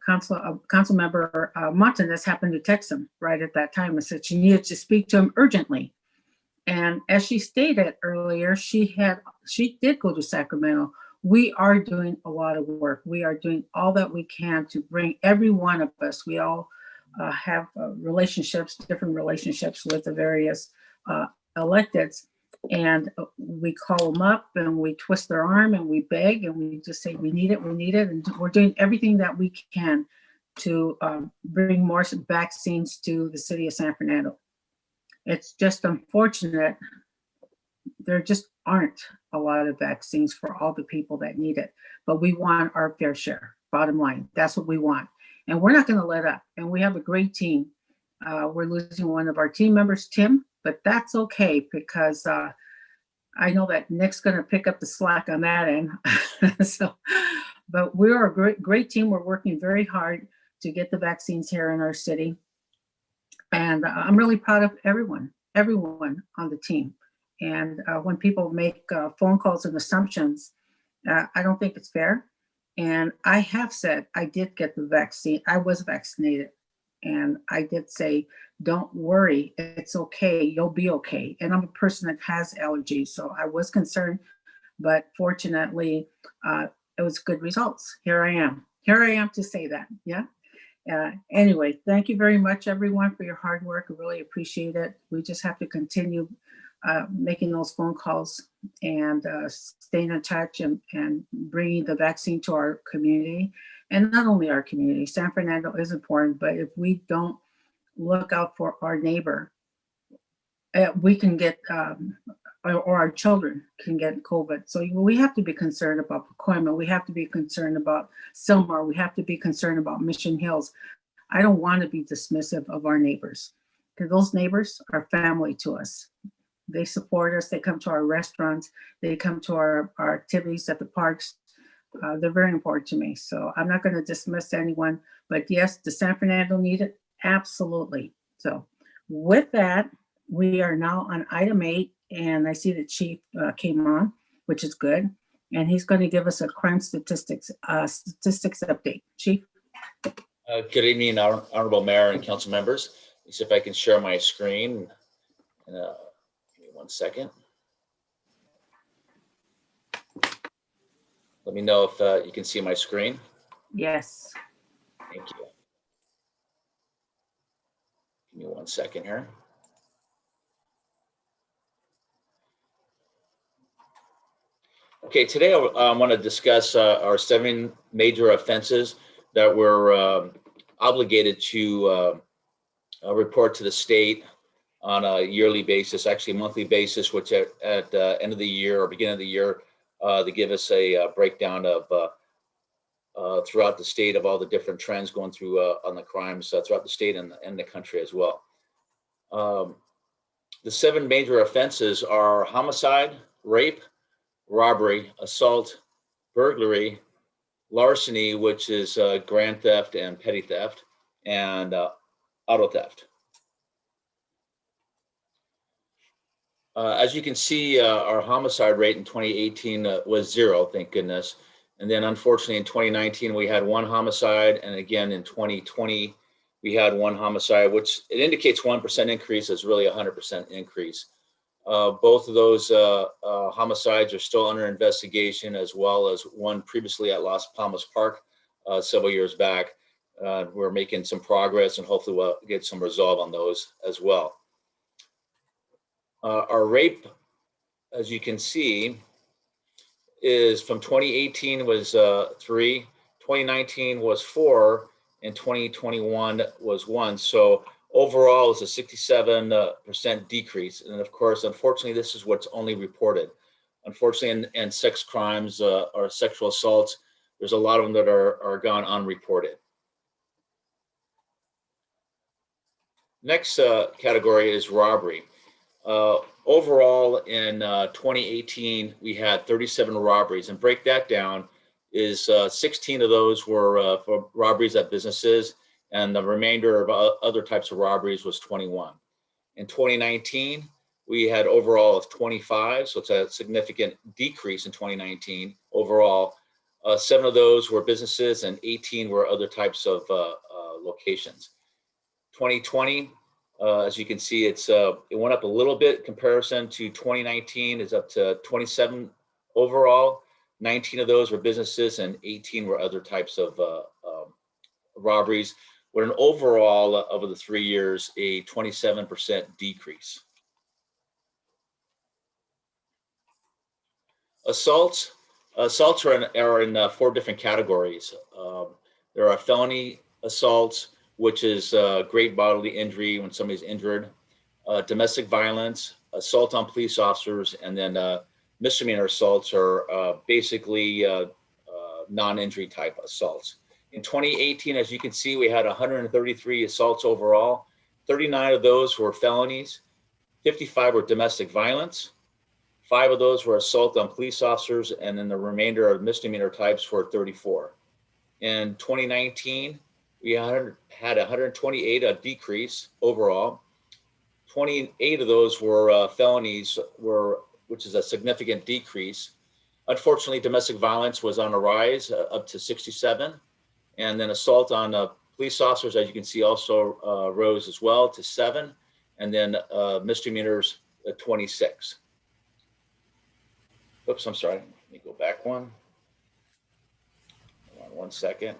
Councilmember Montanez happened to text him right at that time and said she needed to speak to him urgently. And as she stated earlier, she did go to Sacramento. We are doing a lot of work. We are doing all that we can to bring every one of us. We all have relationships, different relationships with the various electeds. And we call them up and we twist their arm and we beg and we just say, we need it, we need it. And we're doing everything that we can to bring more vaccines to the city of San Fernando. It's just unfortunate there just aren't a lot of vaccines for all the people that need it, but we want our fair share, bottom line. That's what we want. And we're not going to let up. And we have a great team. We're losing one of our team members, Tim, but that's okay because I know that Nick's going to pick up the slack on that end. But we're a great team. We're working very hard to get the vaccines here in our city. And I'm really proud of everyone on the team. And when people make phone calls and assumptions, I don't think it's fair. And I have said I did get the vaccine. I was vaccinated. And I did say, don't worry, it's okay, you'll be okay. And I'm a person that has allergies, so I was concerned, but fortunately, it was good results. Here I am to say that, yeah. Anyway, thank you very much, everyone, for your hard work. I really appreciate it. We just have to continue making those phone calls and staying in touch and bringing the vaccine to our community. And not only our community, San Fernando is important, but if we don't look out for our neighbor, we can get, or our children can get COVID. So we have to be concerned about Pacoima. We have to be concerned about Sylmar. We have to be concerned about Mission Hills. I don't want to be dismissive of our neighbors, because those neighbors are family to us. They support us. They come to our restaurants. They come to our activities at the parks. They're very important to me. So I'm not going to dismiss anyone, but yes, does San Fernando need it? Absolutely. So with that, we are now on item 8, and I see the chief came on, which is good. And he's going to give us a crime statistics update. Chief. Good evening, Honorable Mayor and council members. Let's see if I can share my screen. Give me 1 second. Let me know if you can see my screen. Yes. Thank you. Give me 1 second here. Okay, today I want to discuss our 7 major offenses that we're obligated to report to the state on a yearly basis, actually monthly basis, which at end of the year or beginning of the year, they give us a breakdown of throughout the state of all the different trends going through on the crimes throughout the state and the country as well. The 7 major offenses are homicide, rape, robbery, assault, burglary, larceny, which is grand theft and petty theft, and auto theft. As you can see, our homicide rate in 2018 was 0, thank goodness. And then unfortunately in 2019, we had 1 homicide. And again, in 2020, we had 1 homicide, which it indicates 1% increase is really 100% increase. Both of those homicides are still under investigation, as well as one previously at Las Palmas Park several years back. We're making some progress and hopefully we'll get some resolve on those as well. Our rape, as you can see, is from 2018 was 3, 2019 was 4, and 2021 was 1. So overall, it's a 67% decrease. And of course, unfortunately, this is what's only reported. Unfortunately, in sex crimes or sexual assaults, there's a lot of them that are gone unreported. Next category is robbery. Overall, in 2018, we had 37 robberies, and break that down is 16 of those were for robberies at businesses, and the remainder of other types of robberies was 21. In 2019, we had overall of 25, so it's a significant decrease in 2019 overall. 7 of those were businesses and 18 were other types of locations. 2020, as you can see, it went up a little bit in comparison to 2019, is up to 27 overall. 19 of those were businesses and 18 were other types of robberies, with an overall over the 3 years, a 27% decrease. Assaults are in 4 different categories. There are felony assaults, which is great bodily injury when somebody's injured, domestic violence, assault on police officers, and then misdemeanor assaults are basically non-injury type assaults. In 2018, as you can see, we had 133 assaults overall. 39 of those were felonies, 55 were domestic violence, 5 of those were assault on police officers, and then the remainder of misdemeanor types were 34. In 2019, we had 128, a decrease overall. 28 of those were felonies, which is a significant decrease. Unfortunately, domestic violence was on a rise, up to 67. And then assault on police officers, as you can see, also rose as well to 7. And then misdemeanors, 26. Oops, I'm sorry. Let me go back one. Hold on 1 second.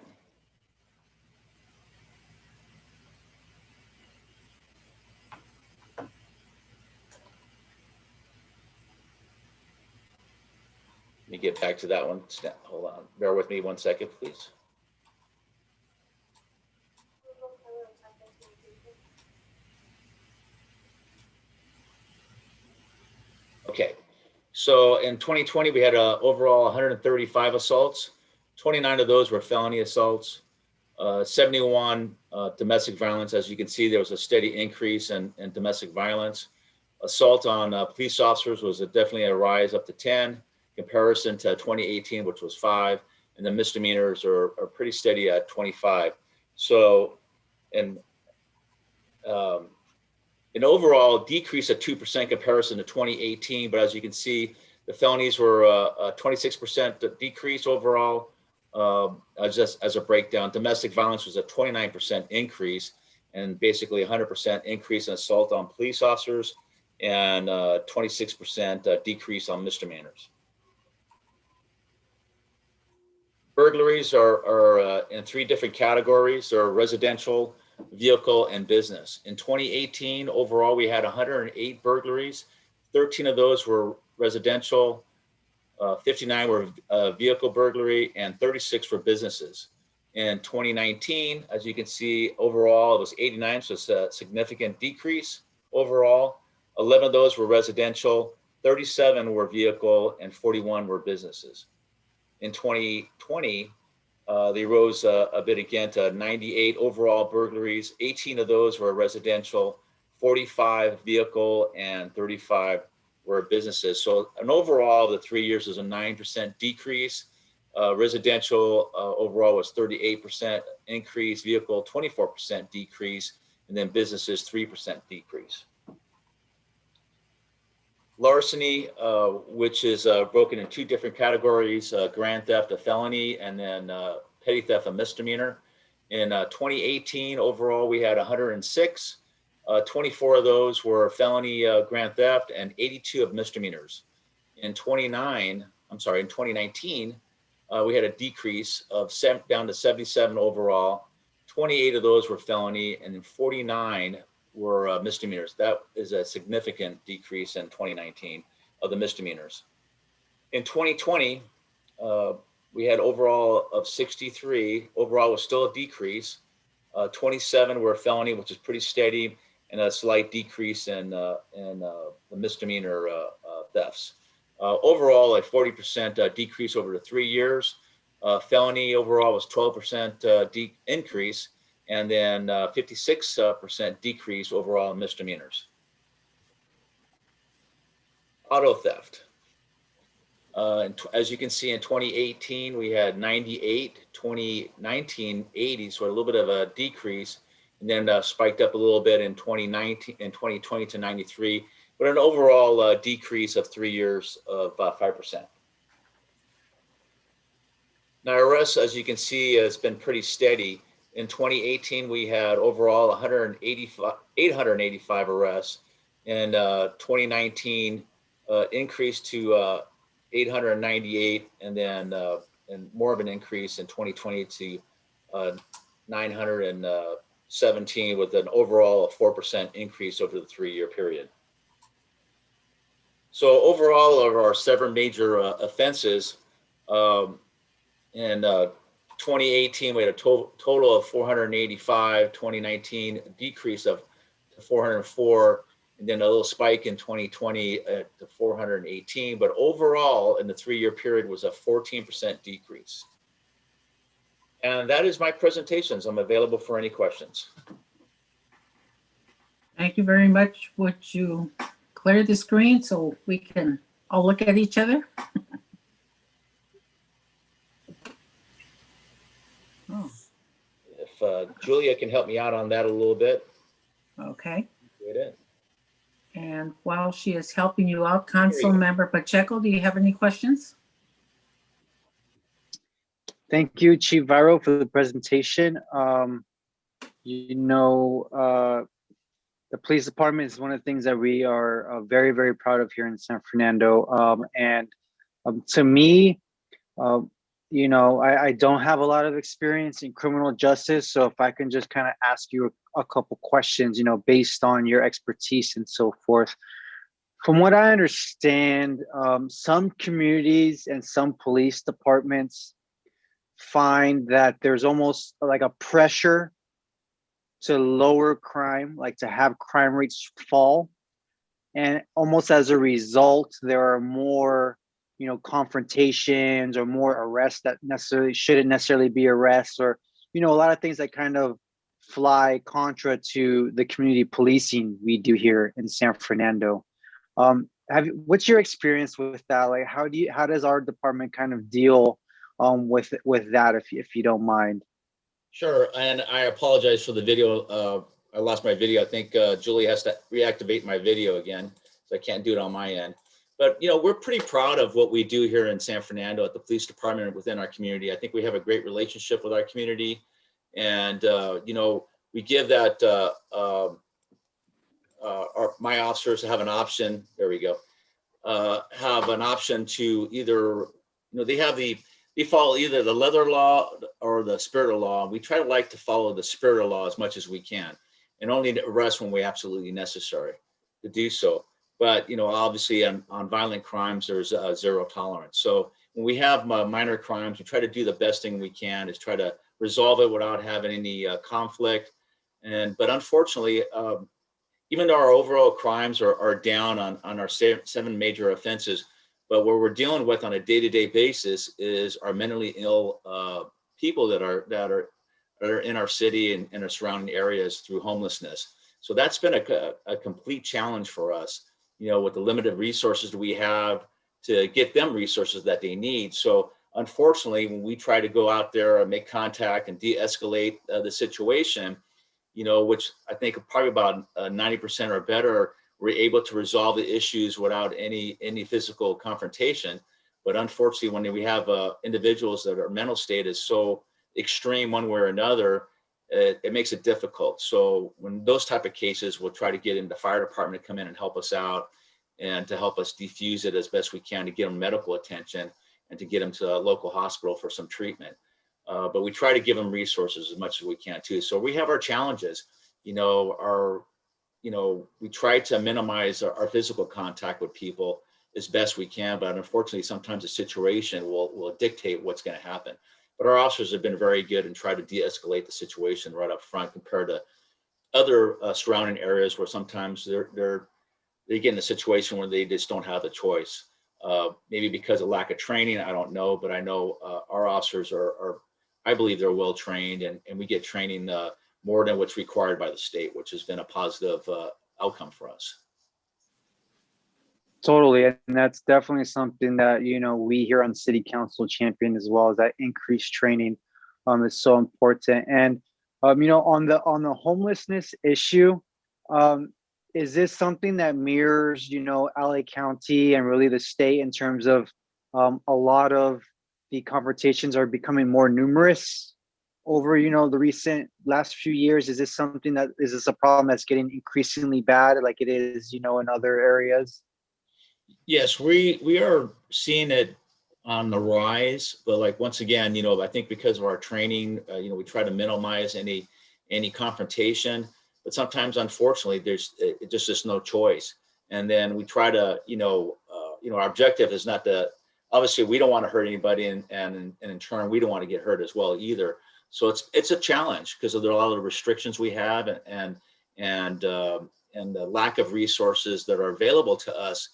Let me get back to that one. Hold on. Bear with me 1 second, please. Okay. So in 2020, we had overall 135 assaults. 29 of those were felony assaults. 71 domestic violence. As you can see, there was a steady increase in domestic violence. Assault on police officers was definitely a rise, up to 10. Comparison to 2018, which was 5, and the misdemeanors are pretty steady at 25. So, an overall decrease of 2% comparison to 2018, but as you can see, the felonies were a 26% decrease overall. Just as a breakdown, domestic violence was a 29% increase, and basically 100% increase in assault on police officers, and 26% decrease on misdemeanors. Burglaries are in 3 different categories. There are residential, vehicle, and business. In 2018, overall, we had 108 burglaries. 13 of those were residential, 59 were vehicle burglary, and 36 were businesses. In 2019, as you can see, overall, it was 89, so it's a significant decrease. overall. 11 of those were residential, 37 were vehicle, and 41 were businesses. In 2020, they rose a bit again to 98 overall burglaries. 18 of those were residential, 45 vehicle, and 35 were businesses. So an overall, the 3 years was a 9% decrease. Residential overall was 38% increase, vehicle 24% decrease, and then businesses 3% decrease. Larceny, which is broken in two different categories, grand theft, a felony, and then petty theft, a misdemeanor. In 2018, overall, we had 106. 24 of those were felony grand theft and 82 of misdemeanors. In 2019, we had a decrease of down to 77 overall. 28 of those were felony, and then 49 were misdemeanors. That is a significant decrease in 2019 of the misdemeanors. In 2020, we had overall of 63. Overall was still a decrease. 27 were felony, which is pretty steady, and a slight decrease in the misdemeanor thefts. Overall, a 40% decrease over the 3 years. Felony overall was 12% increase, and then 56% decrease overall in misdemeanors. Auto theft. As you can see, in 2018, we had 98, 2019, 80, so a little bit of a decrease, and then spiked up a little bit in 2019 and 2020 to 93, but an overall decrease of 3 years of 5%. Now, arrests, as you can see, has been pretty steady. In 2018, we had overall 885 arrests. In 2019, increased to 898, and then and more of an increase in 2020 to 917, with an overall 4% increase over the 3-year period. So overall, of our 7 major offenses, in 2018, we had a total of 485. 2019, a decrease of 404, and then a little spike in 2020 to 418. But overall, in the 3-year period, was a 14% decrease. And that is my presentations. I'm available for any questions. Thank you very much. Would you clear the screen so we can all look at each other? Oh. If Julia can help me out on that a little bit. Okay. It is. And while she is helping you out, Council Member Pacheco, do you have any questions? Thank you, Chief Viro, for the presentation. The police department is one of the things that we are very, very proud of here in San Fernando. To me, I don't have a lot of experience in criminal justice. So if I can just kind of ask you a couple questions, based on your expertise and so forth. From what I understand, some communities and some police departments find that there's almost like a pressure to lower crime, like to have crime rates fall. And almost as a result, there are more, confrontations or more arrests that shouldn't necessarily be arrests, or, a lot of things that kind of fly contra to the community policing we do here in San Fernando. What's your experience with that? Like, how does our department kind of deal with that, if you don't mind? Sure, and I apologize for the video. I lost my video. I think Julie has to reactivate my video again, so I can't do it on my end. But we're pretty proud of what we do here in San Fernando at the police department within our community. I think we have a great relationship with our community, and we give that my officers have an option. There we go. Have an option to either they follow either the leather law or the spirit of law. We try to follow the spirit of law as much as we can, and only to arrest when we absolutely necessary to do so. But obviously on violent crimes, there's zero tolerance. So when we have minor crimes, we try to do the best thing we can, is try to resolve it without having any conflict. But unfortunately, even though our overall crimes are down on our 7 major offenses, but what we're dealing with on a day-to-day basis is our mentally ill people that are in our city and in our surrounding areas through homelessness. So that's been a complete challenge for us, with the limited resources that we have to get them resources that they need. So unfortunately, when we try to go out there and make contact and de-escalate the situation, which I think probably about 90% or better, we're able to resolve the issues without any physical confrontation. But unfortunately, when we have individuals that their mental state is so extreme one way or another, it makes it difficult. So when those type of cases, we'll try to get in the fire department to come in and help us out and to help us defuse it as best we can to get them medical attention and to get them to a local hospital for some treatment. But we try to give them resources as much as we can too. So we have our challenges, we try to minimize our physical contact with people as best we can, but unfortunately, sometimes the situation will dictate what's going to happen. But our officers have been very good and try to de-escalate the situation right up front compared to other surrounding areas where sometimes they get in a situation where they just don't have a choice. Maybe because of lack of training, I don't know, but I know our officers I believe they're well trained, and we get training more than what's required by the state, which has been a positive outcome for us. Totally, and that's definitely something that we here on City Council champion as well, as that increased training is so important. And on the homelessness issue, is this something that mirrors LA County and really the state in terms of a lot of the confrontations are becoming more numerous over the recent last few years? Is this a problem that's getting increasingly bad like it is in other areas? Yes, we are seeing it on the rise, but like once again, I think because of our training, we try to minimize any confrontation, but sometimes unfortunately there's just no choice. And then we try to, our objective is not to, obviously we don't want to hurt anybody, and in turn we don't want to get hurt as well either. So it's a challenge because there are a lot of restrictions we have and the lack of resources that are available to us.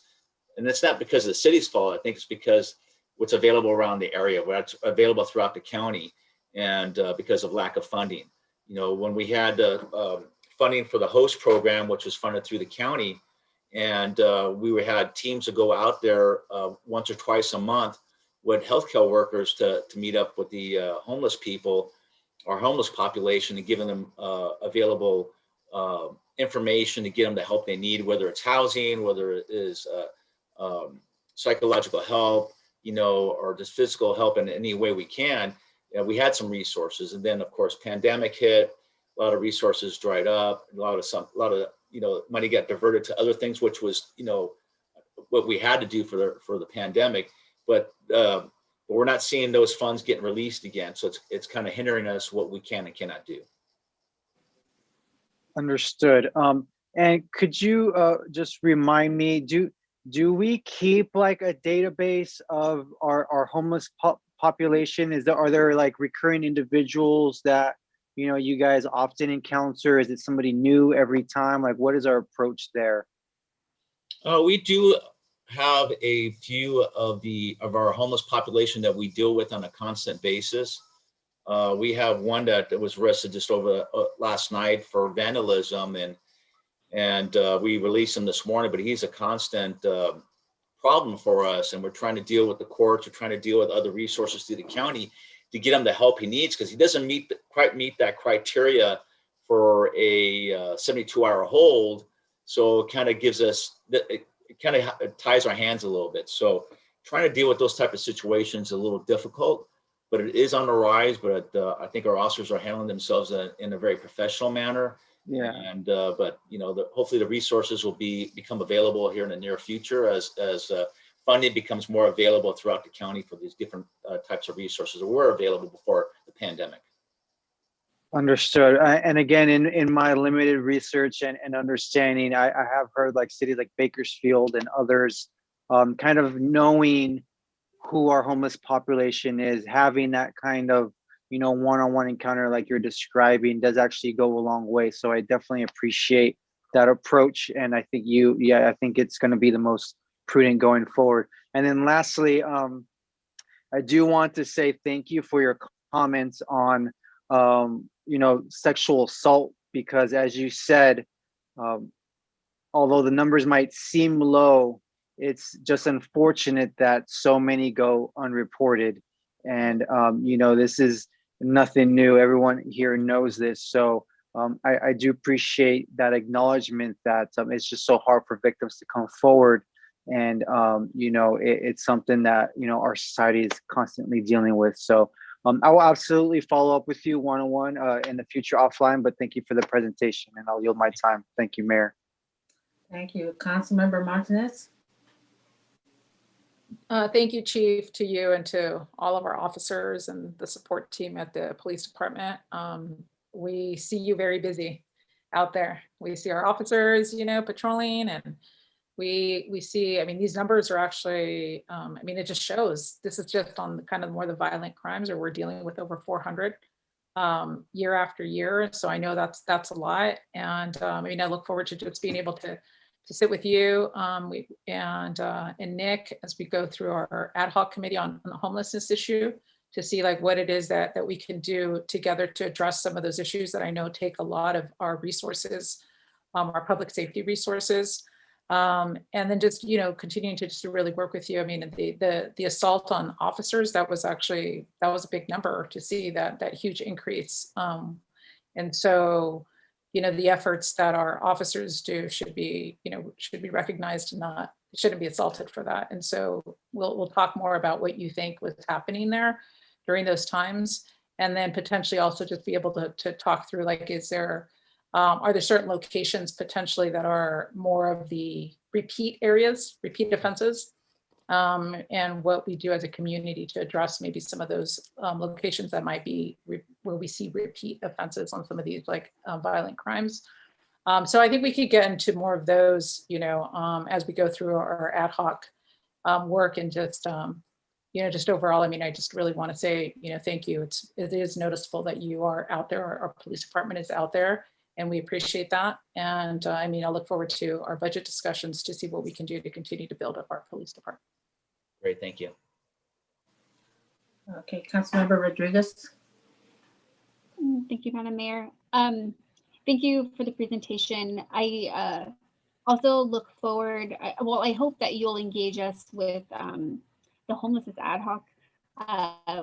And it's not because of the city's fault. I think it's because what's available around the area, what's available throughout the county, and because of lack of funding. When we had funding for the host program, which was funded through the county, and we had teams to go out there once or twice a month with healthcare workers to meet up with the homeless people, our homeless population, and giving them available information to get them the help they need, whether it's housing, whether it is psychological help, or just physical help in any way we can. We had some resources, and then of course pandemic hit, a lot of resources dried up, a lot of money got diverted to other things, which was what we had to do for the pandemic, but we're not seeing those funds getting released again, so it's kind of hindering us what we can and cannot do. Understood. And could you just remind me, do we keep like a database of our homeless population? Are there like recurring individuals that you guys often encounter? Is it somebody new every time? Like, what is our approach there? We do have a few of our homeless population that we deal with on a constant basis. We have one that was arrested just over last night for vandalism, and we released him this morning, but he's a constant problem for us, and we're trying to deal with the courts, we're trying to deal with other resources through the county to get him the help he needs, because he doesn't quite meet that criteria for a 72-hour hold. So it kind of gives us, it kind of ties our hands a little bit. So trying to deal with those type of situations is a little difficult, but it is on the rise. But I think our officers are handling themselves in a very professional manner. Yeah. And but hopefully the resources will become available here in the near future as funding becomes more available throughout the county for these different types of resources that were available before the pandemic. Understood. And again, in my limited research and understanding, I have heard like cities like Bakersfield and others kind of knowing who our homeless population is, having that kind of one-on-one encounter like you're describing does actually go a long way. So I definitely appreciate that approach. And I think I think it's going to be the most prudent going forward. And then lastly, I do want to say thank you for your comments on, sexual assault, because as you said, although the numbers might seem low, it's just unfortunate that so many go unreported. And, this is nothing new. Everyone here knows this. So I do appreciate that acknowledgement that it's just so hard for victims to come forward. And, it's something that, our society is constantly dealing with. So I will absolutely follow up with you one-on-one in the future offline, but thank you for the presentation, and I'll yield my time. Thank you, Mayor. Thank you. Councilmember Martinez. Thank you, Chief, to you and to all of our officers and the support team at the police department. We see you very busy out there. We see our officers, patrolling, and we see, these numbers are actually, it just shows this is just on kind of more the violent crimes, or we're dealing with over 400 year after year. So I know that's a lot. And I look forward to just being able to sit with you and Nick as we go through our ad hoc committee on the homelessness issue to see like what it is that we can do together to address some of those issues that I know take a lot of our resources, our public safety resources. And then just, continuing to just really work with you. The assault on officers, that was a big number to see that huge increase. And so, the efforts that our officers do should be recognized and shouldn't be assaulted for that. And so we'll talk more about what you think was happening there during those times. And then potentially also just be able to talk through, like, are there certain locations potentially that are more of the repeat offenses, and what we do as a community to address maybe some of those locations that might be where we see repeat offenses on some of these violent crimes. So I think we could get into more of those, as we go through our ad hoc work, and just overall, I just really want to say, thank you. It is noticeable that you are out there. Our police department is out there, and we appreciate that. And I look forward to our budget discussions to see what we can do to continue to build up our police department. Great, thank you. Okay, Councilmember Rodriguez. Thank you, Madam Mayor. Thank you for the presentation. I also look forward, I hope that you'll engage us with the homelessness ad hoc,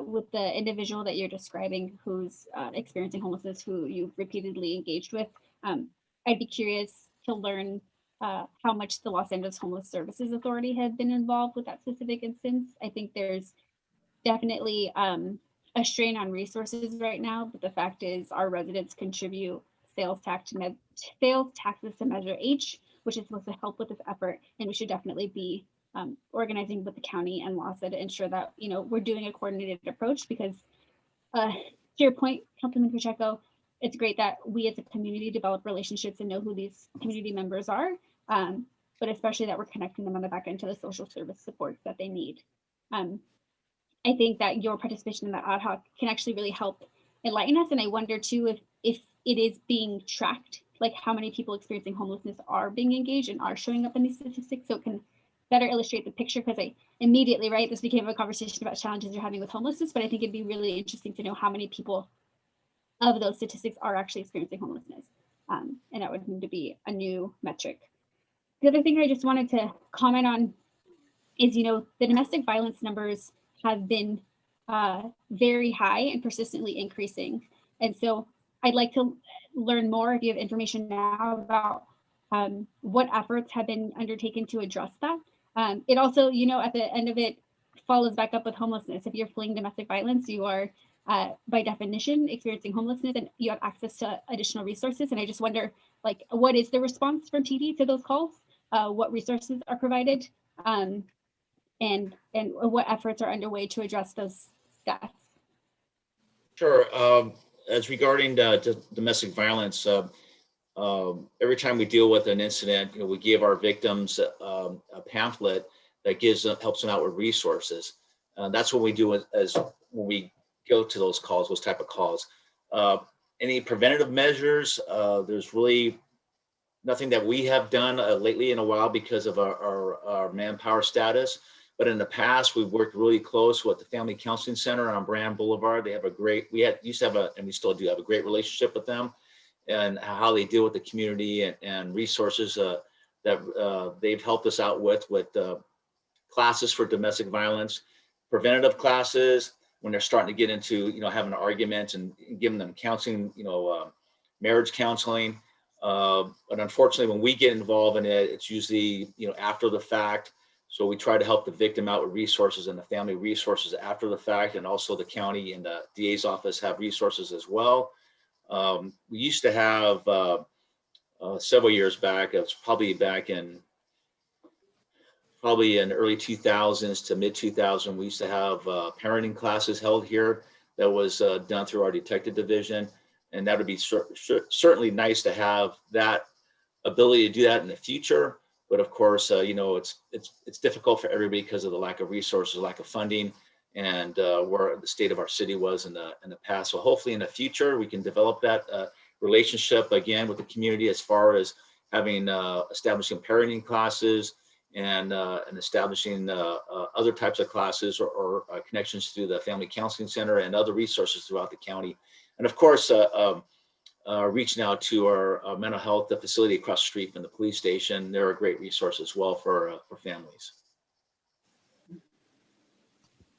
with the individual that you're describing who's experiencing homelessness, who you've repeatedly engaged with. I'd be curious to learn how much the Los Angeles Homeless Services Authority has been involved with that specific instance. I think there's definitely a strain on resources right now, but the fact is our residents contribute sales taxes to Measure H, which is supposed to help with this effort, and we should definitely be organizing with the county and LAHSA to ensure that we're doing a coordinated approach, because to your point, Councilman Pacheco, it's great that we as a community develop relationships and know who these community members are, but especially that we're connecting them on the back end to the social service supports that they need. I think that your participation in that ad hoc can actually really help enlighten us, and I wonder too if it is being tracked, like how many people experiencing homelessness are being engaged and are showing up in these statistics, so it can better illustrate the picture. Because I immediately, this became a conversation about challenges you're having with homelessness, but I think it'd be really interesting to know how many people of those statistics are actually experiencing homelessness. And that would need to be a new metric. The other thing I just wanted to comment on is, the domestic violence numbers have been very high and persistently increasing. And so I'd like to learn more, if you have information now, about what efforts have been undertaken to address that. It also, at the end of it, follows back up with homelessness. If you're fleeing domestic violence, you are by definition experiencing homelessness, and you have access to additional resources. And I just wonder, what is the response from TD to those calls? What resources are provided? And what efforts are underway to address those stats? Sure. As regarding domestic violence, every time we deal with an incident, we give our victims a pamphlet that helps them out with resources. That's what we do as when we go to those calls, those type of calls. Any preventative measures, there's really nothing that we have done lately in a while because of our manpower status. But in the past, we've worked really close with the Family Counseling Center on Brand Boulevard. They have a great, used to have and we still do have a great relationship with them, and how they deal with the community and resources that they've helped us out with classes for domestic violence, preventative classes when they're starting to get into, having arguments, and giving them counseling, marriage counseling. But unfortunately, when we get involved in it, it's usually, after the fact. So we try to help the victim out with resources and the family resources after the fact, and also the county and the DA's office have resources as well. We used to have several years back, it was probably back in early 2000s to mid 2000, we used to have parenting classes held here that was done through our detective division. And that would be certainly nice to have that ability to do that in the future. But of course, it's difficult for everybody because of the lack of resources, lack of funding, and where the state of our city was in the past. So hopefully in the future, we can develop that relationship again with the community, as far as having establishing parenting classes and establishing other types of classes or connections to the Family Counseling Center and other resources throughout the county. And of course, reaching out to our mental health facility across the street from the police station. They're a great resource as well for families.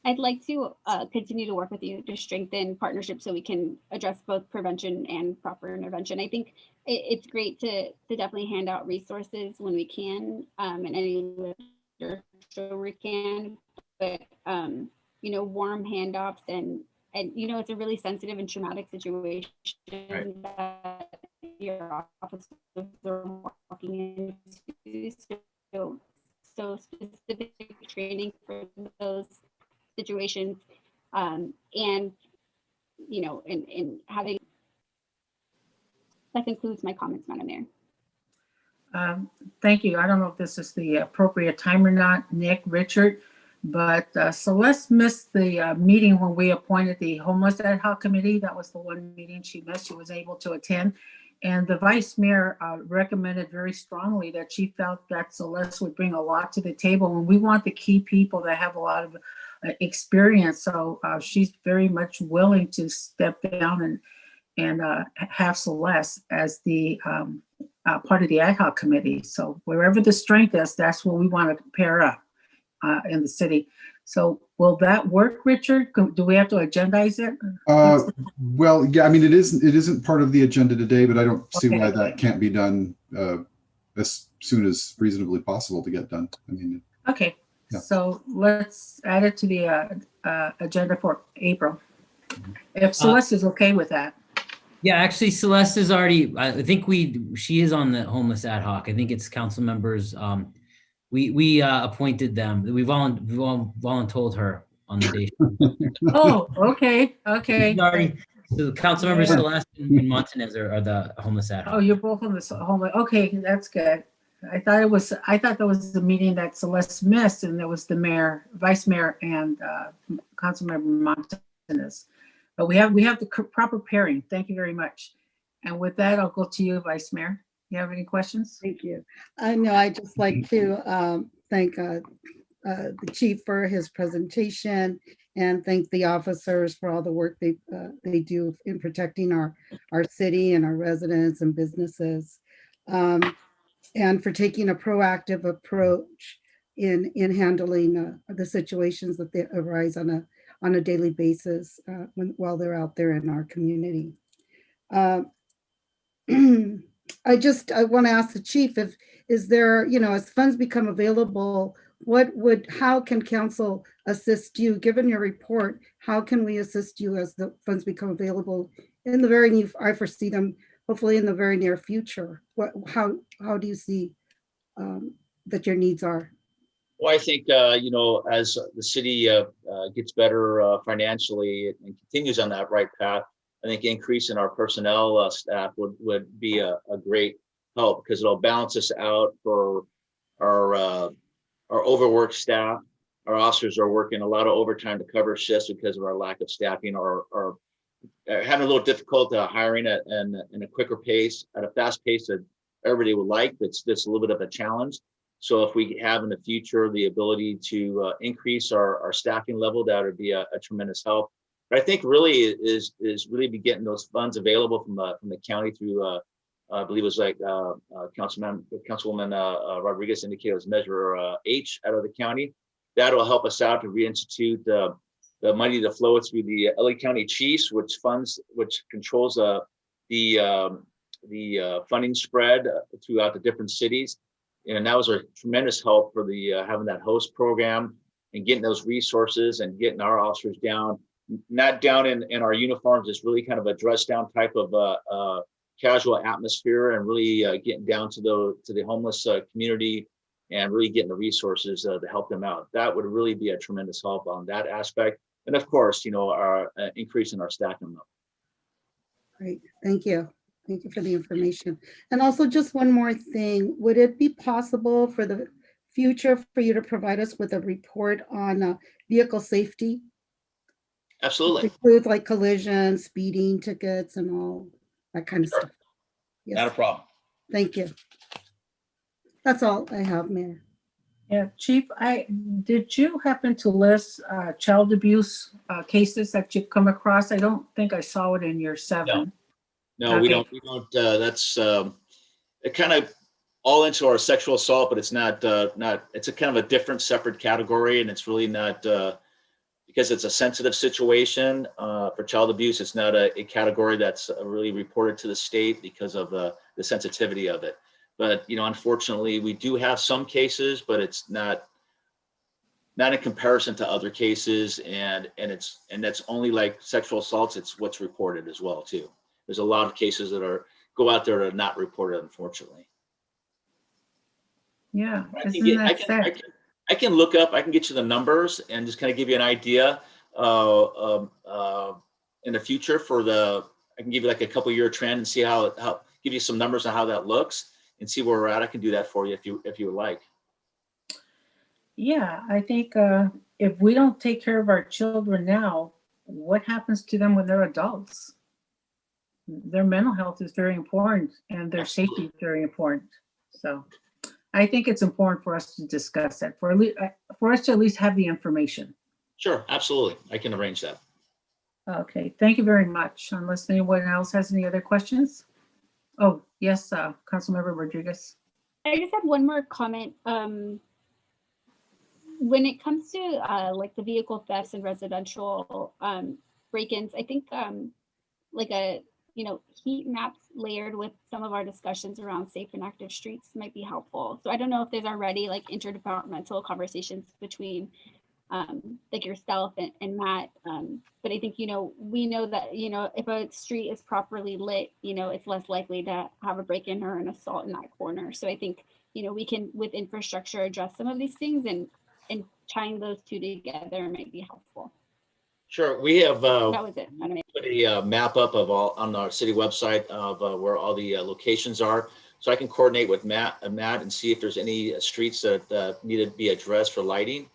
I'd like to continue to work with you to strengthen partnerships so we can address both prevention and proper intervention. I think it's great to definitely hand out resources when we can, and any literature we can, but warm handoffs and it's a really sensitive and traumatic situation that your officers are walking into. So specific training for those situations, and having. That concludes my comments, Madam Mayor. Thank you. I don't know if this is the appropriate time or not, Nick, Richard, but Celeste missed the meeting when we appointed the Homeless Ad Hoc Committee. That was the one meeting she missed. She was able to attend. And the Vice Mayor recommended very strongly that she felt that Celeste would bring a lot to the table. And we want the key people that have a lot of experience. So she's very much willing to step down and have Celeste as the part of the ad hoc committee. So wherever the strength is, that's what we want to pair up in the city. So will that work, Richard? Do we have to agendize it? Well, yeah, I mean, it isn't part of the agenda today, but I don't see why that can't be done as soon as reasonably possible to get done. I mean, okay. Yeah. So let's add it to the agenda for April. If Celeste is okay with that. Yeah, actually, Celeste is already, I think she is on the homeless ad hoc. I think it's council members. We appointed them. We voluntold her on the day. Oh, okay. So council members Celeste and Montanez are the homeless ad hoc. Oh, you're both on the homeless. Okay, that's good. I thought that was the meeting that Celeste missed, and there was the mayor, vice mayor, and Councilmember Montanez. But we have the proper pairing. Thank you very much. And with that, I'll go to you, Vice Mayor. You have any questions? Thank you. I know I'd just like to thank the chief for his presentation and thank the officers for all the work they do in protecting our city and our residents and businesses, and for taking a proactive approach in handling the situations that they arise on a daily basis while they're out there in our community. I want to ask the chief is there, as funds become available, how can council assist you? Given your report, how can we assist you as the funds become available in the very near, I foresee them hopefully in the very near future? How do you see that your needs are? Well, I think, as the city gets better financially and continues on that right path, I think increasing our personnel staff would be a great help, because it'll balance us out for our overworked staff. Our officers are working a lot of overtime to cover shifts because of our lack of staffing, or having a little difficult hiring in a quicker pace, at a fast pace, everybody would like. That's a little bit of a challenge. So if we have in the future the ability to increase our staffing level, that would be a tremendous help. But I think really is really be getting those funds available from the county through I believe it was like Councilwoman Rodriguez indicated it was Measure H out of the county. That'll help us out to reinstitute the money to flow through the LA County Chiefs, which controls the funding spread throughout the different cities. And that was a tremendous help for the having that host program and getting those resources and getting our officers down, not down in our uniforms. It's really kind of a dress down type of casual atmosphere, and really getting down to the homeless community and really getting the resources to help them out. That would really be a tremendous help on that aspect. And of course, our increase in our staffing level. Great, thank you. Thank you for the information. And also just one more thing, would it be possible for the future for you to provide us with a report on vehicle safety? Absolutely. It includes like collision, speeding tickets and all that kind of stuff. Yes. Not a problem. Thank you. That's all I have, Mayor. Yeah, Chief, did you happen to list child abuse cases that you've come across? I don't think I saw it in your 7. No, we don't. That's it kind of all into our sexual assault, but it's not. It's a kind of a different, separate category, and it's really not because it's a sensitive situation for child abuse. It's not a category that's really reported to the state because of the sensitivity of it. But unfortunately, we do have some cases, but it's not in comparison to other cases, and that's only like sexual assaults. It's what's reported as well too. There's a lot of cases that go out there that are not reported, unfortunately. Yeah, I can look up. I can get you the numbers and just kind of give you an idea in the future I can give you like a couple year trend and see how give you some numbers on how that looks and see where we're at. I can do that for you if you would like. Yeah, I think if we don't take care of our children now, what happens to them when they're adults? Their mental health is very important, and their safety is very important. So I think it's important for us to discuss that, for us to at least have the information. Sure, absolutely. I can arrange that. Okay, thank you very much. Unless anyone else has any other questions? Oh, yes, Councilmember Rodriguez. I just had one more comment. When it comes to like the vehicle thefts and residential break-ins, I think like a heat maps layered with some of our discussions around safe and active streets might be helpful. So I don't know if there's already like interdepartmental conversations between like yourself and Matt, but I think we know that if a street is properly lit, it's less likely to have a break-in or an assault in that corner. So I think we can, with infrastructure, address some of these things, and tying those two together might be helpful. Sure, we have That was it. put a map up of all on our city website of where all the locations are, so I can coordinate with Matt and see if there's any streets that need to be addressed for lighting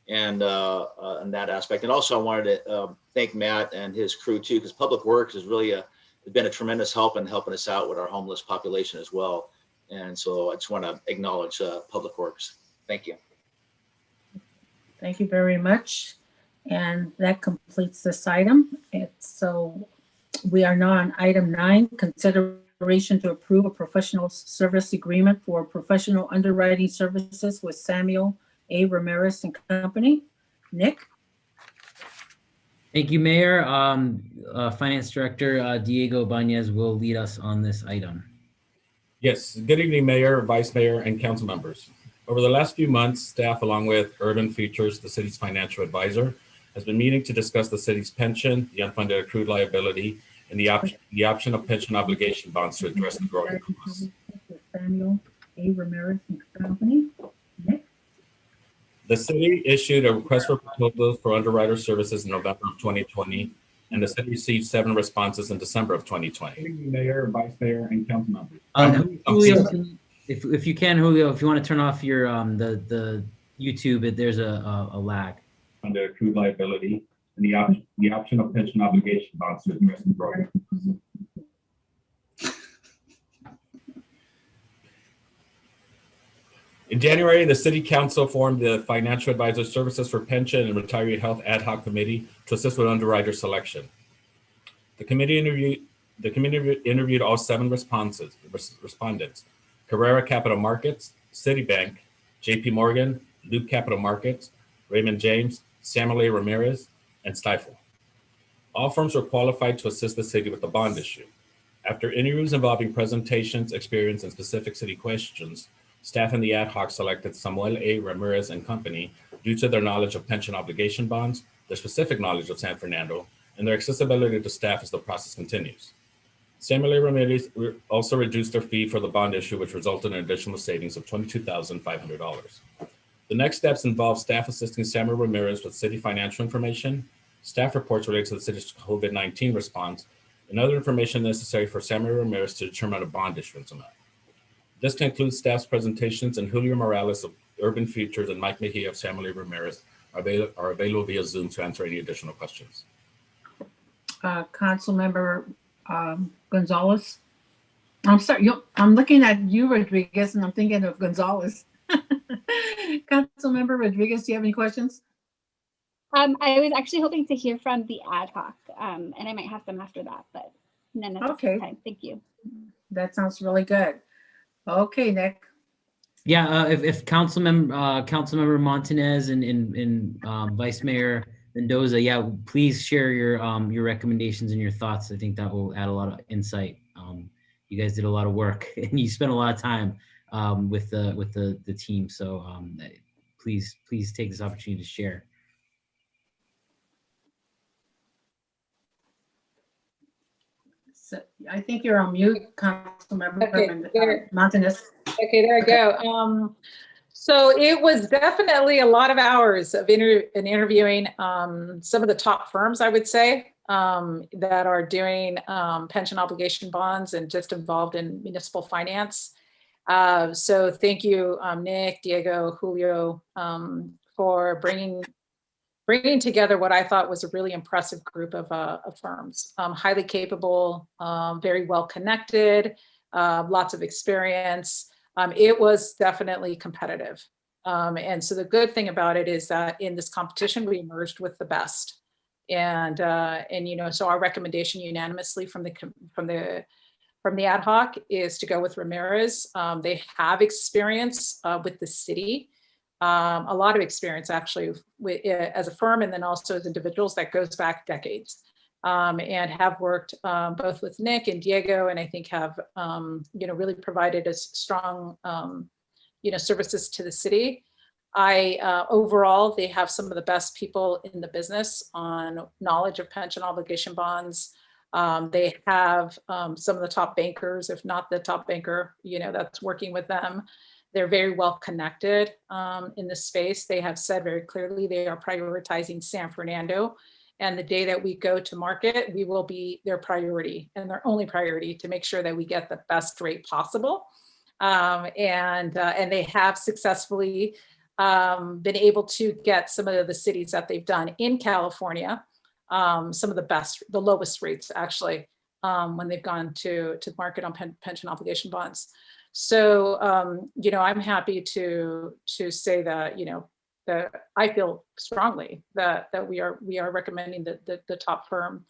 and that aspect. And also I wanted to thank Matt and his crew too, because Public Works has really been a tremendous help in helping us out with our homeless population as well. And so I just want to acknowledge Public Works. Thank you. Thank you very much. And that completes this item. So we are now on item 9, consideration to approve a professional service agreement for professional underwriting services with Samuel A. Ramirez and Company. Nick? Thank you, Mayor. Finance Director Diego Banez will lead us on this item. Yes, good evening, Mayor, Vice Mayor, and council members. Over the last few months, staff, along with Urban Futures, the city's financial advisor, has been meeting to discuss the city's pension, the unfunded accrued liability, and the option of pension obligation bonds to address the growing costs. Samuel A. Ramirez and Company. Nick? The city issued a request for proposals for underwriter services in November of 2020, and the city received 7 responses in December of 2020. Mayor, Vice Mayor, and council members. Julio, if you can, Julio, if you want to turn off your the YouTube, there's a lag. Under accrued liability and the option of pension obligation bonds to address the growing. In January, the City Council formed the Financial Advisor Services for Pension and Retiree Health Ad Hoc Committee to assist with underwriter selection. The committee interviewed all 7 respondents: Carrera Capital Markets, Citibank, JP Morgan, Loop Capital Markets, Raymond James, Samuel A. Ramirez, and Stifel. All firms were qualified to assist the city with the bond issue. After interviews involving presentations, experience, and specific city questions, staff in the ad hoc selected Samuel A. Ramirez and Company due to their knowledge of pension obligation bonds, their specific knowledge of San Fernando, and their accessibility to staff as the process continues. Samuel A. Ramirez also reduced their fee for the bond issue, which resulted in additional savings of $22,500. The next steps involve staff assisting Samuel Ramirez with city financial information, staff reports related to the city's COVID-19 response, and other information necessary for Samuel Ramirez to determine a bond issuance amount. This concludes staff's presentations, and Julio Morales of Urban Futures and Mike Mejia of Samuel A. Ramirez are available via Zoom to answer any additional questions. Councilmember Gonzalez. I'm sorry, I'm looking at you, Rodriguez, and I'm thinking of Gonzalez. Councilmember Rodriguez, do you have any questions? I was actually hoping to hear from the ad hoc, and I might have some after that, but none at this time. Thank you. That sounds really good. Okay, Nick. Yeah, if Councilmember Montanez and Vice Mayor Mendoza, yeah, please share your recommendations and your thoughts. I think that will add a lot of insight. You guys did a lot of work and you spent a lot of time with the team. So please take this opportunity to share. So I think you're on mute, Councilmember Montanez. Okay, there I go. So it was definitely a lot of hours of interviewing some of the top firms, I would say, that are doing pension obligation bonds and just involved in municipal finance. So thank you, Nick, Diego, Julio, for bringing together what I thought was a really impressive group of firms, highly capable, very well connected, lots of experience. It was definitely competitive. And so the good thing about it is that in this competition, we emerged with the best. And so our recommendation unanimously from the ad hoc is to go with Ramirez. They have experience with the city, a lot of experience actually as a firm, and then also as individuals that goes back decades, and have worked both with Nick and Diego, and I think have really provided us strong services to the city. Overall, they have some of the best people in the business on knowledge of pension obligation bonds. They have some of the top bankers, if not the top banker, that's working with them. They're very well connected in this space. They have said very clearly they are prioritizing San Fernando. And the day that we go to market, we will be their priority and their only priority to make sure that we get the best rate possible. And they have successfully been able to get some of the cities that they've done in California, some of the lowest rates actually, when they've gone to market on pension obligation bonds. So, I'm happy to say that, that I feel strongly that we are recommending the top firm,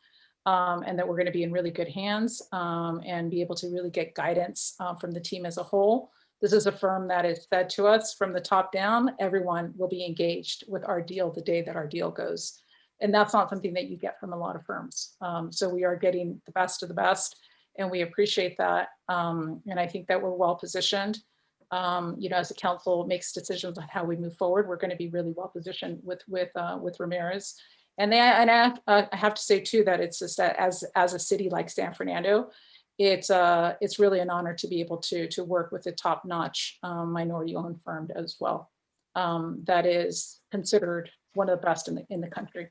and that we're going to be in really good hands, and be able to really get guidance from the team as a whole. This is a firm that has said to us from the top down, everyone will be engaged with our deal the day that our deal goes. And that's not something that you get from a lot of firms. So we are getting the best of the best, and we appreciate that. And I think that we're well positioned. As the council makes decisions on how we move forward, we're going to be really well positioned with Ramirez. And I have to say too that it's just that as a city like San Fernando, it's really an honor to be able to work with a top-notch minority-owned firm as well. That is considered one of the best in the country.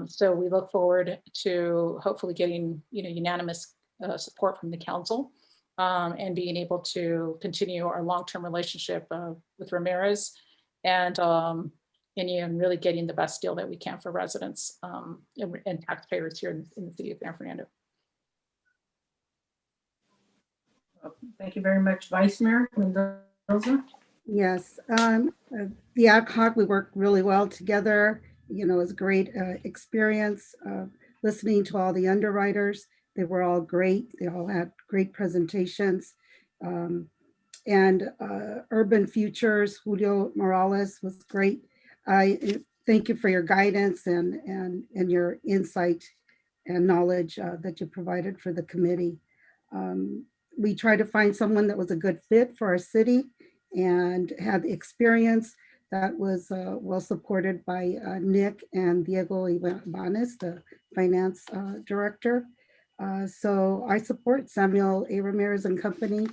So we look forward to hopefully getting unanimous support from the council, and being able to continue our long-term relationship with Ramirez, and really getting the best deal that we can for residents and taxpayers here in the city of San Fernando. Thank you very much, Vice Mayor Mendoza. Yes, the ad hoc, we worked really well together. You know, it was a great experience listening to all the underwriters. They were all great. They all had great presentations. And Urban Futures, Julio Morales was great. I thank you for your guidance and your insight and knowledge that you provided for the committee. We tried to find someone that was a good fit for our city and had the experience that was well supported by Nick and Diego Ibanez, the finance director. So I support Samuel A. Ramirez and company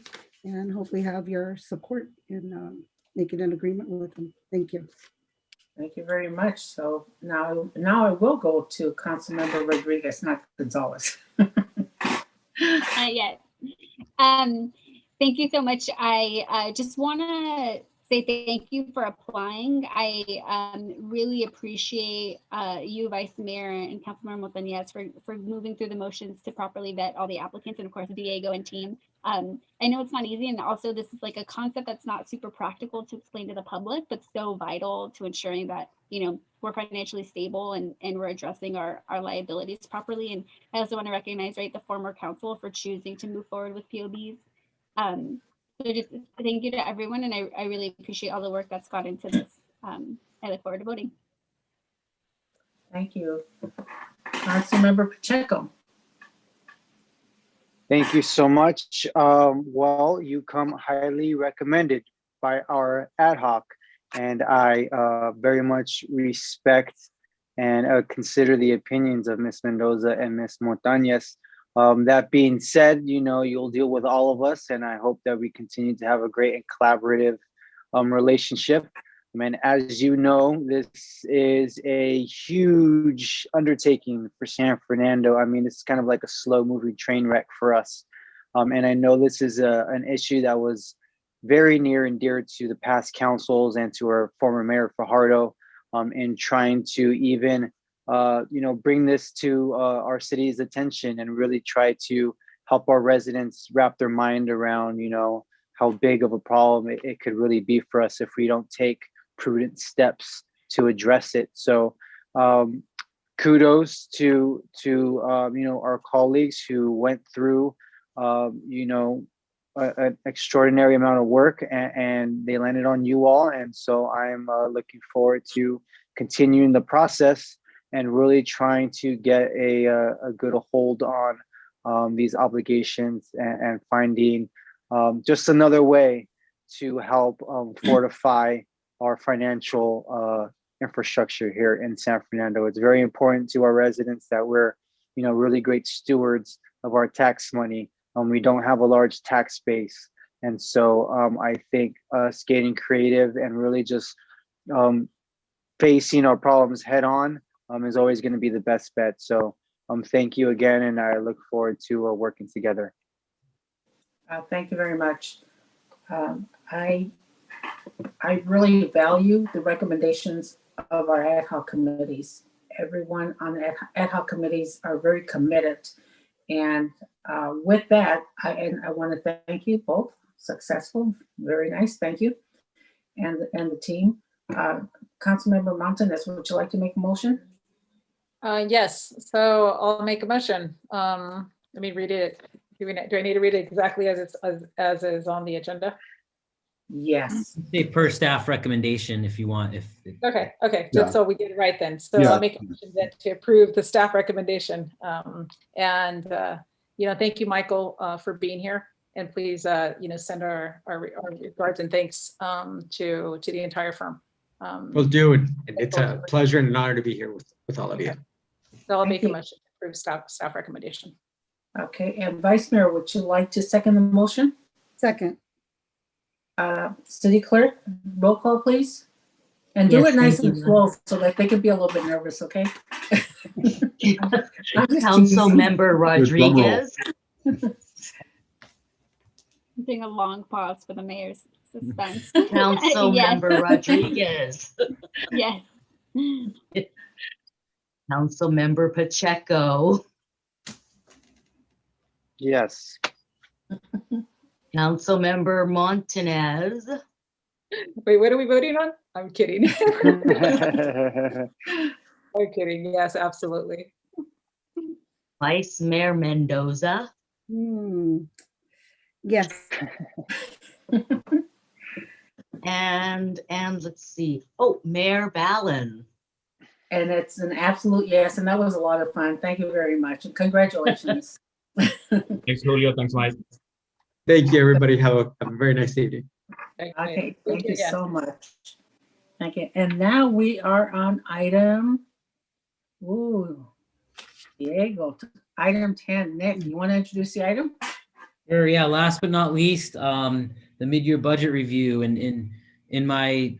and hopefully have your support in making an agreement with them. Thank you. Thank you very much. So now I will go to Councilmember Rodriguez, not Gonzalez. Yes. Thank you so much. I just want to say thank you for applying. I really appreciate you, Vice Mayor and Councilmember Montañez for moving through the motions to properly vet all the applicants, and of course Diego and team. I know it's not easy, and also this is like a concept that's not super practical to explain to the public, but so vital to ensuring that, you know, we're financially stable and we're addressing our liabilities properly. And I also want to recognize, right, the former council for choosing to move forward with POBs. So just thank you to everyone, and I really appreciate all the work that's gone into this. I look forward to voting. Thank you. Councilmember Pacheco. Thank you so much. Well, you come highly recommended by our ad hoc, and I very much respect and consider the opinions of Ms. Mendoza and Ms. Montañez. That being said, you know, you'll deal with all of us, and I hope that we continue to have a great and collaborative relationship. I mean, as you know, this is a huge undertaking for San Fernando. I mean, it's kind of like a slow moving train wreck for us. And I know this is an issue that was very near and dear to the past councils and to our former Mayor Fajardo in trying to even, you know, bring this to our city's attention and really try to help our residents wrap their mind around, you know, how big of a problem it could really be for us if we don't take prudent steps to address it. So kudos to you know, our colleagues who went through you know, an extraordinary amount of work, and they landed on you all. And so I'm looking forward to continuing the process and really trying to get a good hold on these obligations and finding just another way to help fortify our financial infrastructure here in San Fernando. It's very important to our residents that we're, you know, really great stewards of our tax money. We don't have a large tax base. And so I think us getting creative and really just facing our problems head on is always going to be the best bet. So thank you again, and I look forward to working together. Thank you very much. I really value the recommendations of our ad hoc committees. Everyone on the ad hoc committees are very committed. And with that, I want to thank you both. Successful, very nice, thank you. And the team. Councilmember Montañez, would you like to make a motion? Yes, so I'll make a motion. Let me read it. Do I need to read it exactly as is on the agenda? Yes. Say per staff recommendation if you want. Okay, Yeah. just so we get it right then. So Yeah. I'll make a motion then to approve the staff recommendation. You know, thank you, Michael, for being here. And please, you know, send our regards and thanks to the entire firm. Will do. It's a pleasure and an honor to be here with all of you. So I'll make a motion to approve staff recommendation. Okay, and Vice Mayor, would you like to second the motion? Second. City Clerk, roll call, please. And do Yes, it nice thank and you. slow so that they can be a little bit nervous, okay? Council Member Rodriguez. Doing a long pause for the mayor's suspense. Council Yes. Member Rodriguez. Yes. Council Member Pacheco. Yes. Council Member Montañez. Wait, what are we voting on? I'm kidding. I'm kidding. Yes, absolutely. Vice Mayor Mendoza. Yes. And let's see. Oh, Mayor Ballin. And it's an absolute yes, and that was a lot of fun. Thank you very much, and congratulations. Thanks, Julio. Thanks, Mike. Thank you, everybody. Have a very nice evening. Okay, thank you so much. Thank you. And now we are on item, Diego, item 10. Nick, you want to introduce the item? Sure, yeah. Last but not least, the mid-year budget review. And in my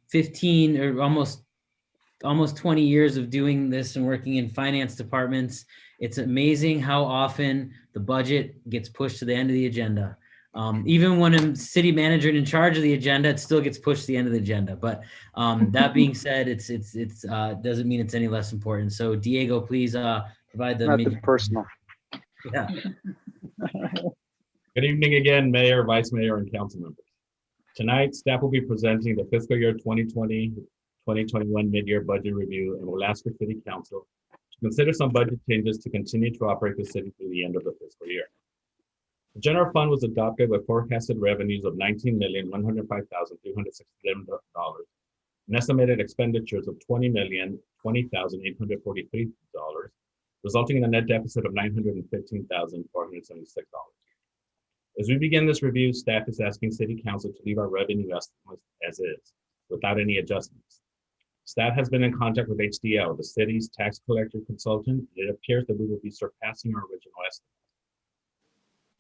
15 or almost 20 years of doing this and working in finance departments, it's amazing how often the budget gets pushed to the end of the agenda. Even when I'm city manager and in charge of the agenda, it still gets pushed to the end of the agenda. But that being said, it's doesn't mean it's any less important. So Diego, please provide the Nothing personal. Yeah. Good evening again, Mayor, Vice Mayor, and council members. Tonight, staff will be presenting the fiscal year 2020-2021 mid-year budget review and will ask for City Council to consider some budget changes to continue to operate the city through the end of the fiscal year. The general fund was adopted with forecasted revenues of $19,105,367 and estimated expenditures of $20,020,843, resulting in a net deficit of $915,476. As we begin this review, staff is asking City Council to leave our revenue estimates as is, without any adjustments. Staff has been in contact with HDL, the city's tax collector consultant, and it appears that we will be surpassing our original estimates.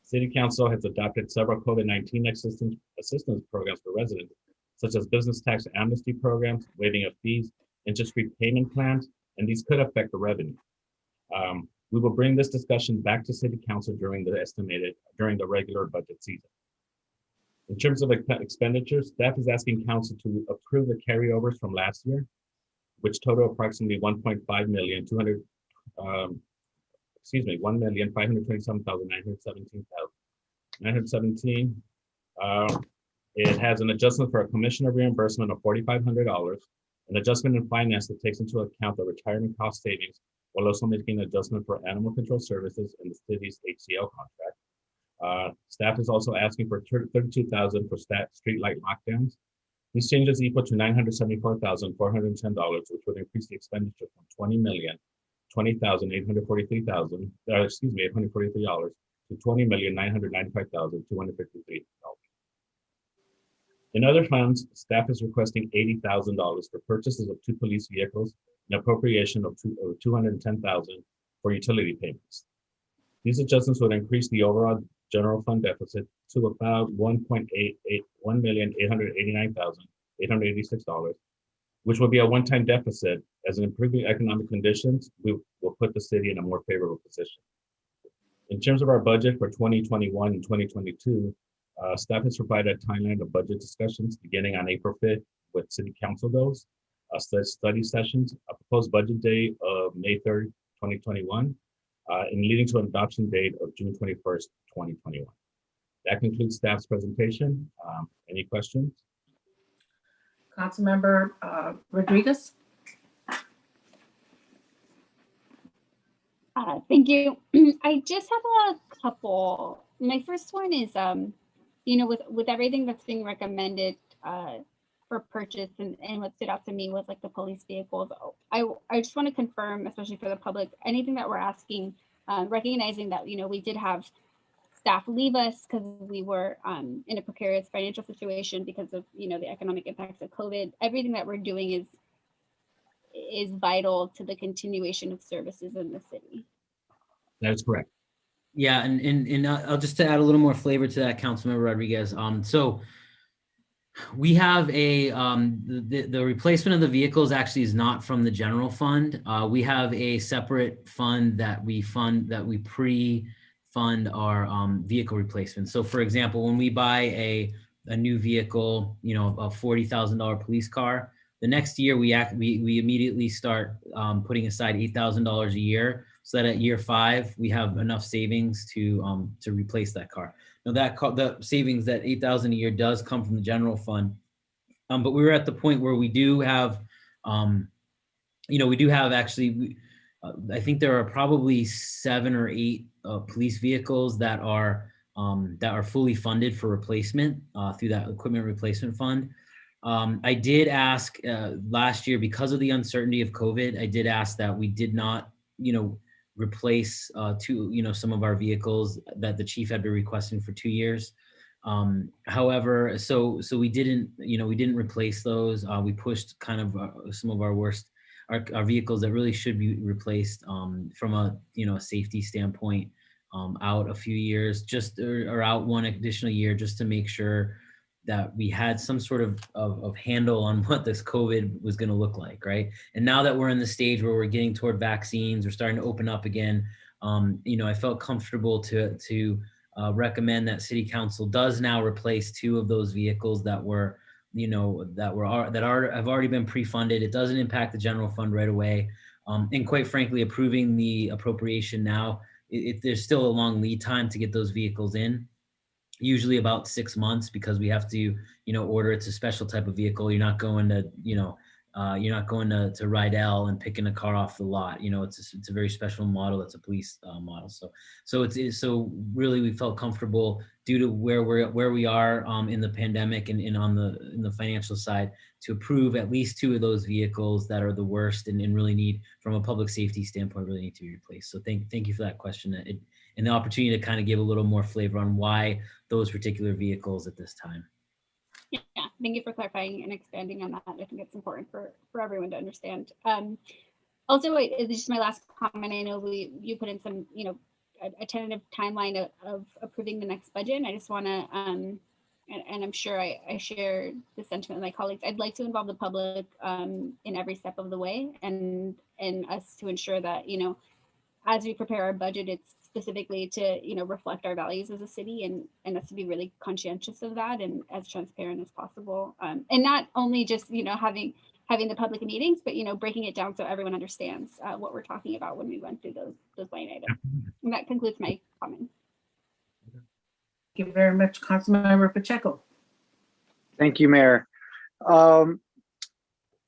City Council has adopted several COVID-19 assistance programs for residents, such as business tax amnesty programs, waiving of fees, interest-free payment plans, and these could affect the revenue. We will bring this discussion back to City Council during the regular budget season. In terms of expenditures, staff is asking Council to approve the carryovers from last year, which total approximately $1,527,917. It has an adjustment for a commissioner reimbursement of $4,500, an adjustment in finance that takes into account the retirement cost savings, while also making an adjustment for animal control services in the city's HCL contract. Staff is also asking for $32,000 for streetlight lockdowns. These changes equal to $974,410, which would increase the expenditure from $20,020,843 to $20,995,253. In other funds, staff is requesting $80,000 for purchases of 2 police vehicles, an appropriation of $210,000 for utility payments. These adjustments would increase the overall general fund deficit to about $1,889,886, which will be a one-time deficit. As in improving economic conditions, we will put the city in a more favorable position. In terms of our budget for 2021 and 2022, staff has provided a timeline of budget discussions beginning on April 5th with City Council goals, study sessions, a proposed budget date of May 3rd, 2021, and leading to an adoption date of June 21st, 2021. That concludes staff's presentation. Any questions? Councilmember Rodriguez. Thank you. I just have a couple. My first one is, with everything that's being recommended for purchase, and what stood out to me was like the police vehicles. I just want to confirm, especially for the public, anything that we're asking, recognizing that, we did have staff leave us because we were in a precarious financial situation because of, the economic impacts of COVID. Everything that we're doing is vital to the continuation of services in the city. That is correct. Yeah, and I'll just to add a little more flavor to that, Councilmember Rodriguez. So we have the replacement of the vehicles actually is not from the general fund. We have a separate fund that we pre-fund our vehicle replacement. So for example, when we buy a new vehicle, a $40,000 police car, the next year we immediately start putting aside $8,000 a year, so that at year 5 we have enough savings to replace that car. the savings, that 8,000 a year does come from the general fund. But we were at the point where we do have, actually, I think there are probably 7 or 8 police vehicles that are fully funded for replacement through that equipment replacement fund. I did ask last year, because of the uncertainty of COVID, I did ask that we did not, replace some of our vehicles that the chief had been requesting for 2 years. However, so we didn't replace those. We pushed kind of some of our worst, our vehicles that really should be replaced from a safety standpoint out a few years, or out one additional year, just to make sure that we had some sort of handle on what this COVID was going to look like, right? And now that we're in the stage where we're getting toward vaccines, we're starting to open up again. I felt comfortable to recommend that City Council does now replace 2 of those vehicles that have already been pre-funded. It doesn't impact the general fund right away, and quite frankly, approving the appropriation now, there's still a long lead time to get those vehicles in. Usually about 6 months, because we have to, order. It's a special type of vehicle. You're not going to, to Rydell and picking a car off the lot. It's a very special model. It's a police model. So really, we felt comfortable, due to where we are in the pandemic and in the financial side, to approve at least 2 of those vehicles that are the worst and really need, from a public safety standpoint, really need to be replaced. So thank you for that question and the opportunity to kind of give a little more flavor on why those particular vehicles at this time. Yeah, thank you for clarifying and expanding on that. I think it's important for everyone to understand. Also, it's just my last comment. I know you put in some, a tentative timeline of approving the next budget. And I just want to, and I'm sure I share the sentiment with my colleagues, I'd like to involve the public in every step of the way, and us to ensure that, as we prepare our budget, it's specifically to, reflect our values as a city, and us to be really conscientious of that and as transparent as possible. And not only just, having the public meetings, but, breaking it down so everyone understands what we're talking about when we went through those line items. And that concludes my comments. Thank you very much, Councilmember Pacheco. Thank you, Mayor. I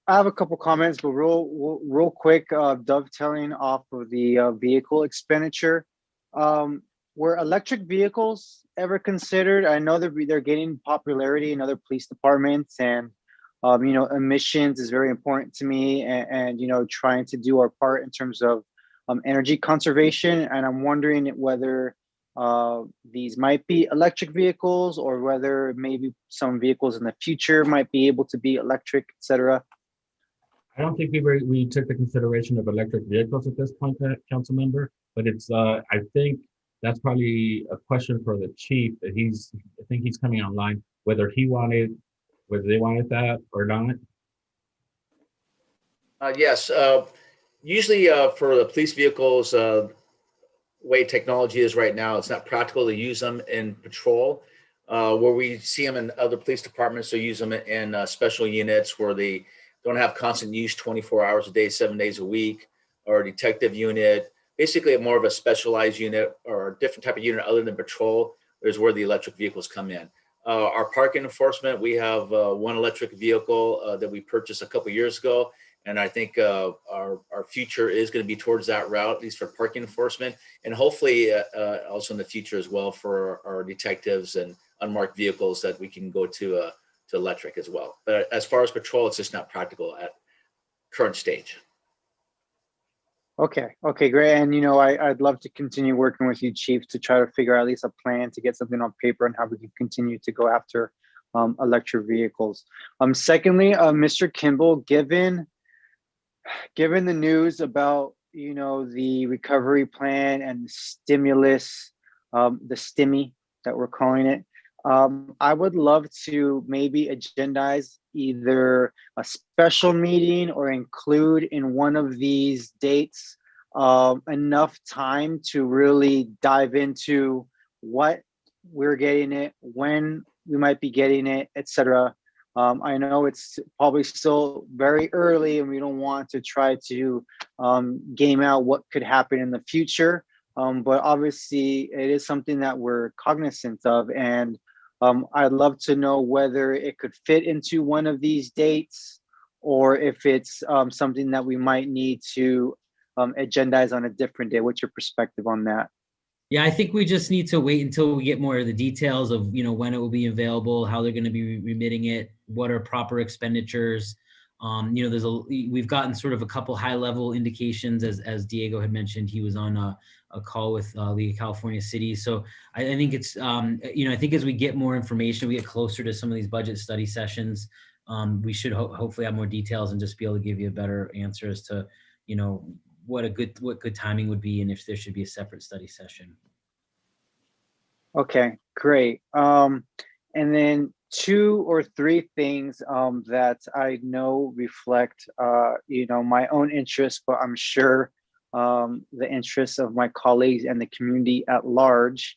have a couple comments, but real quick, dovetailing off of the vehicle expenditure. Were electric vehicles ever considered? I know that they're gaining popularity in other police departments, and emissions is very important to me, and trying to do our part in terms of energy conservation. And I'm wondering whether these might be electric vehicles, or whether maybe some vehicles in the future might be able to be electric, etc. I don't think we took the consideration of electric vehicles at this point, council member, but it's I think that's probably a question for the chief. That I think he's coming online, whether they wanted that or not. Yes, usually for the police vehicles, way technology is right now, it's not practical to use them in patrol. Where we see them in other police departments, they use them in special units where they don't have constant use 24 hours a day, 7 days a week, or a detective unit, basically more of a specialized unit or a different type of unit other than patrol is where the electric vehicles come in. Our parking enforcement, we have one electric vehicle that we purchased a couple of years ago. And I think our future is going to be towards that route, at least for parking enforcement, and hopefully also in the future as well for our detectives and unmarked vehicles that we can go to electric as well. But as far as patrol, it's just not practical at current stage. Okay, great. And I'd love to continue working with you, Chief, to try to figure out at least a plan to get something on paper and how we can continue to go after electric vehicles. Secondly, Mr. Kimball, given the news about the recovery plan and the stimulus, the stimmy that we're calling it, I would love to maybe agendize either a special meeting or include in one of these dates enough time to really dive into what we're getting it, when we might be getting it, etc. I know it's probably still very early and we don't want to try to game out what could happen in the future, but obviously it is something that we're cognizant of. And I'd love to know whether it could fit into one of these dates, or if it's something that we might need to agendize on a different day. What's your perspective on that? Yeah, I think we just need to wait until we get more of the details of, when it will be available, how they're going to be remitting it, what are proper expenditures. We've gotten sort of a couple high level indications, as Diego had mentioned. He was on a call with League of California Cities. So I think it's, I think as we get more information, we get closer to some of these budget study sessions, we should hopefully have more details and just be able to give you a better answer as to, what good timing would be and if there should be a separate study session. Okay, great. And then 2 or 3 things that I know reflect, my own interests, but I'm sure the interests of my colleagues and the community at large.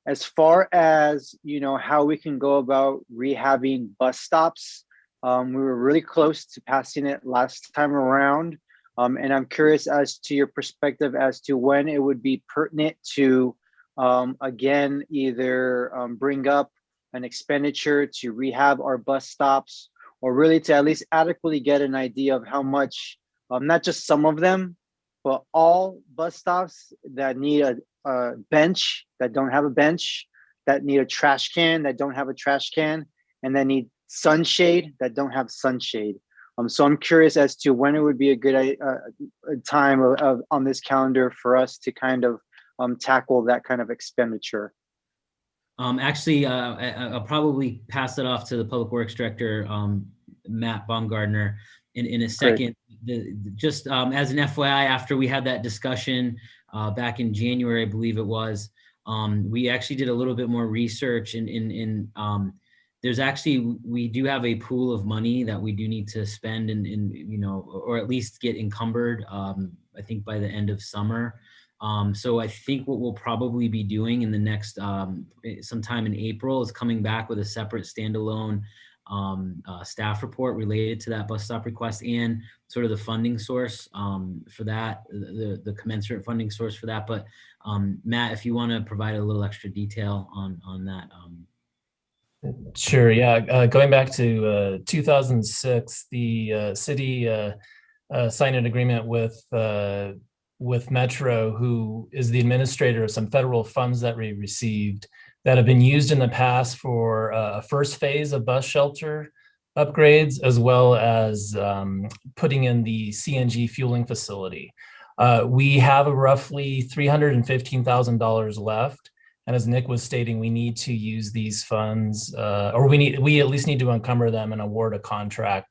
As far as, how we can go about rehabbing bus stops, we were really close to passing it last time around. And I'm curious as to your perspective as to when it would be pertinent to, again, either bring up an expenditure to rehab our bus stops, or really to at least adequately get an idea of how much, not just some of them, but all bus stops that need a bench that don't have a bench, that need a trash can that don't have a trash can, and that need sunshade that don't have sunshade. So I'm curious as to when it would be a good time of on this calendar for us to kind of tackle that kind of expenditure. Actually, I'll probably pass it off to the Public Works Director, Matt Baumgardner, in a second. Just as an FYI, after we had that discussion back in January, I believe it was, we actually did a little bit more research there's actually, we do have a pool of money that we do need to spend or at least get encumbered, I think by the end of summer. So I think what we'll probably be doing in the next, sometime in April, is coming back with a separate standalone staff report related to that bus stop request and sort of the funding source for that, the commensurate funding source for that. But Matt, if you want to provide a little extra detail on that. Sure. Yeah. Going back to 2006, the city signed an agreement with Metro, who is the administrator of some federal funds that we received that have been used in the past for a first phase of bus shelter upgrades, as well as putting in the CNG fueling facility. We have roughly $315,000 left. And as Nick was stating, we need to use these funds, or we at least need to encumber them and award a contract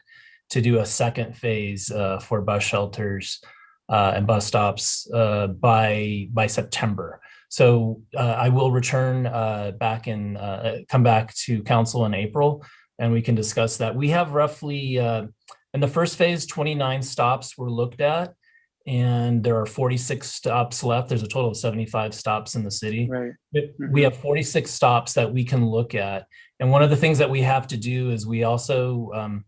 to do a second phase for bus shelters and bus stops by September. So I will return come back to council in April, and we can discuss that. We have roughly, in the first phase, 29 stops were looked at, and there are 46 stops left. There's a total of 75 stops in the city. Right. We have 46 stops that we can look at. And one of the things that we have to do is we also,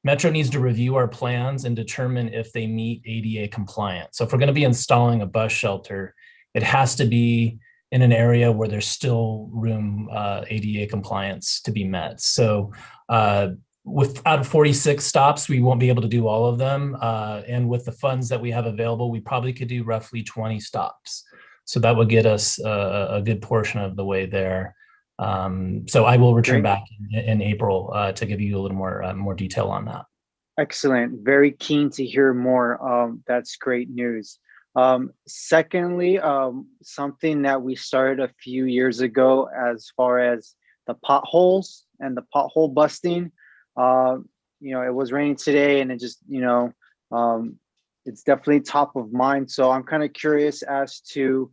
Metro needs to review our plans and determine if they meet ADA compliance. So if we're going to be installing a bus shelter, it has to be in an area where there's still room ADA compliance to be met. So out of 46 stops, we won't be able to do all of them. And with the funds that we have available, we probably could do roughly 20 stops. So that would get us a good portion of the way there. So I will return back in April to give you a little more detail on that. Excellent. Very keen to hear more. That's great news. Secondly, something that we started a few years ago as far as the potholes and the pothole busting. It was raining today, and it just, it's definitely top of mind. So I'm kind of curious as to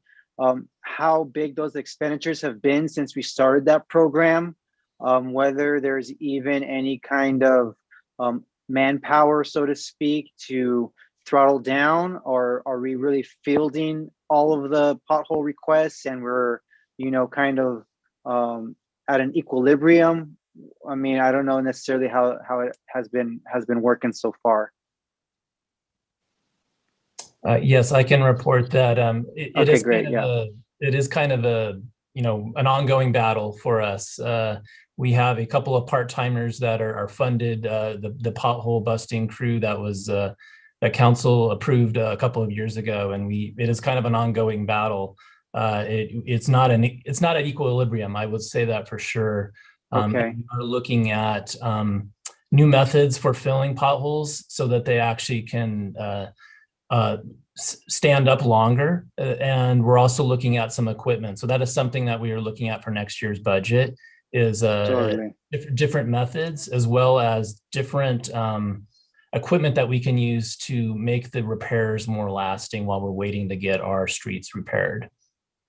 how big those expenditures have been since we started that program, whether there's even any kind of manpower, so to speak, to throttle down, or are we really fielding all of the pothole requests and we're, kind of at an equilibrium? I mean, I don't know necessarily how it has been working so far. Yes, I can report that it Okay, is great. kind of Yeah. it is kind of a, an ongoing battle for us. We have a couple of part-timers that are funded, the pothole busting crew that was that council approved a couple of years ago, and it is kind of an ongoing battle. It's not at equilibrium, I would say that for sure. Okay. And we are looking at new methods for filling potholes so that they actually can stand up longer. And we're also looking at some equipment. So that is something that we are looking at for next year's budget is Totally. different methods, as well as different equipment that we can use to make the repairs more lasting while we're waiting to get our streets repaired.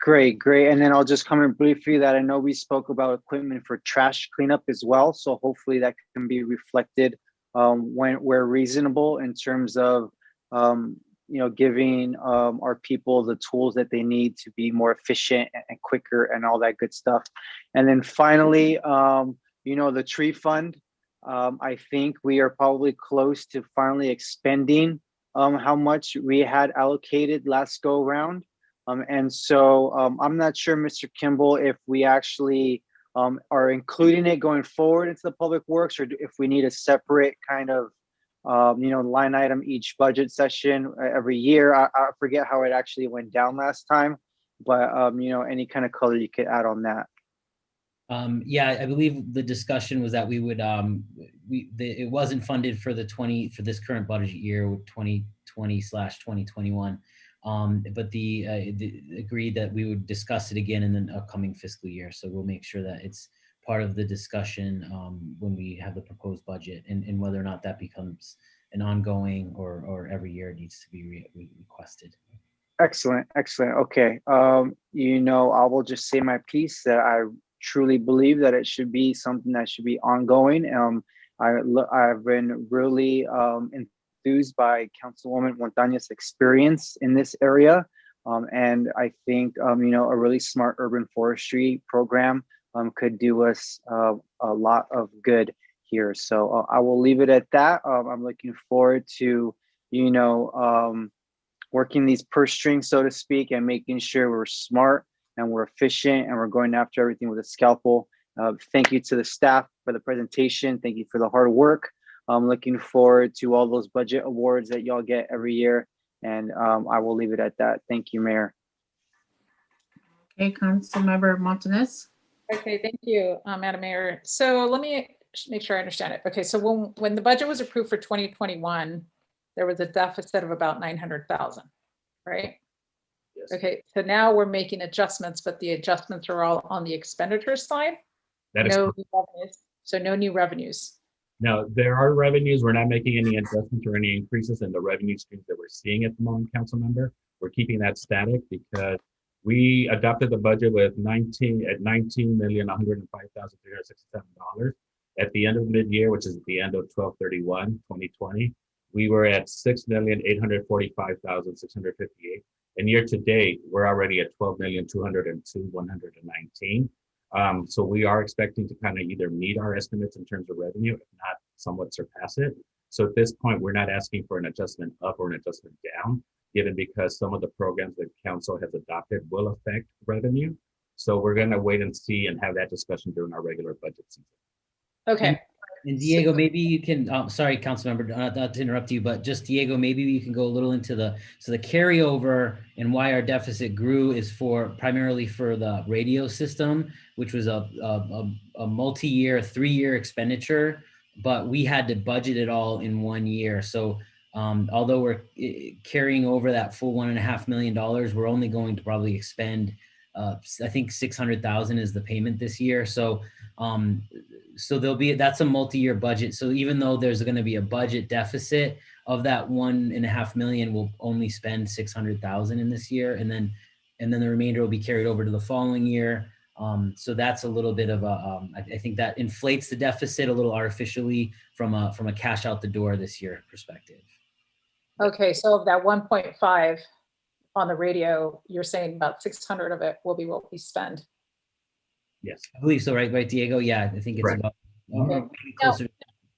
Great, great. And then I'll just comment briefly that I know we spoke about equipment for trash cleanup as well. So hopefully that can be reflected when we're reasonable in terms of giving our people the tools that they need to be more efficient and quicker and all that good stuff. And then finally, the tree fund. I think we are probably close to finally expending how much we had allocated last go around. And so I'm not sure, Mr. Kimball, if we actually are including it going forward into the public works, or if we need a separate kind of line item each budget session every year. I forget how it actually went down last time, but any kind of color you could add on that. Yeah, I believe the discussion was that we would it wasn't funded for this current budget year, 2020/2021. But the agreed that we would discuss it again in the upcoming fiscal year. So we'll make sure that it's part of the discussion when we have the proposed budget, and whether or not that becomes an ongoing or every year it needs to be requested. Excellent, excellent. Okay, I will just say my piece that I truly believe that it should be something that should be ongoing. I've been really enthused by Councilwoman Montañez's experience in this area, and I think a really smart urban forestry program could do us a lot of good here. So I will leave it at that. I'm looking forward to working these purse strings, so to speak, and making sure we're smart and we're efficient and we're going after everything with a scalpel. Thank you to the staff for the presentation. Thank you for the hard work. I'm looking forward to all those budget awards that y'all get every year. And I will leave it at that. Thank you, Mayor. Okay, Councilmember Montanez. Okay, thank you, Madam Mayor. So let me make sure I understand it. Okay, so when the budget was approved for 2021, there was a deficit of about 900,000, right? Yes. Okay, so now we're making adjustments, but the adjustments are all on the expenditure side. That is no new revenues. So no new revenues. No, there are revenues. We're not making any adjustments or any increases in the revenue streams that we're seeing at the moment, Council Member. We're keeping that static because we adopted the budget with $19,105,367. At the end of mid-year, which is at the end of 12/31/2020, we were at $6,845,658. And year to date, we're already at $12,202,119. So we are expecting to kind of either meet our estimates in terms of revenue, if not somewhat surpass it. So at this point, we're not asking for an adjustment up or an adjustment down, given because some of the programs that council has adopted will affect revenue. So we're going to wait and see and have that discussion during our regular budget season. Okay. And Diego, maybe you can, sorry, Councilmember, not to interrupt you, but just Diego, maybe you can go a little into the carryover and why our deficit grew is primarily for the radio system, which was a multi-year, 3-year expenditure, but we had to budget it all in 1 year. So although we're carrying over that full $1.5 million, we're only going to probably expend, I think 600,000 is the payment this year. So that's a multi-year budget. So even though there's going to be a budget deficit of that $1.5 million, we'll only spend 600,000 in this year, and then the remainder will be carried over to the following year. So that's a little bit of I think that inflates the deficit a little artificially from a cash out the door this year perspective. Okay, so of that 1.5 on the radio, you're saying about 600 of it will be what we spend. Yes, I believe so, right, Diego? Yeah, I think it's right. about closer.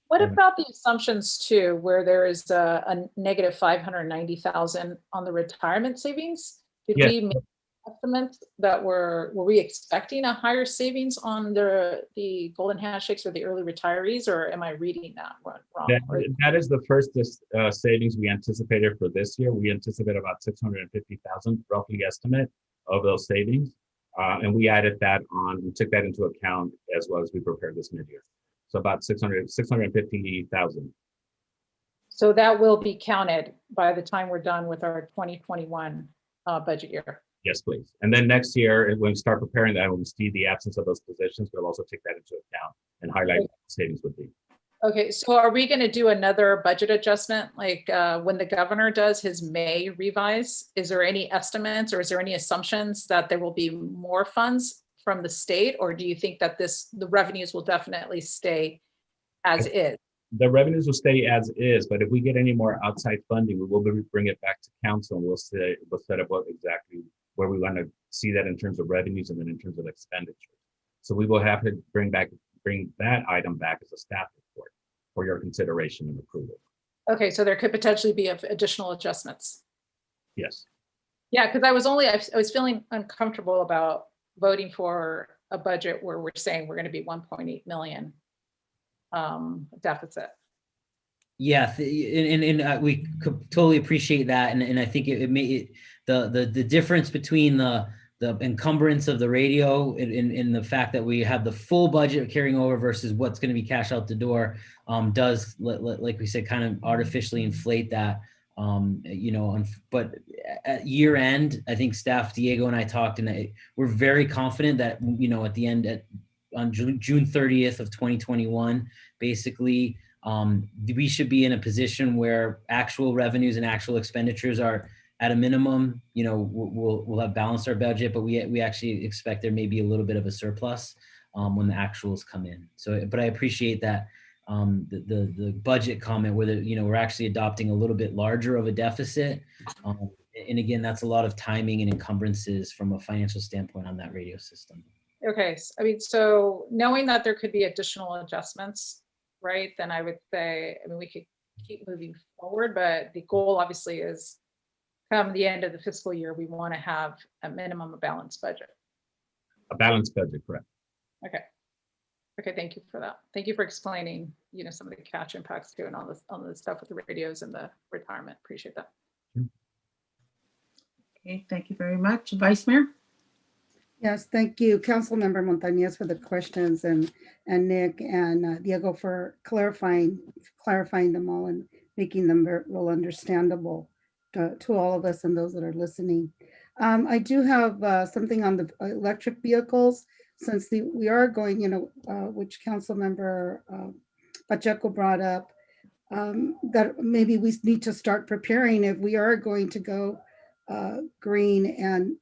What about the assumptions too, where there is a negative 590,000 on the retirement savings? Did Yes. we make estimates that were we expecting a higher savings on the golden handshakes or the early retirees, or am I reading that wrong? That is the first savings we anticipated for this year. We anticipate about 650,000 roughly estimate of those savings. And we added that on, we took that into account as well as we prepared this mid-year. So about 650,000. So that will be counted by the time we're done with our 2021 budget year. Yes, please. And then next year, when we start preparing that, when we see the absence of those positions, we'll also take that into account and highlight what the savings would be. Okay, so are we going to do another budget adjustment like when the governor does his May revise? Is there any estimates or is there any assumptions that there will be more funds from the state, or do you think that the revenues will definitely stay as is? The revenues will stay as is, but if we get any more outside funding, we will bring it back to council and we'll set up what exactly where we want to see that in terms of revenues and then in terms of expenditures. So we will have to bring that item back as a staff report for your consideration and approval. Okay, so there could potentially be additional adjustments. Yes. Yeah, because I was feeling uncomfortable about voting for a budget where we're saying we're going to be 1.8 million deficit. Yeah, and we totally appreciate that, and I think it made the difference between the encumbrance of the radio and the fact that we have the full budget carrying over versus what's going to be cash out the door does, like we said, kind of artificially inflate that. But at year end, I think staff Diego and I talked, and we're very confident that at the end on June 30th of 2021, basically. We should be in a position where actual revenues and actual expenditures are at a minimum. We'll have balanced our budget, but we actually expect there may be a little bit of a surplus when the actuals come in. So, but I appreciate that the budget comment where we're actually adopting a little bit larger of a deficit. And again, that's a lot of timing and encumbrances from a financial standpoint on that radio system. Okay, I mean, so knowing that there could be additional adjustments, right, then I would say, I mean, we could keep moving forward, but the goal obviously is come the end of the fiscal year, we want to have a minimum of balanced budget. A balanced budget, correct. Okay. Okay, thank you for that. Thank you for explaining, some of the cash impacts too, and all the stuff with the radios and the retirement. Appreciate that. Okay, thank you very much. Vice Mayor? Yes, thank you, Councilmember Montañez, for the questions, and Nick and Diego for clarifying them all and making them very well understandable to all of us and those that are listening. I do have something on the electric vehicles, since we are going, which Councilmember Pacheco brought up, that maybe we need to start preparing if we are going to go green and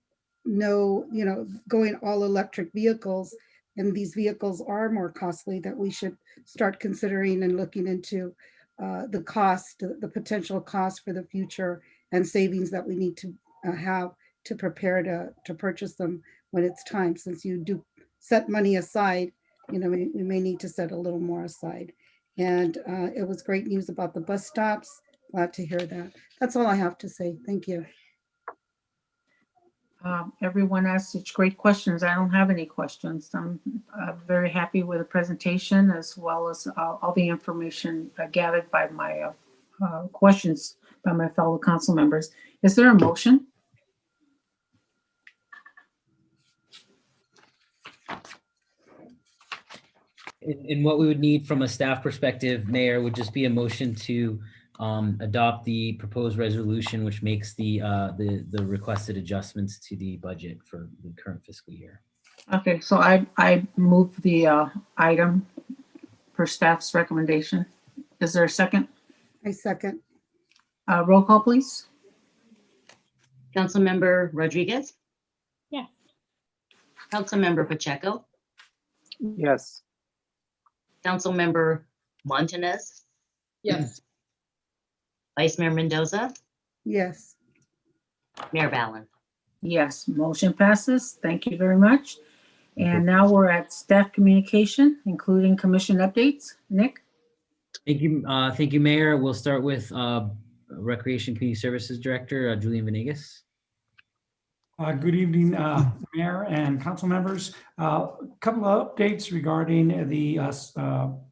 going all electric vehicles, and these vehicles are more costly, that we should start considering and looking into the cost, the potential cost for the future, and savings that we need to have to prepare to purchase them when it's time. Since you do set money aside, we may need to set a little more aside. And it was great news about the bus stops. Glad to hear that. That's all I have to say. Thank you. Everyone asked such great questions. I don't have any questions. I'm very happy with the presentation, as well as all the information gathered by my questions by my fellow council members. Is there a motion? And what we would need from a staff perspective, Mayor, would just be a motion to adopt the proposed resolution, which makes the requested adjustments to the budget for the current fiscal year. Okay, so I move the item per staff's recommendation. Is there a second? I second. Roll call, please. Councilmember Rodriguez? Yes. Councilmember Pacheco? Yes. Councilmember Montanez? Yes. Vice Mayor Mendoza? Yes. Mayor Ballin? Yes, motion passes. Thank you very much. And now we're at staff communication, including commission updates. Nick? Thank you, Mayor. We'll start with Recreation Community Services Director, Julian Venegas. Good evening, Mayor and council members. A couple of updates regarding the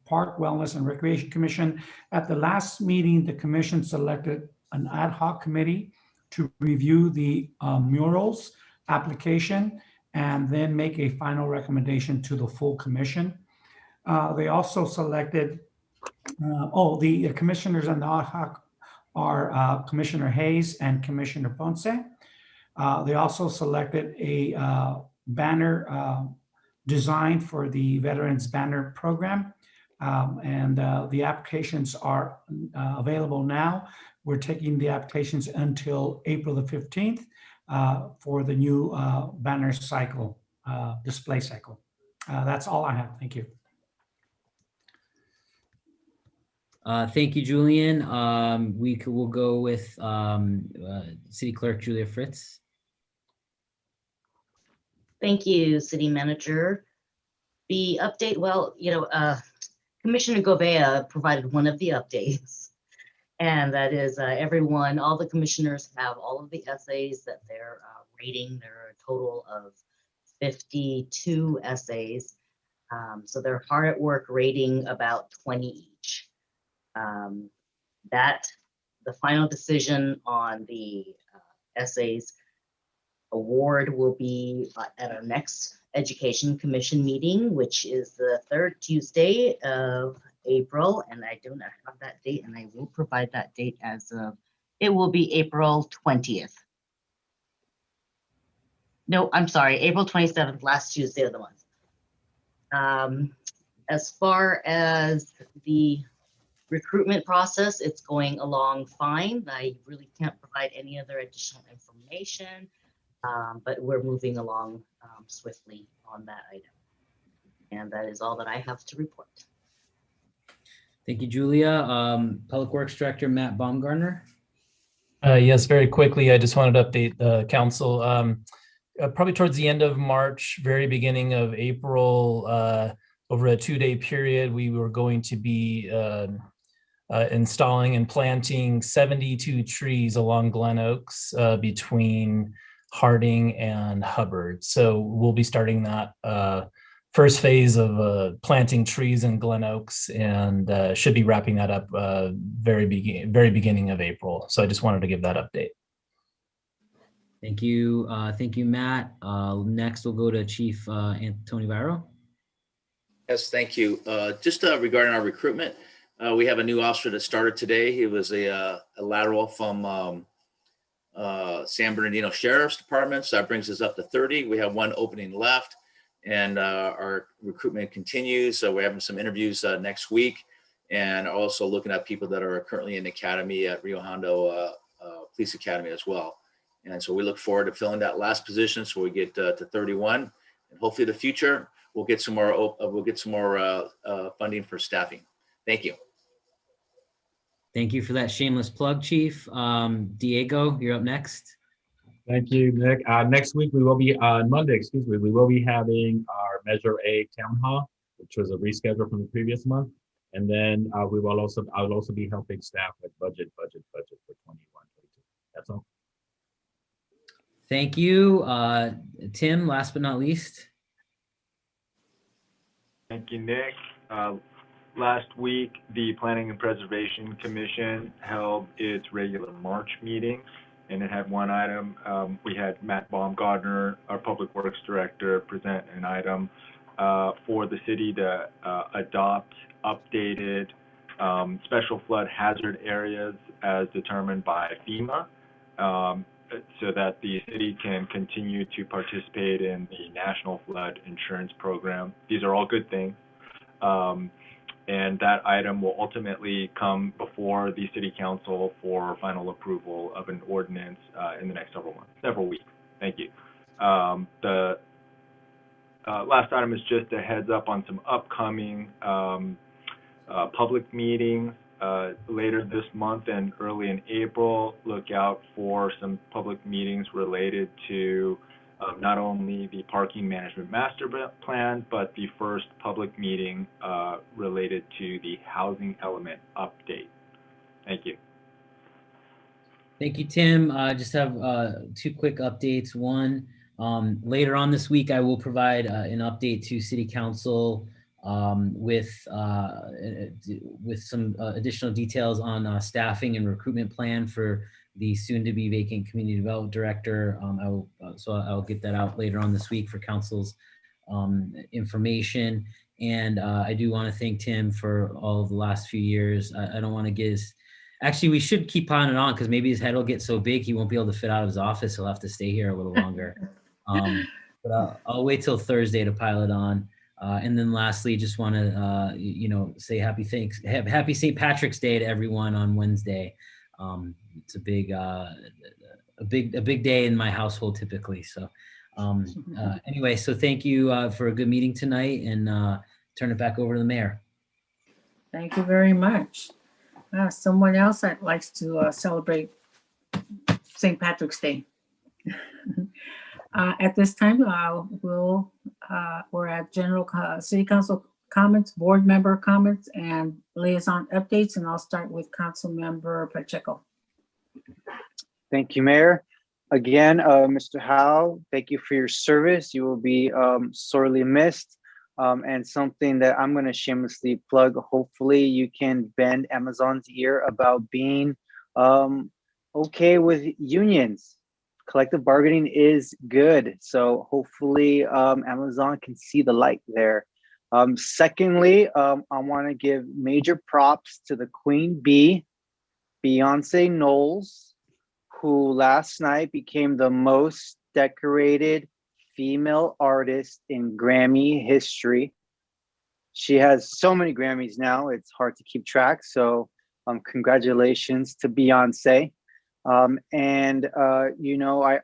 Park Wellness and Recreation Commission. At the last meeting, the commission selected an ad hoc committee to review the murals application and then make a final recommendation to the full commission. They also selected, the commissioners and the ad hoc are Commissioner Hayes and Commissioner Ponce. They also selected a banner design for the Veterans Banner Program. The applications are available now. We're taking the applications until April the 15th for the new banner cycle, display cycle. That's all I have. Thank you. Thank you, Julian. We'll go with City Clerk Julia Fritz. Thank you, City Manager. The update, well, Commissioner Govea provided one of the updates, and that is all the commissioners have all of the essays that they're rating. There are a total of 52 essays. So they're hard at work rating about 20 each. The final decision on the essays award will be at our next Education Commission meeting, which is the third Tuesday of April. And I do not have that date, and I will provide that date it will be April 20th. No, I'm sorry, April 27th, last Tuesday of the month. As far as the recruitment process, it's going along fine. I really can't provide any other additional information. But we're moving along swiftly on that item. And that is all that I have to report. Thank you, Julia. Public Works Director, Matt Baumgartner. Yes, very quickly, I just wanted to update the council. Probably towards the end of March, very beginning of April, over a 2-day period, we were going to be installing and planting 72 trees along Glen Oaks between Harding and Hubbard. So we'll be starting that first phase of planting trees in Glen Oaks, and should be wrapping that up very beginning of April. So I just wanted to give that update. Thank you, Matt. Next, we'll go to Chief Anthony Viro. Yes, thank you. Just regarding our recruitment, we have a new officer that started today. He was a lateral from San Bernardino Sheriff's Department, so that brings us up to 30. We have one opening left, and our recruitment continues. So we're having some interviews next week, and also looking at people that are currently in the academy at Rio Hondo Police Academy as well. And so we look forward to filling that last position, so we get to 31, and hopefully the future we'll get some more funding for staffing. Thank you. Thank you for that shameless plug, Chief. Diego, you're up next. Thank you, Nick. Next week, we will be on Monday, we will be having our Measure A town hall, which was a reschedule from the previous month. And then I will also be helping staff with budget for 21-22. That's all. Thank you. Tim, last but not least. Thank you, Nick. Last week, the Planning and Preservation Commission held its regular March meeting, and it had one item. We had Matt Baumgartner, our Public Works Director, present an item for the city to adopt updated special flood hazard areas as determined by FEMA, so that the city can continue to participate in the National Flood Insurance Program. These are all good things. And that item will ultimately come before the City Council for final approval of an ordinance in the next several weeks. Thank you. The last item is just a heads up on some upcoming public meetings later this month and early in April. Look out for some public meetings related to not only the parking management master plan, but the first public meeting related to the housing element update. Thank you. Thank you, Tim. I just have two quick updates. One, later on this week, I will provide an update to City Council with some additional details on staffing and recruitment plan for the soon-to-be vacant community development director. I'll get that out later on this week for council's information. And I do want to thank Tim for all of the last few years. I don't want to get his, actually, we should keep piling it on because maybe his head will get so big he won't be able to fit out of his office. He'll have to stay here a little longer. But I'll wait till Thursday to pile it on. And then lastly, just want to, say happy St. Patrick's Day to everyone on Wednesday. It's a big day in my household typically. So anyway, so thank you for a good meeting tonight, and turn it back over to the mayor. Thank you very much. Someone else that likes to celebrate St. Patrick's Day. At this time, we're at general city council comments, board member comments, and liaison updates, and I'll start with Council Member Pacheco. Thank you, Mayor. Again, Mr. Howe, thank you for your service. You will be sorely missed. And something that I'm going to shamelessly plug, hopefully you can bend Amazon's ear about being okay with unions. Collective bargaining is good. So hopefully Amazon can see the light there. Secondly, I want to give major props to the Queen Bee, Beyonce Knowles, who last night became the most decorated female artist in Grammy history. She has so many Grammys now, it's hard to keep track. So congratulations to Beyonce. I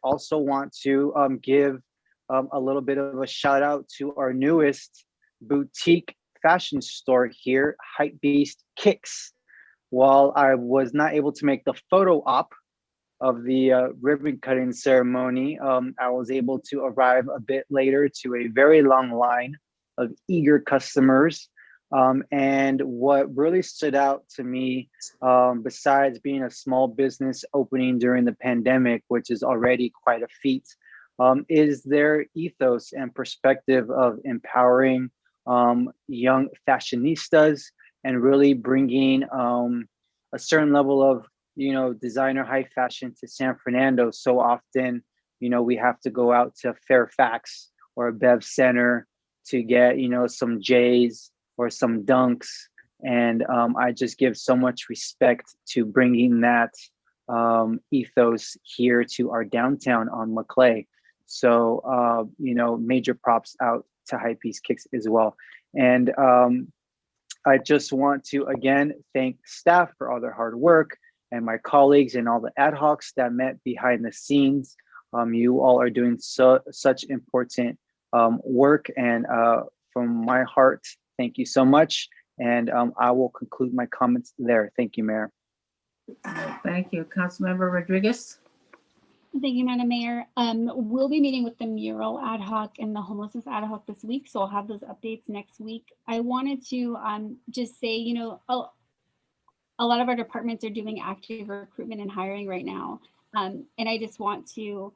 also want to give a little bit of a shout out to our newest boutique fashion store here, Hypebeast Kicks. While I was not able to make the photo op of the ribbon cutting ceremony, I was able to arrive a bit later to a very long line of eager customers. And what really stood out to me, besides being a small business opening during the pandemic, which is already quite a feat, is their ethos and perspective of empowering young fashionistas and really bringing a certain level of designer high fashion to San Fernando. So often, we have to go out to Fairfax or Bev Center to get, some J's or some Dunks. And I just give so much respect to bringing that ethos here to our downtown on Maclay. So, major props out to Hypebeast Kicks as well. And I just want to, again, thank staff for all their hard work, and my colleagues and all the ad hocs that met behind the scenes. You all are doing such important work, and from my heart, thank you so much. And I will conclude my comments there. Thank you, Mayor. Thank you. Councilmember Rodriguez. Thank you, Madam Mayor. We'll be meeting with the mural ad hoc and the homelessness ad hoc this week, so I'll have those updates next week. I wanted to just say, a lot of our departments are doing active recruitment and hiring right now. And I just want to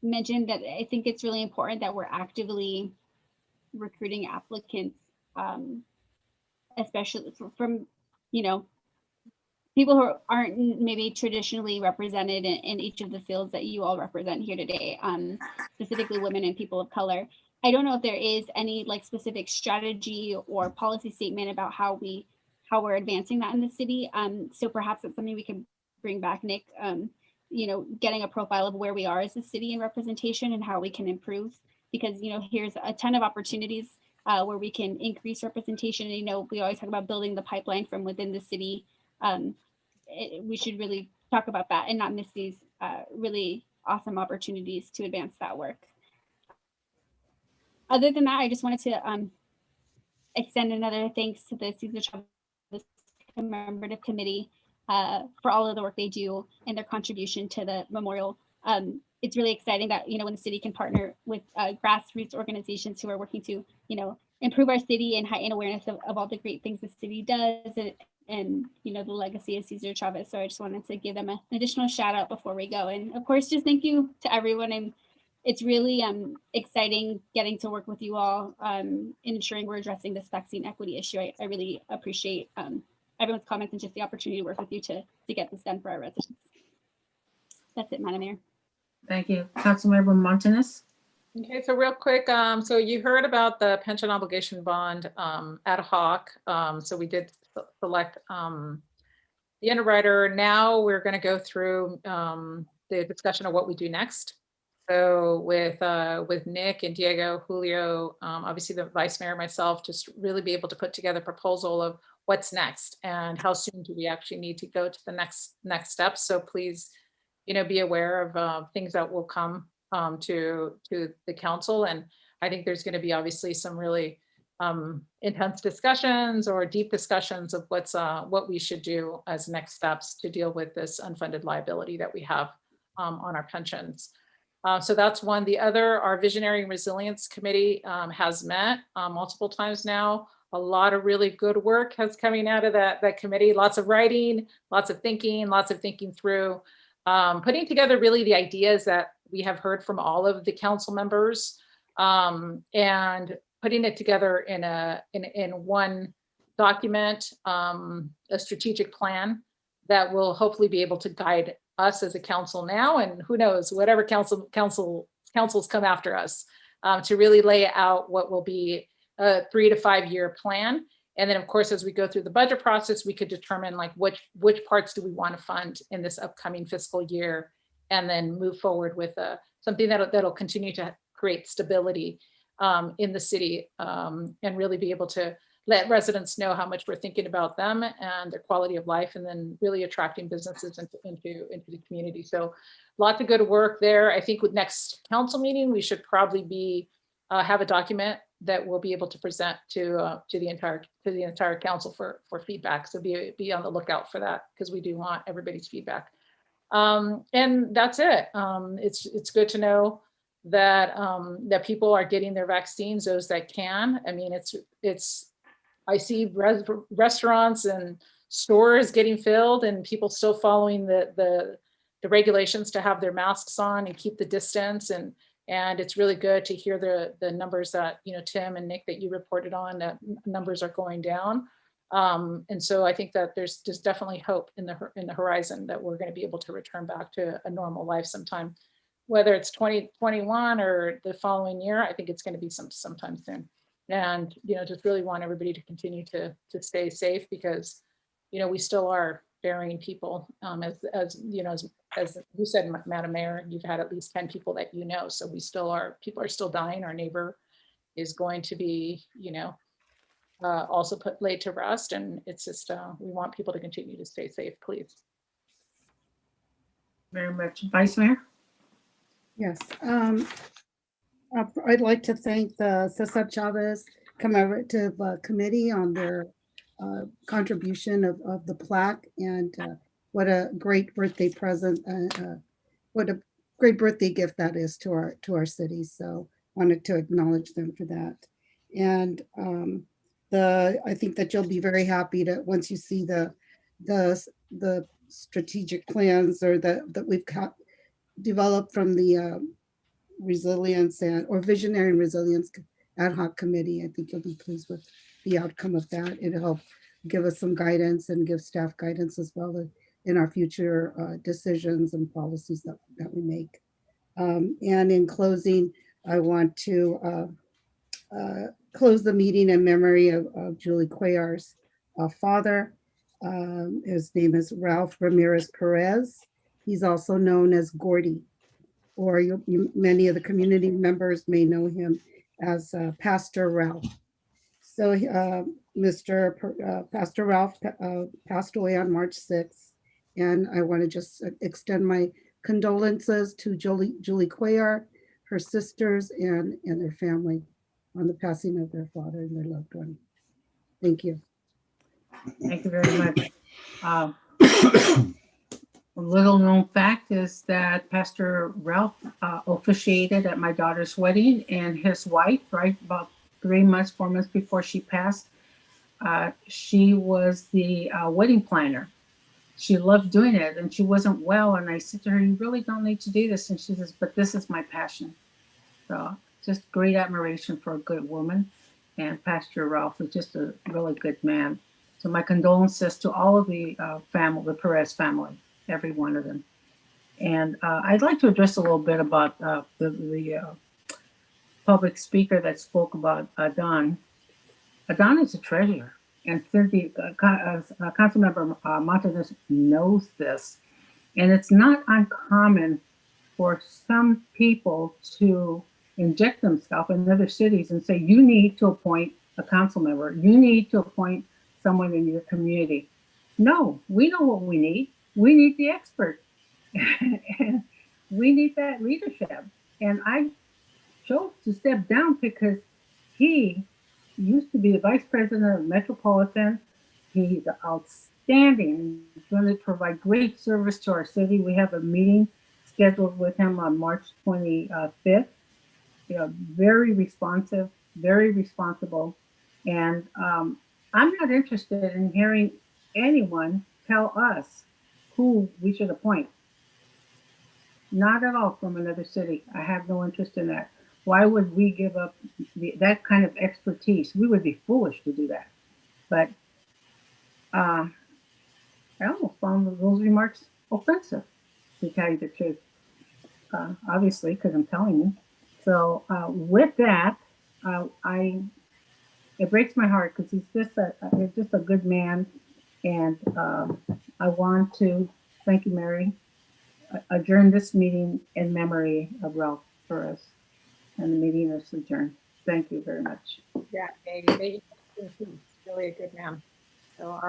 mention that I think it's really important that we're actively recruiting applicants, especially from, people who aren't maybe traditionally represented in each of the fields that you all represent here today, specifically women and people of color. I don't know if there is any specific strategy or policy statement about how we're advancing that in the city. So perhaps it's something we can bring back, Nick, getting a profile of where we are as a city in representation and how we can improve, because, here's a ton of opportunities where we can increase representation. And, we always talk about building the pipeline from within the city. We should really talk about that and not miss these really awesome opportunities to advance that work. Other than that, I just wanted to extend another thanks to the Cesar Chavez Commemorative Committee for all of the work they do and their contribution to the memorial it's really exciting that, when the city can partner with grassroots organizations who are working to, improve our city and heighten awareness of all the great things the city does and the legacy of Cesar Chavez. So I just wanted to give them an additional shout out before we go. And of course, just thank you to everyone. It's really exciting getting to work with you all, ensuring we're addressing this vaccine equity issue. I really appreciate everyone's comments and just the opportunity to work with you to get this done for our residents. That's it, Madam Mayor. Thank you. Councilmember Montanez. Okay, so real quick, so you heard about the pension obligation bond ad hoc. So we did select the underwriter. Now we're going to go through the discussion of what we do next. So with Nick and Diego, Julio, obviously the vice mayor, myself, just really be able to put together a proposal of what's next and how soon do we actually need to go to the next steps. So please, be aware of things that will come to the council. And I think there's going to be obviously some really intense discussions or deep discussions of what we should do as next steps to deal with this unfunded liability that we have on our pensions. So that's one. The other, our Visionary and Resilience Committee has met multiple times now. A lot of really good work has coming out of that committee. Lots of writing, lots of thinking through, putting together really the ideas that we have heard from all of the council members, and putting it together in one document, a strategic plan that will hopefully be able to guide us as a council now, and who knows, whatever councils come after us, to really lay out what will be a 3 to 5 year plan. And then of course, as we go through the budget process, we could determine like which parts do we want to fund in this upcoming fiscal year, and then move forward with something that'll continue to create stability in the city, and really be able to let residents know how much we're thinking about them and their quality of life, and then really attracting businesses into the community. So lots of good work there. I think with next council meeting, we should probably have a document that we'll be able to present to the entire council for feedback. So be on the lookout for that, because we do want everybody's feedback. And that's it. It's good to know that that people are getting their vaccines, those that can. I mean, I see restaurants and stores getting filled, and people still following the regulations to have their masks on and keep the distance. And it's really good to hear the numbers that, Tim and Nick, that you reported on, that numbers are going down. And so I think that there's definitely hope in the horizon that we're going to be able to return back to a normal life sometime, whether it's 2021 or the following year. I think it's going to be sometime soon. And, just really want everybody to continue to stay safe, because, we still are burying people. As you said, Madam Mayor, you've had at least 10 people that so people are still dying. Our neighbor is going to be, also laid to rest. And it's just, we want people to continue to stay safe, please. Very much. Vice Mayor? Yes. I'd like to thank the Cesar Chavez Commemorative Committee on their contribution of the plaque, and what a great birthday present, what a great birthday gift that is to our city. So wanted to acknowledge them for that. And I think that you'll be very happy to once you see the strategic plans or that we've developed from the resilience or Visionary and Resilience Ad Hoc Committee. I think you'll be pleased with the outcome of that. It'll help give us some guidance and give staff guidance as well in our future decisions and policies that we make. And in closing, I want to close the meeting in memory of Julie Cuellar's father. His name is Ralph Ramirez Perez. He's also known as Gordy, or many of the community members may know him as Pastor Ralph. So Pastor Ralph passed away on March 6th, and I want to just extend my condolences to Julie Cuellar, her sisters, and their family on the passing of their father and their loved one. Thank you. Thank you very much. A little known fact is that Pastor Ralph officiated at my daughter's wedding, and his wife, right about 3 months, 4 months before she passed, she was the wedding planner. She loved doing it, and she wasn't well. And I said to her, "You really don't need to do this." And she says, "But this is my passion." So just great admiration for a good woman. And Pastor Ralph is just a really good man. So my condolences to all of the family, the Perez family, every one of them. And I'd like to address a little bit about the public speaker that spoke about Don. Don is a treasure. And Cynthia, Councilmember Montanez knows this. And it's not uncommon for some people to inject themselves in other cities and say, you need to appoint a council member. You need to appoint someone in your community. No, we know what we need. We need the expert. And we need that leadership. And I chose to step down because he used to be the vice president of Metropolitan. He's outstanding. He's going to provide great service to our city. We have a meeting scheduled with him on March 25th. You know, very responsive, very responsible. And I'm not interested in hearing anyone tell us who we should appoint. Not at all from another city. I have no interest in that. Why would we give up that kind of expertise? We would be foolish to do that. But I almost found those remarks offensive, to tell you the truth. Obviously, because I'm telling you. So with that, it breaks my heart because he's just a good man, and I want to thank you, Mary. Adjourn this meeting in memory of Ralph for us, and the meeting is adjourned. Thank you very much. Yeah, maybe really a good man. So